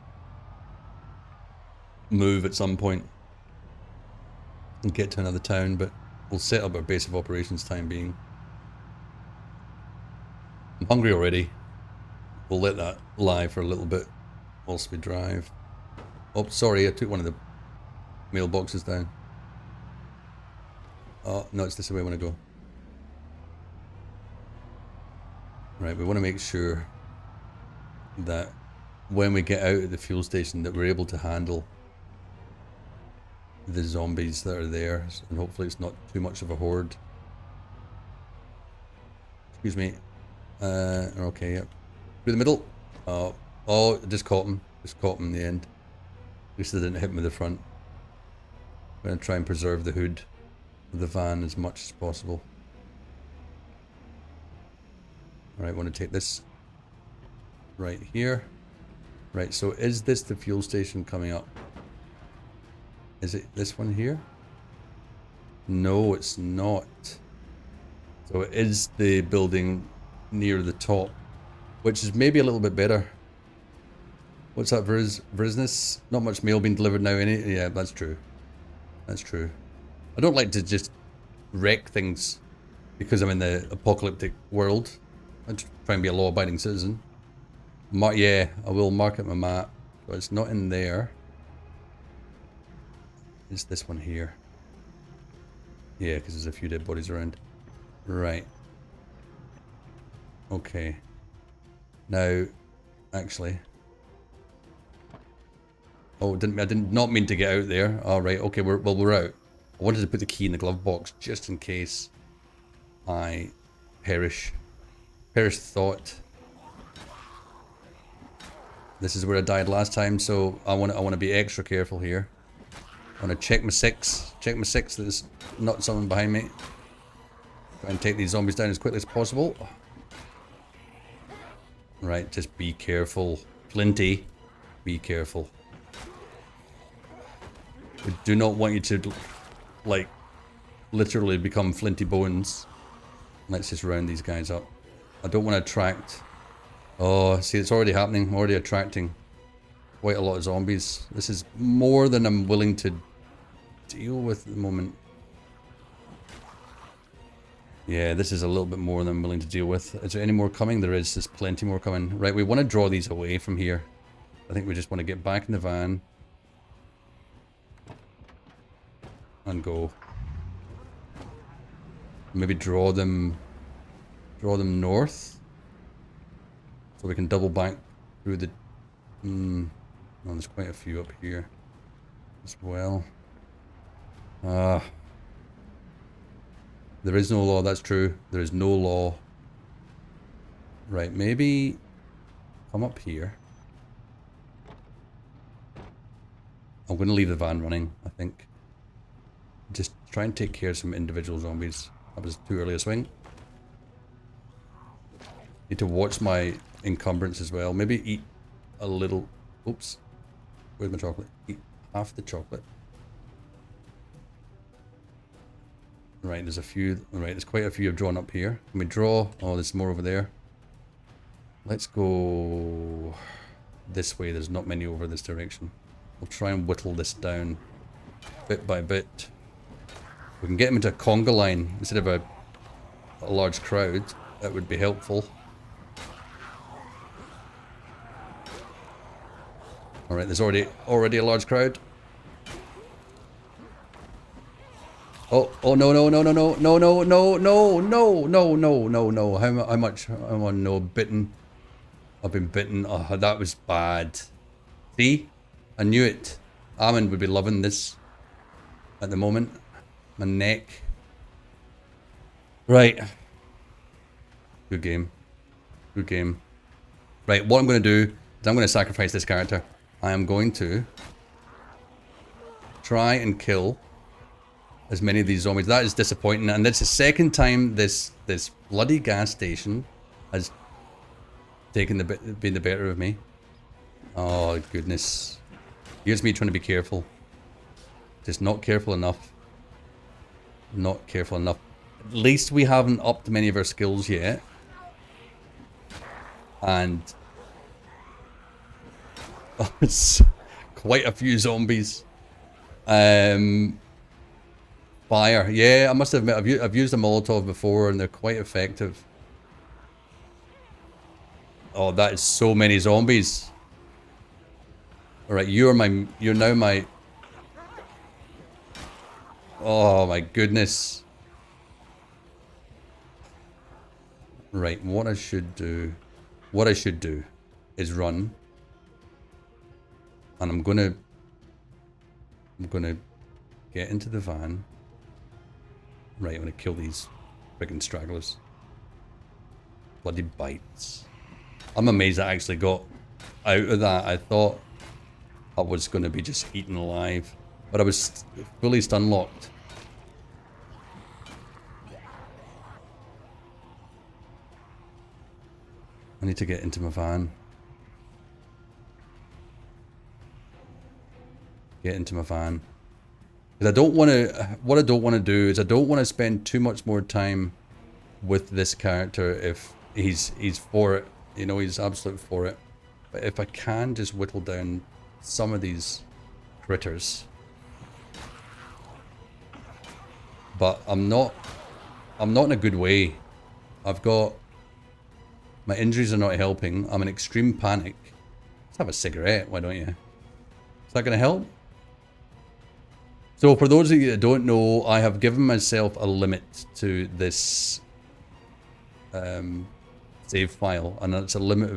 move at some point and get to another town, but we'll set up our base of operations time being. I'm hungry already. We'll let that lie for a little bit whilst we drive. Oh, sorry, I took one of the mailboxes down. Oh, no, it's this way I want to go. Right, we want to make sure that when we get out at the fuel station that we're able to handle the zombies that are there, and hopefully it's not too much of a horde. Excuse me. Okay, yep. Through the middle. Oh, just caught him. Just caught him in the end. At least I didn't hit him with the front. I'm going to try and preserve the hood of the van as much as possible. Alright, I want to take this right here. Right, so is this the fuel station coming up? Is it this one here? No, it's not. So it is the building near the top, which is maybe a little bit better. What's that, Vrisness? Not much mail being delivered now, any? Yeah, that's true. That's true. I don't like to just wreck things because I'm in the apocalyptic world. I try and be a law-abiding citizen. Yeah, I will mark it on my map, but it's not in there. It's this one here. Yeah, because there's a few dead bodies around. Right. Okay. Now, actually. Oh, I did not mean to get out there. All right. Okay, we're out. I wanted to put the key in the glove box just in case I perish. Perish thought. This is where I died last time, so I want to be extra careful here. I want to check my six. Check my six that there's not someone behind me. Try and take these zombies down as quickly as possible. Right, just be careful. Flinty, be careful. We do not want you to, like, literally become Flinty Bones. Let's just round these guys up. I don't want to attract... Oh, see, it's already happening. I'm already attracting quite a lot of zombies. This is more than I'm willing to deal with at the moment. Yeah, this is a little bit more than I'm willing to deal with. Is there any more coming? There is. There's plenty more coming. Right, we want to draw these away from here. I think we just want to get back in the van. And go. Maybe draw them north. So we can double back through the... Oh, there's quite a few up here as well. There is no law, that's true. There is no law. Right, maybe come up here. I'm going to leave the van running, I think. Just try and take care of some individual zombies. That was too early a swing. Need to watch my encumbrance as well. Maybe eat a little... Oops. Where's my chocolate? Eat half the chocolate. Right, there's a few... Right, there's quite a few I've drawn up here. Can we draw? Oh, there's more over there. Let's go this way. There's not many over this direction. We'll try and whittle this down bit by bit. We can get them into a conga line instead of a large crowd. That would be helpful. Alright, there's already a large crowd. Oh no no no no no no no no no no no no no no. How much? I'm on no bitten. I've been bitten. Oh, that was bad. See? I knew it. Amon would be loving this at the moment. My neck. Right. Good game. Good game. Right, what I'm going to do is I'm going to sacrifice this character. I am going to try and kill as many of these zombies. That is disappointing, and that's the second time this bloody gas station has taken been the better of me. Oh goodness! Here's me trying to be careful. Just not careful enough. Not careful enough. At least we haven't upped many of our skills yet. And it's quite a few zombies. Fire. Yeah, I must admit, I've used a Molotov before and they're quite effective. Oh, that is so many zombies. Alright, you're now my... Oh my goodness. Right, what I should do is run. And I'm gonna get into the van. Right, I'm gonna kill these friggin' stragglers. Bloody bites. I'm amazed I actually got out of that. I thought I was gonna be just eaten alive. But I was fully stun locked. I need to get into my van. Get into my van. Because I don't want to... What I don't want to do is I don't want to spend too much more time with this character if he's for it. You know, he's absolute for it. But if I can just whittle down some of these critters... But I'm not in a good way. I've got... My injuries are not helping. I'm in extreme panic. Let's have a cigarette, why don't you? Is that going to help? So for those of you that don't know, I have given myself a limit to this save file. And it's a limit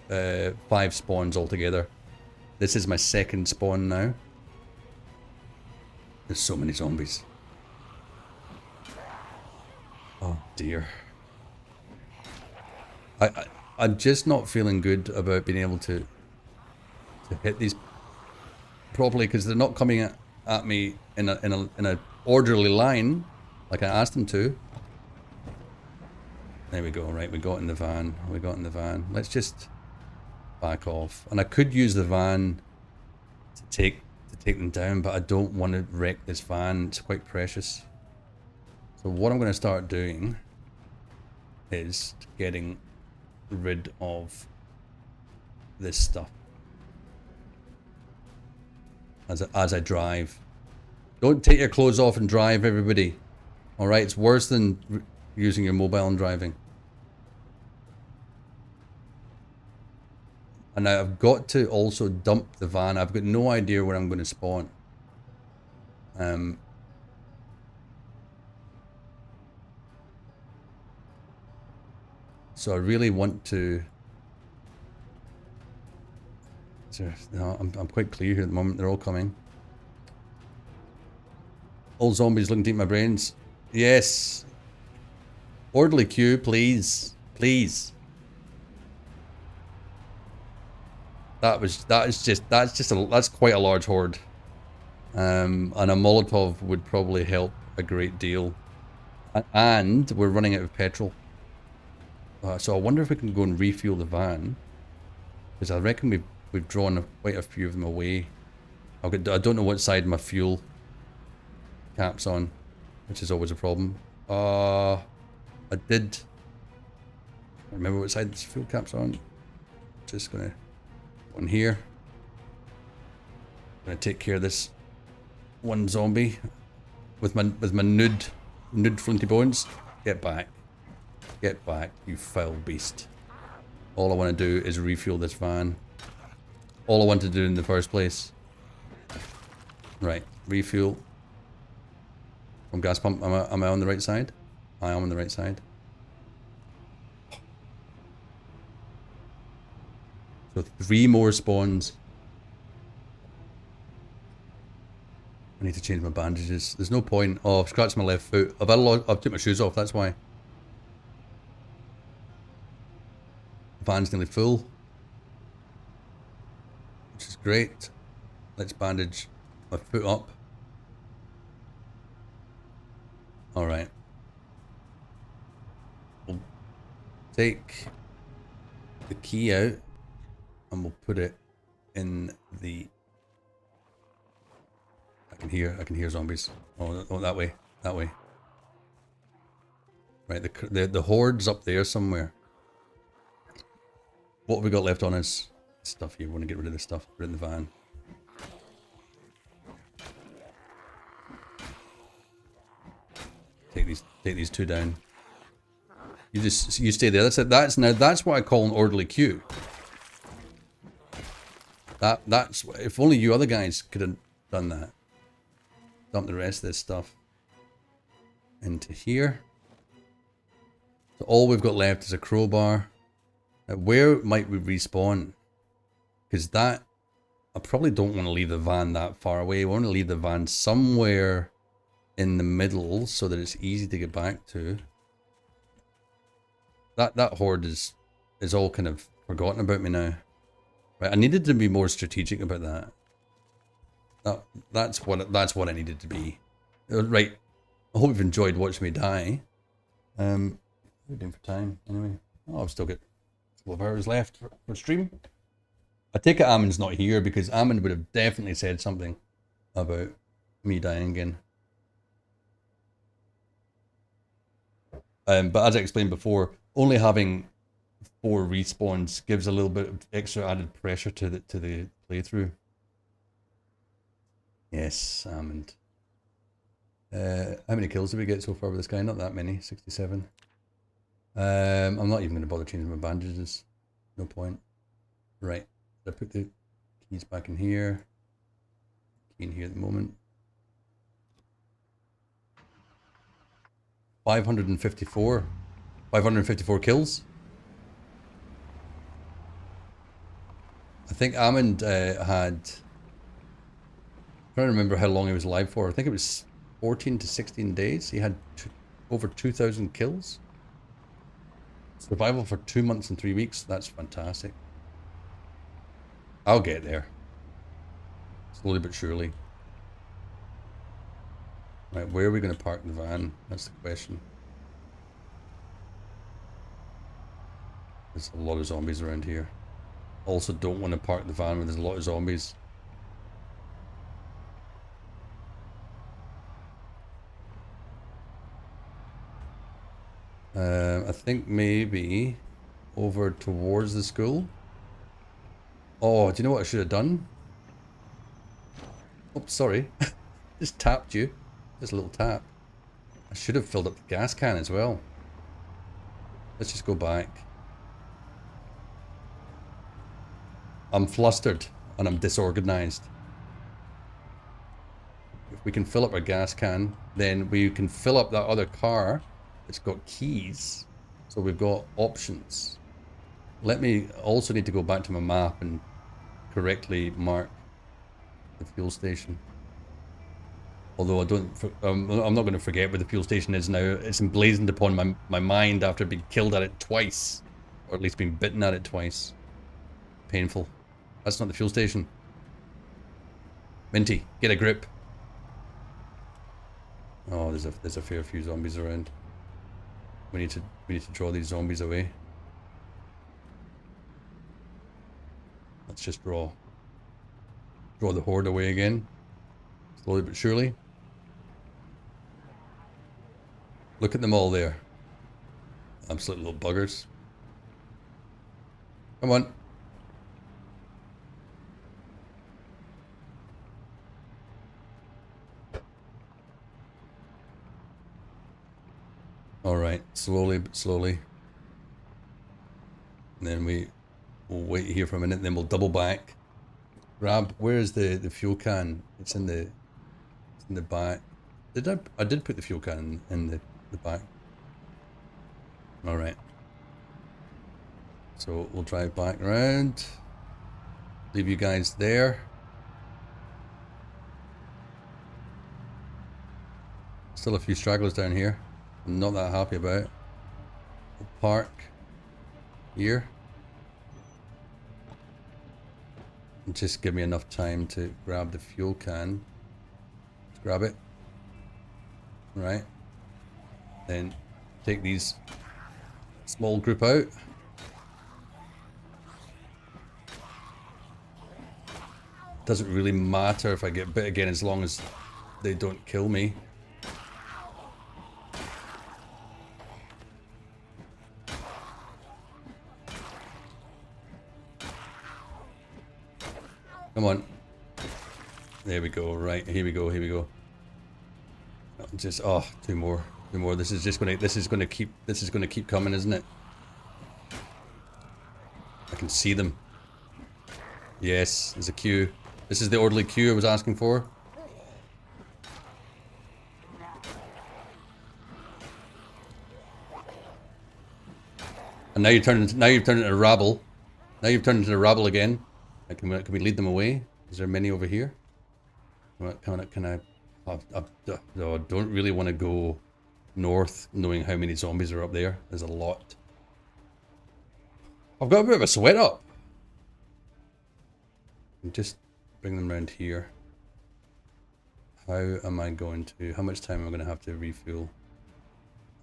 of 5 spawns altogether. This is my 2nd spawn now. There's so many zombies. Oh dear. I'm just not feeling good about being able to hit these properly because they're not coming at me in a orderly line like I asked them to. There we go. Right, we got in the van. We got in the van. Let's just back off. And I could use the van to take them down, but I don't want to wreck this van. It's quite precious. So what I'm going to start doing is getting rid of this stuff as I drive. Don't take your clothes off and drive, everybody. Alright, it's worse than using your mobile and driving. And now I've got to also dump the van. I've got no idea where I'm going to spawn. So I really want to... No, I'm quite clear here at the moment. They're all coming. All zombies looking to eat my brains. Yes. Orderly queue, please. Please. That's quite a large horde. And a Molotov would probably help a great deal. And we're running out of petrol. So I wonder if we can go and refuel the van. Because I reckon we've drawn quite a few of them away. I don't know what side my fuel cap's on, which is always a problem. I did remember what side this fuel cap's on. Just gonna go in here. Gonna take care of this one zombie with my nude Flinty Bones. Get back. Get back, you foul beast. All I want to do is refuel this van. All I wanted to do in the first place. Right, refuel. From gas pump, am I on the right side? I am on the right side. So 3 more spawns. I need to change my bandages. There's no point. Oh, I've scratched my left foot. I've took my shoes off, that's why. Van's nearly full, which is great. Let's bandage my foot up. Alright. We'll take the key out and we'll put it in the I can hear zombies. Oh, that way. That way. Right, the horde's up there somewhere. What have we got left on us? Stuff here. We want to get rid of this stuff. Put it in the van. Take these two down. You stay there. That's it. That's what I call an orderly queue. That's if only you other guys could have done that. Dump the rest of this stuff into here. So all we've got left is a crowbar. Now where might we respawn? Because that I probably don't want to leave the van that far away. I want to leave the van somewhere in the middle so that it's easy to get back to. That horde is all kind of forgotten about me now. Right, I needed to be more strategic about that. That's what I needed to be. Right. I hope you've enjoyed watching me die. What are we doing for time anyway? Oh, I've still got a couple of hours left for stream. I take it Ammon's not here because Ammon would have definitely said something about me dying again. But as I explained before, only having 4 respawns gives a little bit of extra added pressure to the playthrough. Yes, Ammon. How many kills did we get so far with this guy? Not that many, 67. I'm not even going to bother changing my bandages. No point. Right. I put the keys back in here. Key in here at the moment. 554. 554 kills. I think Amond had... I'm trying to remember how long he was alive for. I think it was 14 to 16 days. He had over 2,000 kills. Survival for 2 months and 3 weeks. That's fantastic. I'll get there. Slowly but surely. Right, where are we going to park the van? That's the question. There's a lot of zombies around here. Also don't want to park the van where there's a lot of zombies. I think maybe over towards the school. Oh, do you know what I should have done? Oh, sorry. Just tapped you. Just a little tap. I should have filled up the gas can as well. Let's just go back. I'm flustered and I'm disorganized. If we can fill up our gas can, then we can fill up that other car. It's got keys. So we've got options. Let me also need to go back to my map and correctly mark the fuel station. Although I'm not going to forget where the fuel station is now. It's emblazoned upon my mind after being killed at it twice. Or at least being bitten at it twice. Painful. That's not the fuel station. Minty, get a grip. Oh, there's a fair few zombies around. We need to draw these zombies away. Let's just draw the horde away again. Slowly but surely. Look at them all there. Absolute little buggers. Come on. Alright, slowly but slowly. And then we'll wait here for a minute, and then we'll double back. Grab, where is the fuel can? It's in the back. I did put the fuel can in the back. Alright. So we'll drive back around. Leave you guys there. Still a few stragglers down here. I'm not that happy about. We'll park here. And just give me enough time to grab the fuel can. Let's grab it. Right. Then take these small group out. Doesn't really matter if I get bit again as long as they don't kill me. Come on. There we go. Right, here we go. Here we go. Just two more. Two more. This is gonna keep coming, isn't it? I can see them. Yes, there's a queue. This is the orderly queue I was asking for. And now you've turned into a rabble. Now you've turned into a rabble again. Can we lead them away? Is there many over here? Can I don't really want to go north, knowing how many zombies are up there. There's a lot. I've got a bit of a sweat up. Just bring them around here. How am I going to? How much time am I going to have to refuel?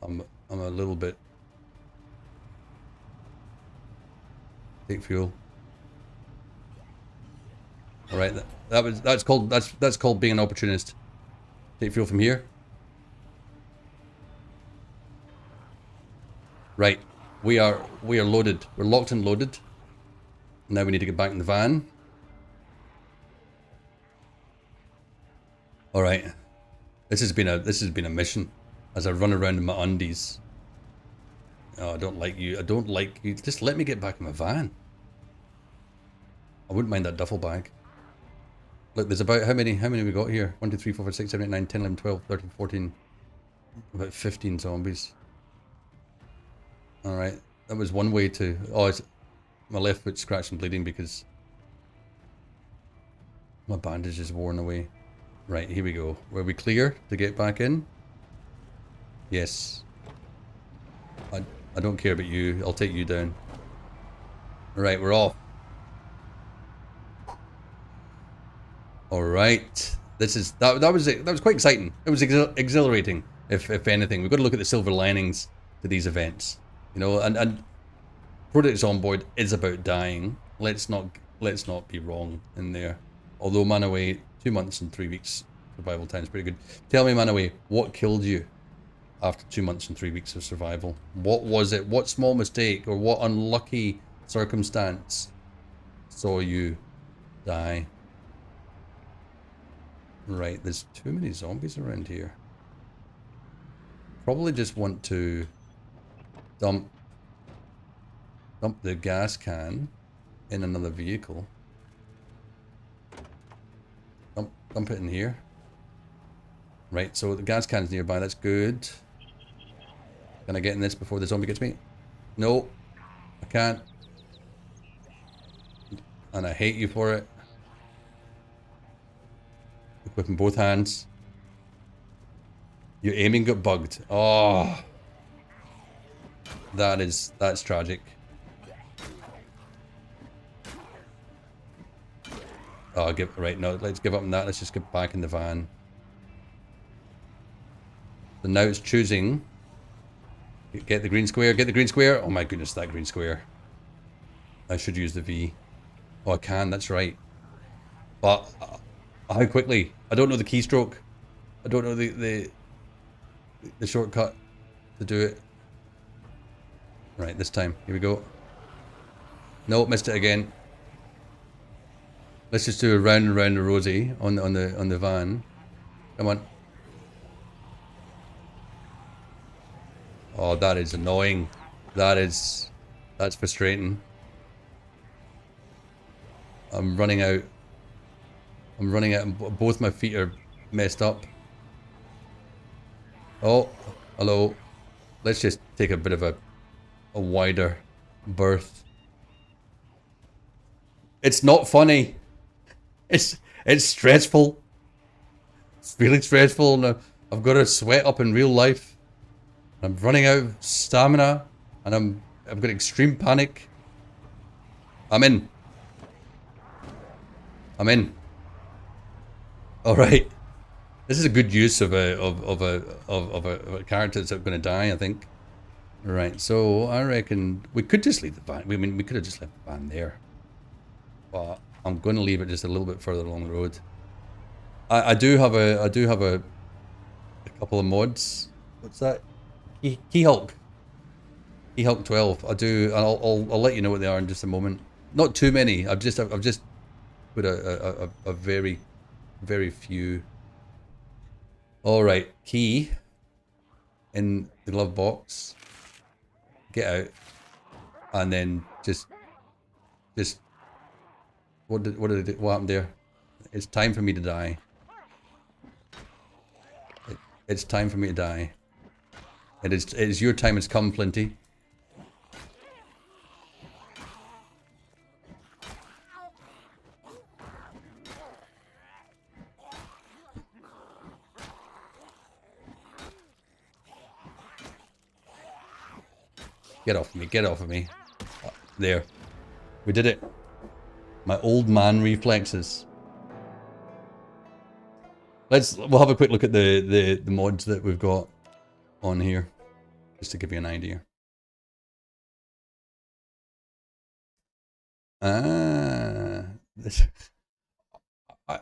I'm a little bit. Take fuel. All right, that's called being an opportunist. Take fuel from here. Right, we are loaded. We're locked and loaded. Now we need to get back in the van. All right, this has been a mission as I run around in my undies. Oh, I don't like you. I don't like you. Just let me get back in my van. I wouldn't mind that duffel bag. Look, there's about how many we got here? 1, 2, 3, 4, 5, 6, 7, 8, 9, 10, 11, 12, 13, 14. About 15 zombies. Alright, that was one way to... Oh, it's my left foot scratched and bleeding because my bandage is worn away. Right, here we go. Were we clear to get back in? Yes. I don't care about you. I'll take you down. Alright, we're off. Alright. That was quite exciting. It was exhilarating, if anything. We've got to look at the silver linings to these events. You know, and Project Zomboid is about dying. Let's not be wrong in there. Although Manaway, 2 months and 3 weeks survival time is pretty good. Tell me, Manaway, what killed you after 2 months and 3 weeks of survival? What was it? What small mistake or what unlucky circumstance saw you die? Right, there's too many zombies around here. Probably just want to dump the gas can in another vehicle. Dump it in here. Right, so the gas can's nearby, that's good. Can I get in this before the zombie gets me? No, I can't. And I hate you for it. Equipping both hands. Your aiming got bugged. Oh, that's tragic. Oh, right, no, let's give up on that. Let's just get back in the van. So now it's choosing. Get the green square, get the green square. Oh my goodness, that green square. I should use the V. Oh, I can, that's right. But how quickly? I don't know the keystroke. I don't know the shortcut to do it. Right, this time. Here we go. No, missed it again. Let's just do a round and round the rosy on the van. Come on. Oh, that is annoying. That's frustrating. I'm running out. And both my feet are messed up. Oh, hello. Let's just take a bit of a wider berth. It's not funny. It's stressful. It's really stressful, and I've got to sweat up in real life. I'm running out of stamina, and I've got extreme panic. I'm in. All right. This is a good use of a character that's going to die, I think. Right. So I reckon we could just leave the van. I mean, we could have just left the van there, but I'm going to leave it just a little bit further along the road. I do have a couple of mods. What's that? Key Hulk 12. I do. I'll let you know what they are in just a moment. Not too many. I've just put a very few. All right, key in the glove box. Get out, and then just what happened there? It's time for me to die. It's time for me to die. It is your time has come, Flinty. Get off of me, get off of me. There. We did it. My old man reflexes. We'll have a quick look at the mods that we've got on here, just to give you an idea. I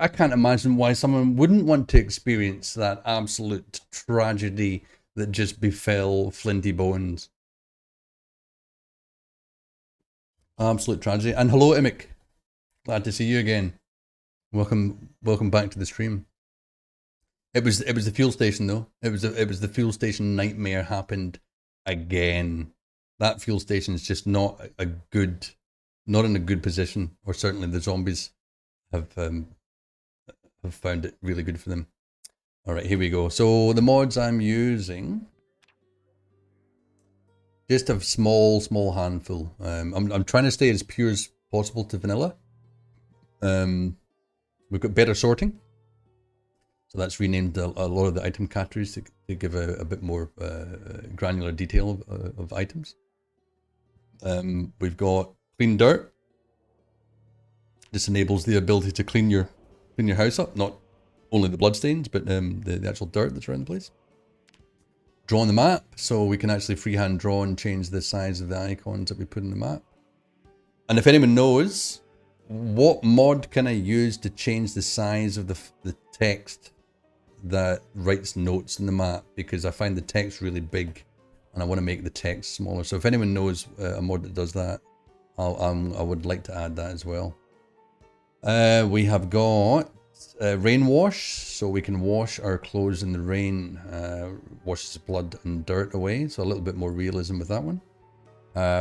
can't imagine why someone wouldn't want to experience that absolute tragedy that just befell Flinty Bones. Absolute tragedy. And hello, Imic. Glad to see you again. Welcome back to the stream. It was the fuel station though. It was the fuel station nightmare happened again. That fuel station is just not in a good position, or certainly the zombies have found it really good for them. All right, here we go. So the mods I'm using, just a small handful. I'm trying to stay as pure as possible to vanilla. We've got better sorting. So that's renamed a lot of the item categories to give a bit more granular detail of items. We've got clean dirt. This enables the ability to clean your house up, not only the bloodstains, but the actual dirt that's around the place. Draw on the map, so we can actually freehand draw and change the size of the icons that we put in the map. And if anyone knows, what mod can I use to change the size of the text that writes notes in the map? Because I find the text really big and I want to make the text smaller. So if anyone knows a mod that does that, I would like to add that as well. We have got rain wash, so we can wash our clothes in the rain, washes blood and dirt away, so a little bit more realism with that one.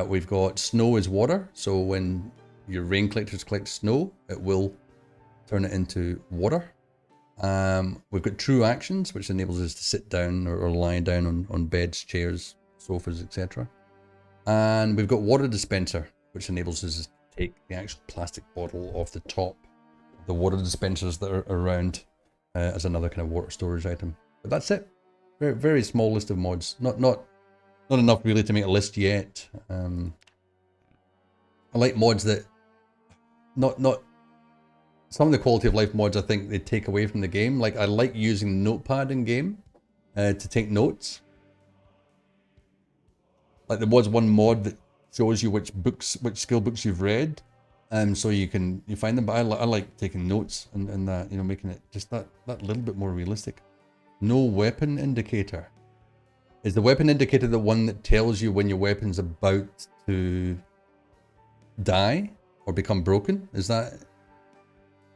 We've got snow is water, so when your rain collectors collect snow, it will turn it into water. We've got true actions, which enables us to sit down or lie down on beds, chairs, sofas, etc. And we've got water dispenser, which enables us to take the actual plastic bottle off the top of the water dispensers that are around as another kind of water storage item. But that's it. Very, very small list of mods. Not enough really to make a list yet. I like mods that not some of the quality of life mods I think they take away from the game. Like I like using Notepad in game to take notes. Like there was one mod that shows you which skill books you've read, so you find them. But I like taking notes and that, you know, making it just that little bit more realistic. No weapon indicator. Is the weapon indicator the one that tells you when your weapon's about to die or become broken? Is that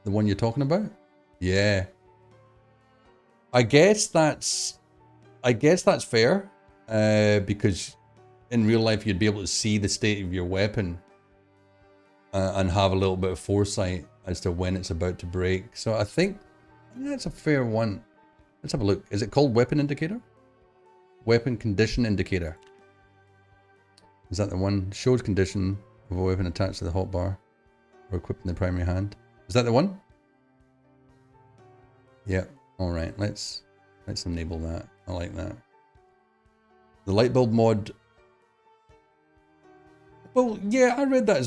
the one you're talking about? Yeah. I guess that's fair, because in real life you'd be able to see the state of your weapon and have a little bit of foresight as to when it's about to break. So I think that's a fair one. Let's have a look. Is it called weapon indicator? Weapon condition indicator. Is that the one? Shows condition of a weapon attached to the hotbar or equipped in the primary hand. Is that the one? Yeah. All right. Let's enable that. I like that. The light bulb mod. Well, yeah, I read that as well.